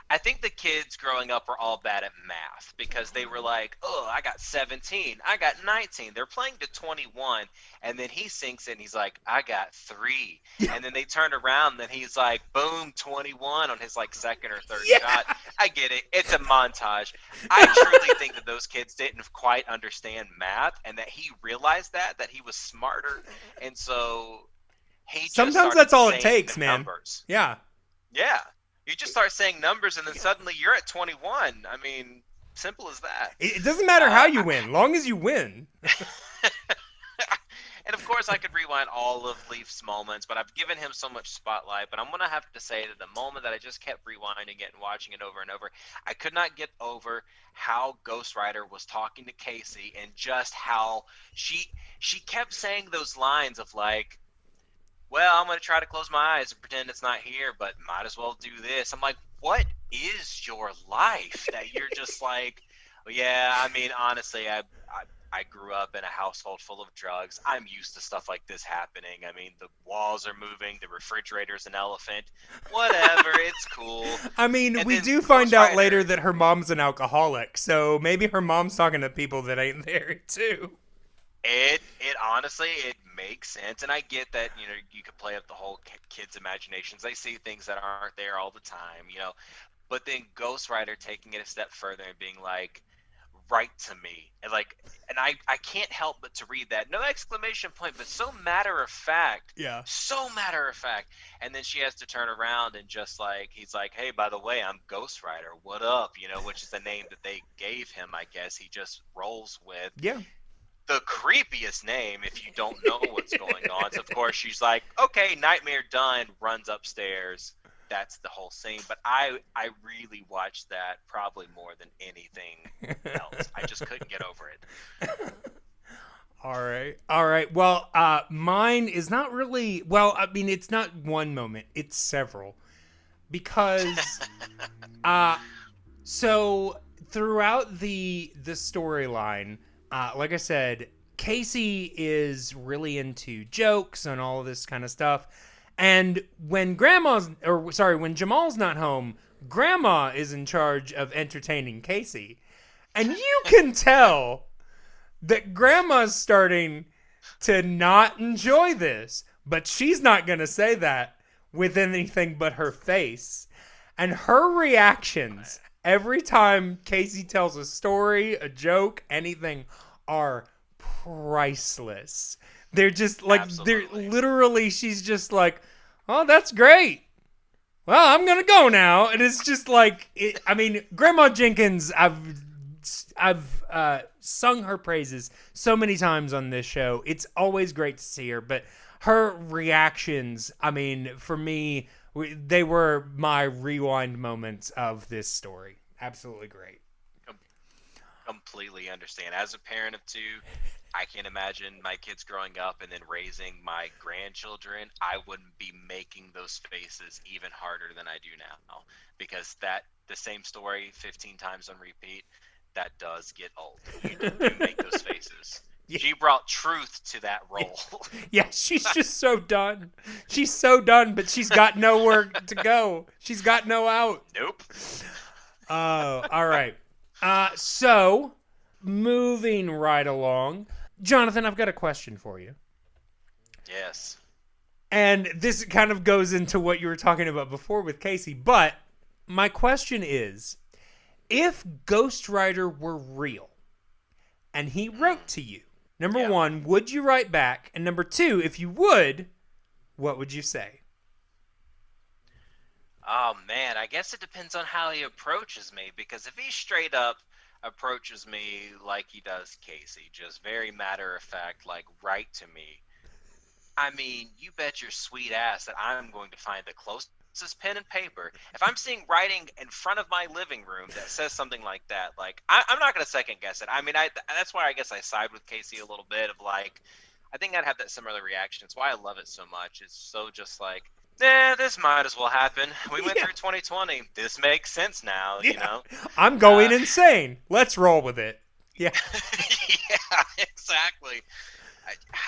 I think the kids growing up were all bad at math because they were like, oh, I got 17, I got 19. They're playing to 21, and then he sinks in. He's like, I got 3. And then they turn around, and he's like, boom, 21 on his like second or third shot. I get it. It's a montage. I truly think that those kids didn't quite understand math, and that he realized that he was smarter, and so he sometimes that's all it takes, man. Numbers. Yeah. You just start saying numbers, and then suddenly you're at 21. I mean, simple as that. It doesn't matter how you win, long as you win. And of course, I could rewind all of Leif's moments, but I've given him so much spotlight. But I'm going to have to say that the moment that I just kept rewinding it and watching it over and over, I could not get over how Ghostwriter was talking to Casey and just how she kept saying those lines of like, well, I'm going to try to close my eyes and pretend it's not here, but might as well do this. I'm like, what is your life that you're just like, well, yeah, I mean, honestly, I grew up in a household full of drugs. I'm used to stuff like this happening. I mean, the walls are moving, the refrigerator's an elephant. Whatever, it's cool. I mean, And we then do find out Ghostwriter- later that her mom's an alcoholic, so maybe her mom's talking to people that ain't there, too. It honestly, it makes sense, and I get that, you could play up the whole kids' imaginations. They see things that aren't there all the time, but then Ghostwriter taking it a step further and being like, write to me, and I can't help but to read that, no exclamation point, but so matter of fact, and then she has to turn around and just like, he's like, hey, by the way, I'm Ghostwriter, what up, which is the name that they gave him. I guess he just rolls with. The creepiest name if you don't know what's going on. So of course she's like, okay, nightmare done, runs upstairs. That's the whole scene. But I really watched that probably more than anything else. I just couldn't get over it. All right. Well, mine is not really, I mean, it's not one moment, it's several. Because so throughout the storyline, like I said, Casey is really into jokes and all of this kind of stuff. And when when Jamal's not home, Grandma is in charge of entertaining Casey. And you can tell that Grandma's starting to not enjoy this, but she's not going to say that with anything but her face. And her reactions every time Casey tells a story, a joke, anything, are priceless. They're just like, Absolutely. they're literally, she's just like, oh, that's great. Well, I'm going to go now. And it's just like, I mean, Grandma Jenkins, I've sung her praises so many times on this show. It's always great to see her, but her reactions, I mean, for me, they were my rewind moments of this story. Absolutely great. Completely understand. As a parent of 2, I can't imagine my kids growing up and then raising my grandchildren. I wouldn't be making those faces even harder than I do now, because the same story 15 times on repeat, that does get old. You do make those faces. Yeah. She brought truth to that role. Yeah, she's just so done. She's so done, but she's got nowhere to go. She's got no out. Nope. Oh, all right. So, moving right along. Jonathan, I've got a question for you. Yes. And this kind of goes into what you were talking about before with Casey, but my question is, if Ghostwriter were real and he wrote to you, number 1, would you write back? And number 2, if you would, what would you say? Oh, man, I guess it depends on how he approaches me, because if he straight up approaches me like he does Casey, just very matter of fact, like, write to me, I mean, you bet your sweet ass that I'm going to find the closest is pen and paper. If I'm seeing writing in front of my living room that says something like that, like I'm not gonna second guess it. I mean, that's why I guess I side with Casey a little bit of like, I think I'd have that similar reaction. It's why I love it so much. It's so just like, this might as well happen. We went through 2020. This makes sense now, you know? I'm going insane. Let's roll with it. Yeah. Yeah, exactly.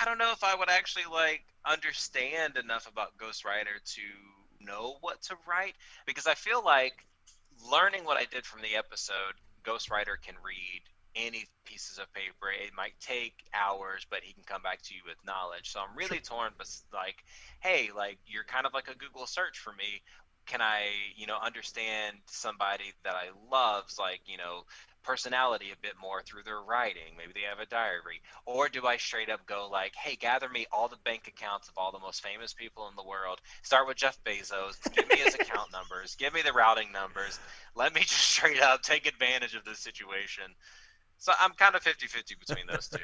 I don't know if I would actually like understand enough about Ghostwriter to know what to write, because I feel like learning what I did from the episode, Ghostwriter can read any pieces of paper. It might take hours, but he can come back to you with knowledge. So I'm really torn, but like, hey, like you're kind of like a Google search for me. Can I, understand somebody that I love's like, personality a bit more through their writing? Maybe they have a diary. Or do I straight up go like, hey, gather me all the bank accounts of all the most famous people in the world. Start with Jeff Bezos. Give me his account numbers. Give me the routing numbers. Let me just straight up take advantage of this situation. So I'm kind of 50-50 between those two.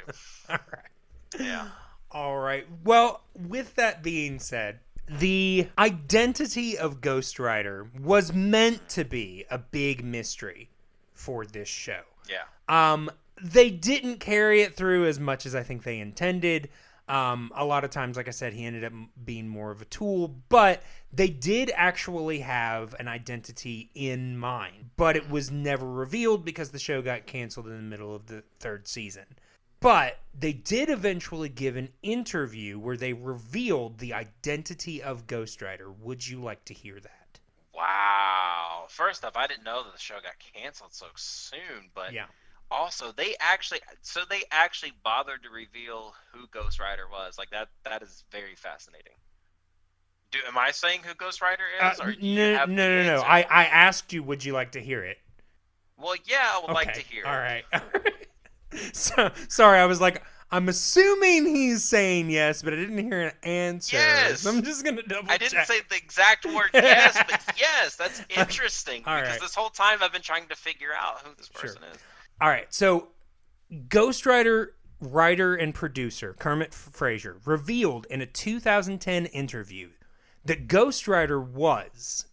All right. Yeah. All right. Well, with that being said, the identity of Ghostwriter was meant to be a big mystery for this show. Yeah. They didn't carry it through as much as I think they intended. A lot of times, like I said, he ended up being more of a tool, but they did actually have an identity in mind, but it was never revealed because the show got canceled in the middle of the 3rd season. But they did eventually give an interview where they revealed the identity of Ghostwriter. Would you like to hear that? Wow. First off, I didn't know that the show got canceled so soon, but Yeah. also they actually bothered to reveal who Ghostwriter was. Like that is very fascinating. Am I saying who Ghostwriter is, or do you have the No. answer? I asked you, would you like to hear it? Well, yeah, I would like to hear All it. right. So, sorry, I was like, I'm assuming he's saying yes, but I didn't hear an answer. Yes. So I'm just going to double check. I didn't say the exact word yes, but yes, that's interesting. All because right. this whole time I've been trying to figure out who this person is. All right, so Ghostwriter writer and producer Kermit Frazier revealed in a 2010 interview that Ghostwriter was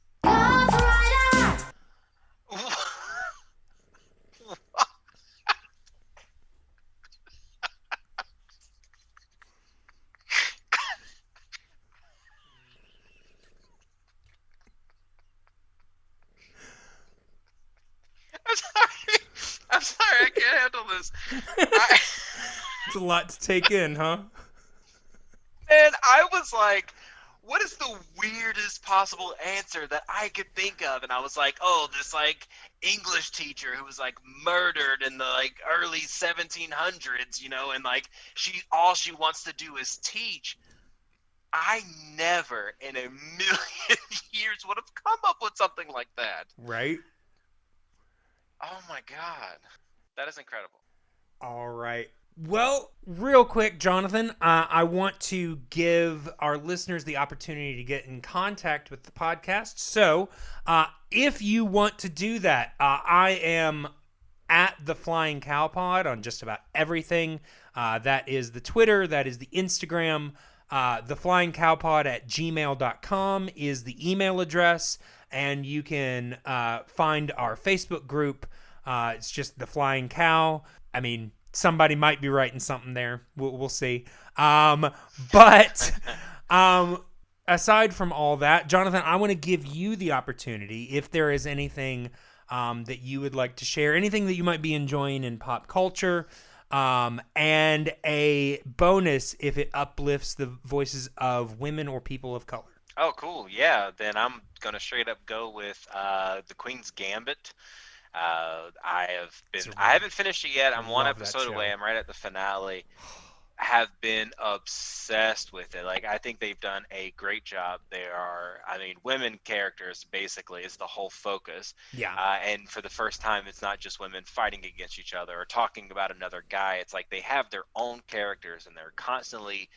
I'm sorry, I can't handle this. It's a lot to take in, huh? And I was like, what is the weirdest possible answer that I could think of? And I was like, oh, this like English teacher who was like murdered in the like early 1700s, and like all she wants to do is teach. I never in a million years would have come up with something like that. Right? Oh my God. That is incredible. All right. Well, real quick, Jonathan, I want to give our listeners the opportunity to get in contact with the podcast. So if you want to do that, I am at the Flying Cow Pod on just about everything. That is the Twitter. That is the Instagram. The Flying Cow Pod at gmail.com is the email address. And you can find our Facebook group. It's just the Flying Cow. I mean, somebody might be writing something there. We'll see. But aside from all that, Jonathan, I want to give you the opportunity, if there is anything that you would like to share, anything that you might be enjoying in pop culture, and a bonus if it uplifts the voices of women or people of color. Oh, cool. Yeah, then I'm going to straight up go with the Queen's Gambit. I haven't finished it yet. I'm one episode away. I'm right at the finale. Have been obsessed with it. Like, I think they've done a great job. Women characters basically is the whole focus. Yeah. And for the first time, it's not just women fighting against each other or talking about another guy. It's like they have their own characters and they're constantly,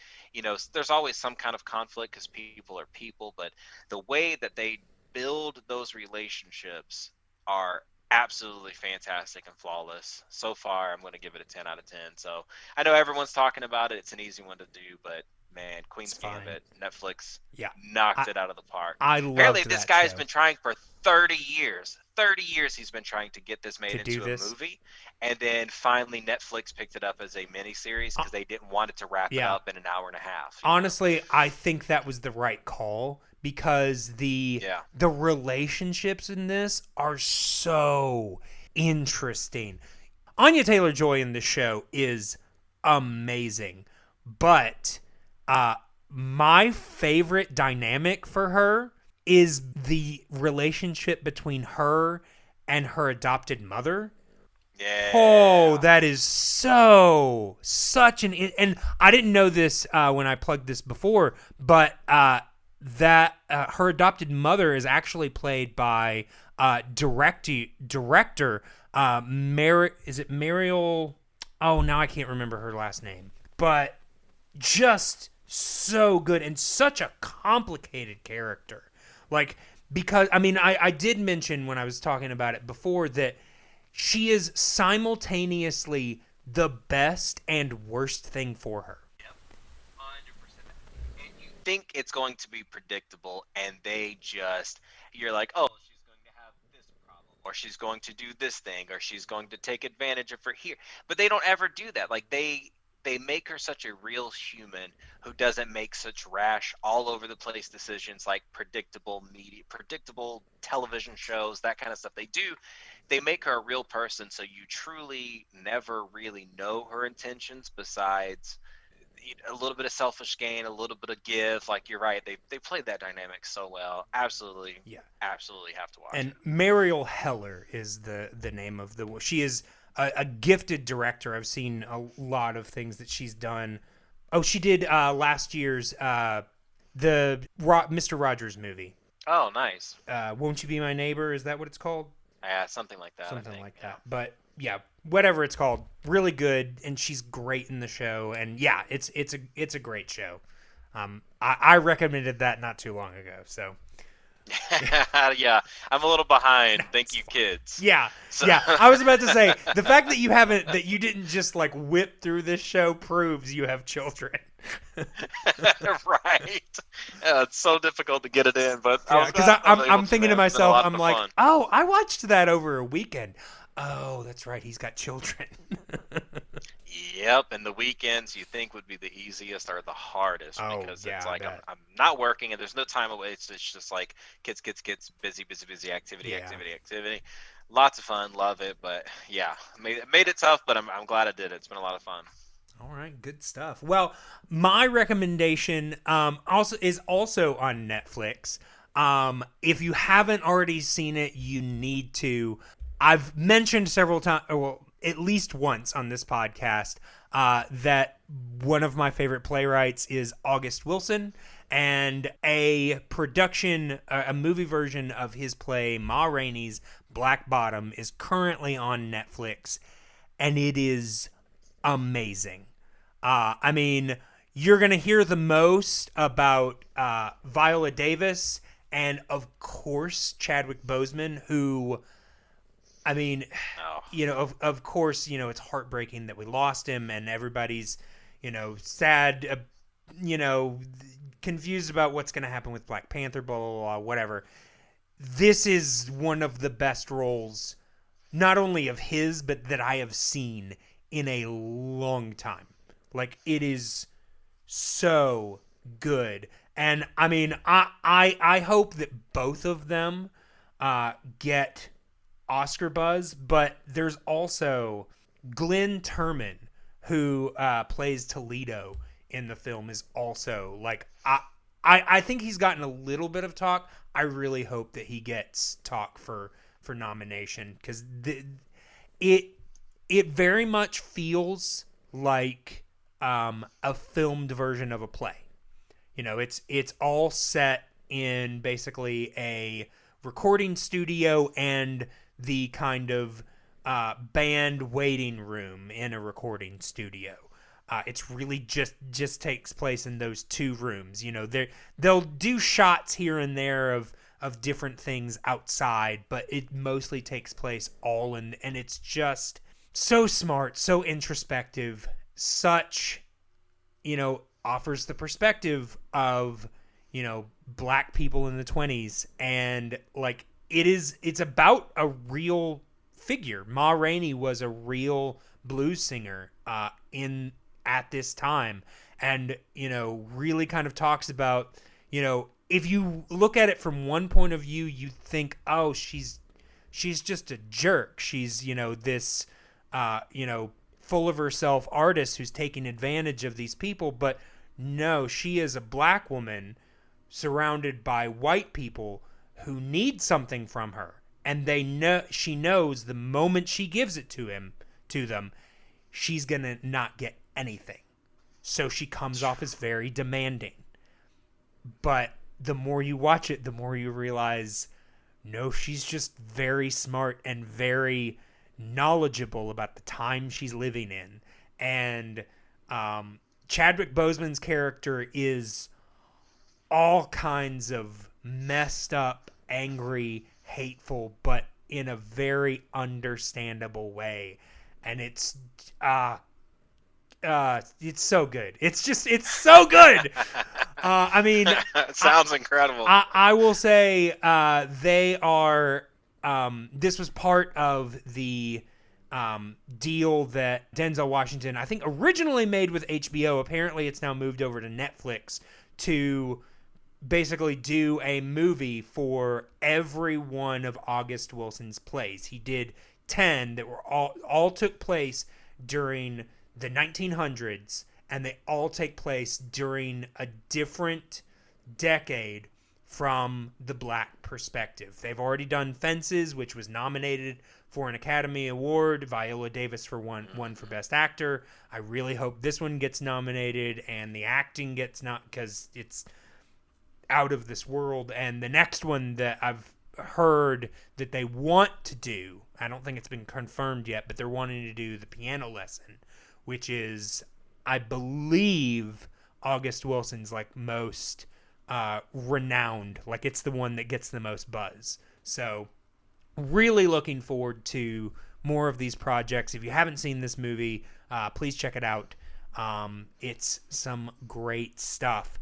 there's always some kind of conflict because people are people, but the way that they build those relationships are absolutely fantastic and flawless. So far, I'm going to give it a 10 out of 10. So I know everyone's talking about it. It's an easy one to do, but man, Queen's It's fine. Gambit, Netflix Yeah. knocked it out of the park. I Apparently, loved this that guy's show. been trying for 30 years. 30 years he's been trying to get this made To do into a this. movie. And then finally Netflix picked it up as a miniseries because they didn't want it to wrap it Yeah. up in an hour and a half. you know? Honestly, I think that was the right call because the relationships in this are so interesting. Anya Taylor-Joy in this show is amazing, but my favorite dynamic for her is the relationship between her and her adopted mother. Yeah. Oh, that is such an, and I didn't know this when I plugged this before, but that her adopted mother is actually played by director is it Mariel? Oh, now I can't remember her last name, but just so good and such a complicated character. Like, because I mean, I did mention when I was talking about it before that she is simultaneously the best and worst thing for her. 100%. And you think it's going to be predictable, and you're like, oh, she's going to have this problem, or she's going to do this thing, or she's going to take advantage of her here. But they don't ever do that. Like, they make her such a real human who doesn't make such rash, all over the place decisions like predictable television shows, that kind of stuff. They make her a real person, so you truly never really know her intentions besides a little bit of selfish gain, a little bit of give. Like, you're right, they played that dynamic so well. Absolutely have to watch and it. Mariel Heller is the name of she is a gifted director. I've seen a lot of things that she's done. Oh, she did last year's the Mr. Rogers movie. Oh, nice. Won't You Be My Neighbor? Is that what it's called? Yeah, something like that. Something like that. But yeah, whatever it's called, really good, and she's great in the show. And yeah, it's a great show. I recommended that not too long ago. So yeah, I'm a little behind. Thank you, kids. yeah, So- yeah. I was about to say the fact that you didn't just like whip through this show proves you have children. Right. Yeah, it's so difficult to get it in, but Because I'm thinking to man. It's been a myself, lot I'm of like, fun. oh, I watched that over a weekend. Oh, that's right, he's got children. Yep, and the weekends you think would be the easiest are the hardest Oh, because yeah, it's I like bet. I'm not working and there's no time away. It's just like kids, busy, activity. Lots of fun, love it, but yeah, made it tough, but I'm glad I did it. It's been a lot of fun. All right, good stuff. Well, my recommendation is also on Netflix. If you haven't already seen it, you need to. I've mentioned several times, well, at least once on this podcast, that one of my favorite playwrights is August Wilson, and a movie version of his play Ma Rainey's Black Bottom is currently on Netflix, and it is amazing. I mean, you're going to hear the most about Viola Davis and, of course, Chadwick Boseman, who, I mean, of course, it's heartbreaking that we lost him and everybody's, sad, confused about what's going to happen with Black Panther, blah, blah, blah, whatever. This is one of the best roles, not only of his, but that I have seen in a long time. Like, it is so good. And I mean, I hope that both of them get Oscar buzz, but there's also Glenn Turman, who plays Toledo in the film, is also like, I think he's gotten a little bit of talk. I really hope that he gets talk for nomination, because it very much feels like a filmed version of a play. It's all set in basically a recording studio and the kind of band waiting room in a recording studio. It's really just takes place in those two rooms. They'll do shots here and there of different things outside, but it mostly takes place all in, and it's just so smart, so introspective, such, offers the perspective of, black people in the 20s, and like it's about a real figure. Ma Rainey was a real blues singer at this time, and really kind of talks about, if you look at it from one point of view, you think, oh, she's just a jerk. She's this full of herself artist who's taking advantage of these people, but no, she is a black woman surrounded by white people who need something from her, and she knows the moment she gives it to them, she's gonna not get anything. So she comes off as very demanding. But the more you watch it, the more you realize, no, she's just very smart and very knowledgeable about the time she's living in. And Chadwick Boseman's character is all kinds of messed up, angry, hateful, but in a very understandable way. And it's so good. It's so good. I mean, it sounds incredible. I will say they are. This was part of the deal that Denzel Washington, I think, originally made with HBO. Apparently, it's now moved over to Netflix to basically do a movie for every one of August Wilson's plays. He did 10 that were all took place during the 1900s, and they all take place during a different decade from the black perspective. They've already done Fences, which was nominated for an Academy Award. Viola Davis for one for Best Actor. I really hope this one gets nominated and the acting gets not, because it's out of this world. And the next one that I've heard that they want to do, I don't think it's been confirmed yet, but they're wanting to do The Piano Lesson, which is, I believe, August Wilson's like most renowned. Like, it's the one that gets the most buzz. So really looking forward to more of these projects. If you haven't seen this movie, please check it out. It's some great stuff.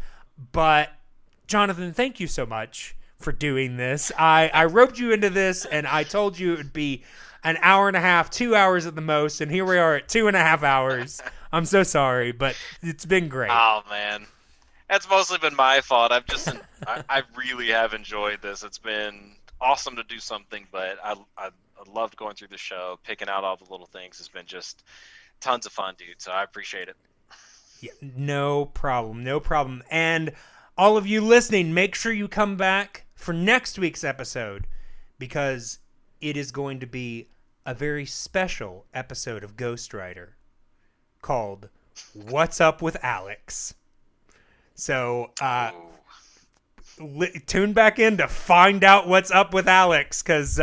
But Jonathan, thank you so much for doing this. I roped you into this, and I told you it would be an hour and a half, 2 hours at the most, and here we are at 2.5 hours. I'm so sorry, but it's been great. Oh, man. That's mostly been my fault. I really have enjoyed this. It's been awesome to do something, but I loved going through the show, picking out all the little things. It's been just tons of fun, dude, so I appreciate it. Yeah, no problem. And all of you listening, make sure you come back for next week's episode, because it is going to be a very special episode of Ghostwriter called What's Up with Alex? So tune back in to find out what's up with Alex, because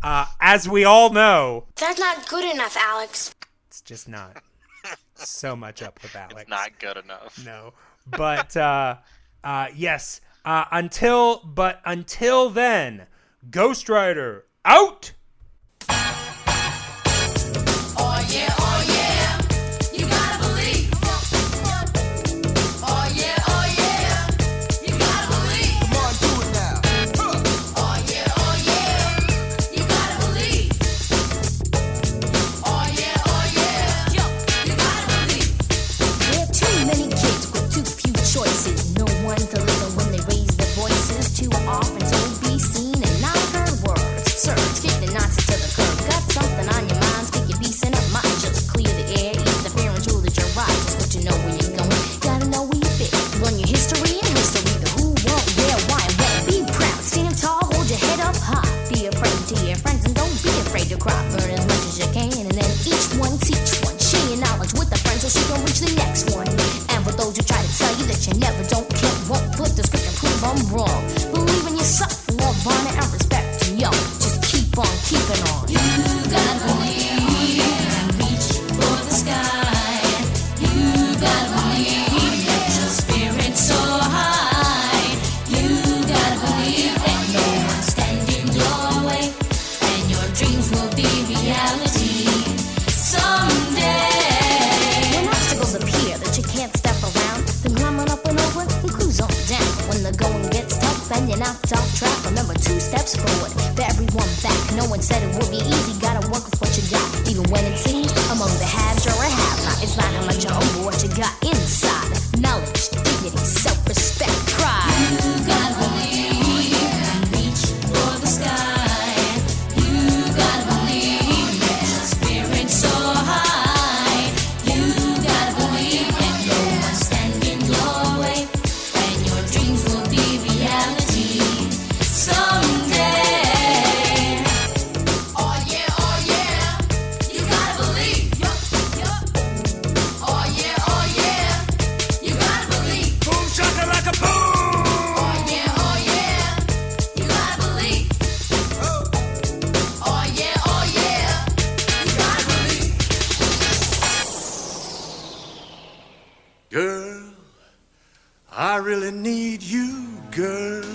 as we all know, That's not good enough, Alex. it's just not so much up with Alex. It's not good enough. No, but yes. Until then, Ghostwriter out. Oh yeah, you gotta believe. Oh yeah, you gotta believe. Come on, do it now. Oh yeah, you gotta believe. Oh yeah, you gotta believe. There are too many kids with too few choices. No one to listen when they raise their voices. Too often to be seen and not heard words. Surge, kick the Nazis to the curb. Got something on your mind, speak your piece and it might just clear the air. Ease the fear and truly your right. Just let you know where you're going. Gotta know where you've been. Run your history and history. The who, what, where, why, and when. Be proud, stand tall, hold your head up high. Be a friend to your friends and don't be afraid to cry. Learn as much as you can and then each one teach one. Share your knowledge with a friend so she can reach the next one. And for those who try to tell you that you never don't care, won't flip the script and prove I'm wrong. Believe in yourself, love, honor, and respect. And yo, just keep on keeping on. You gotta believe and reach for the sky. You gotta believe that your spirit's so high. You gotta believe that no one's standing your way, and your dreams will be reality someday. When obstacles appear that you can't step around, then off and you knocked off track. Remember, 2 steps forward for everyone back. No one said it would be easy, gotta work with what you got. Even when it seems among the haves you're a have not. It's not how much you own, but what you got inside. Knowledge, dignity, self-respect, pride. You gotta believe and reach for the sky. You gotta believe that your spirit's so high. You gotta believe that no one's standing your way, and your dreams will be reality someday. Oh yeah, you gotta believe. Oh yeah, you gotta believe. Boom shakalaka boom. Oh yeah, you gotta believe. Oh yeah, you gotta believe. Girl, I really need you, girl.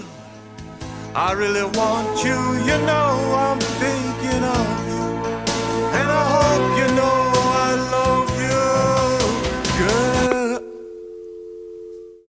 I really want you, you know I'm thinking of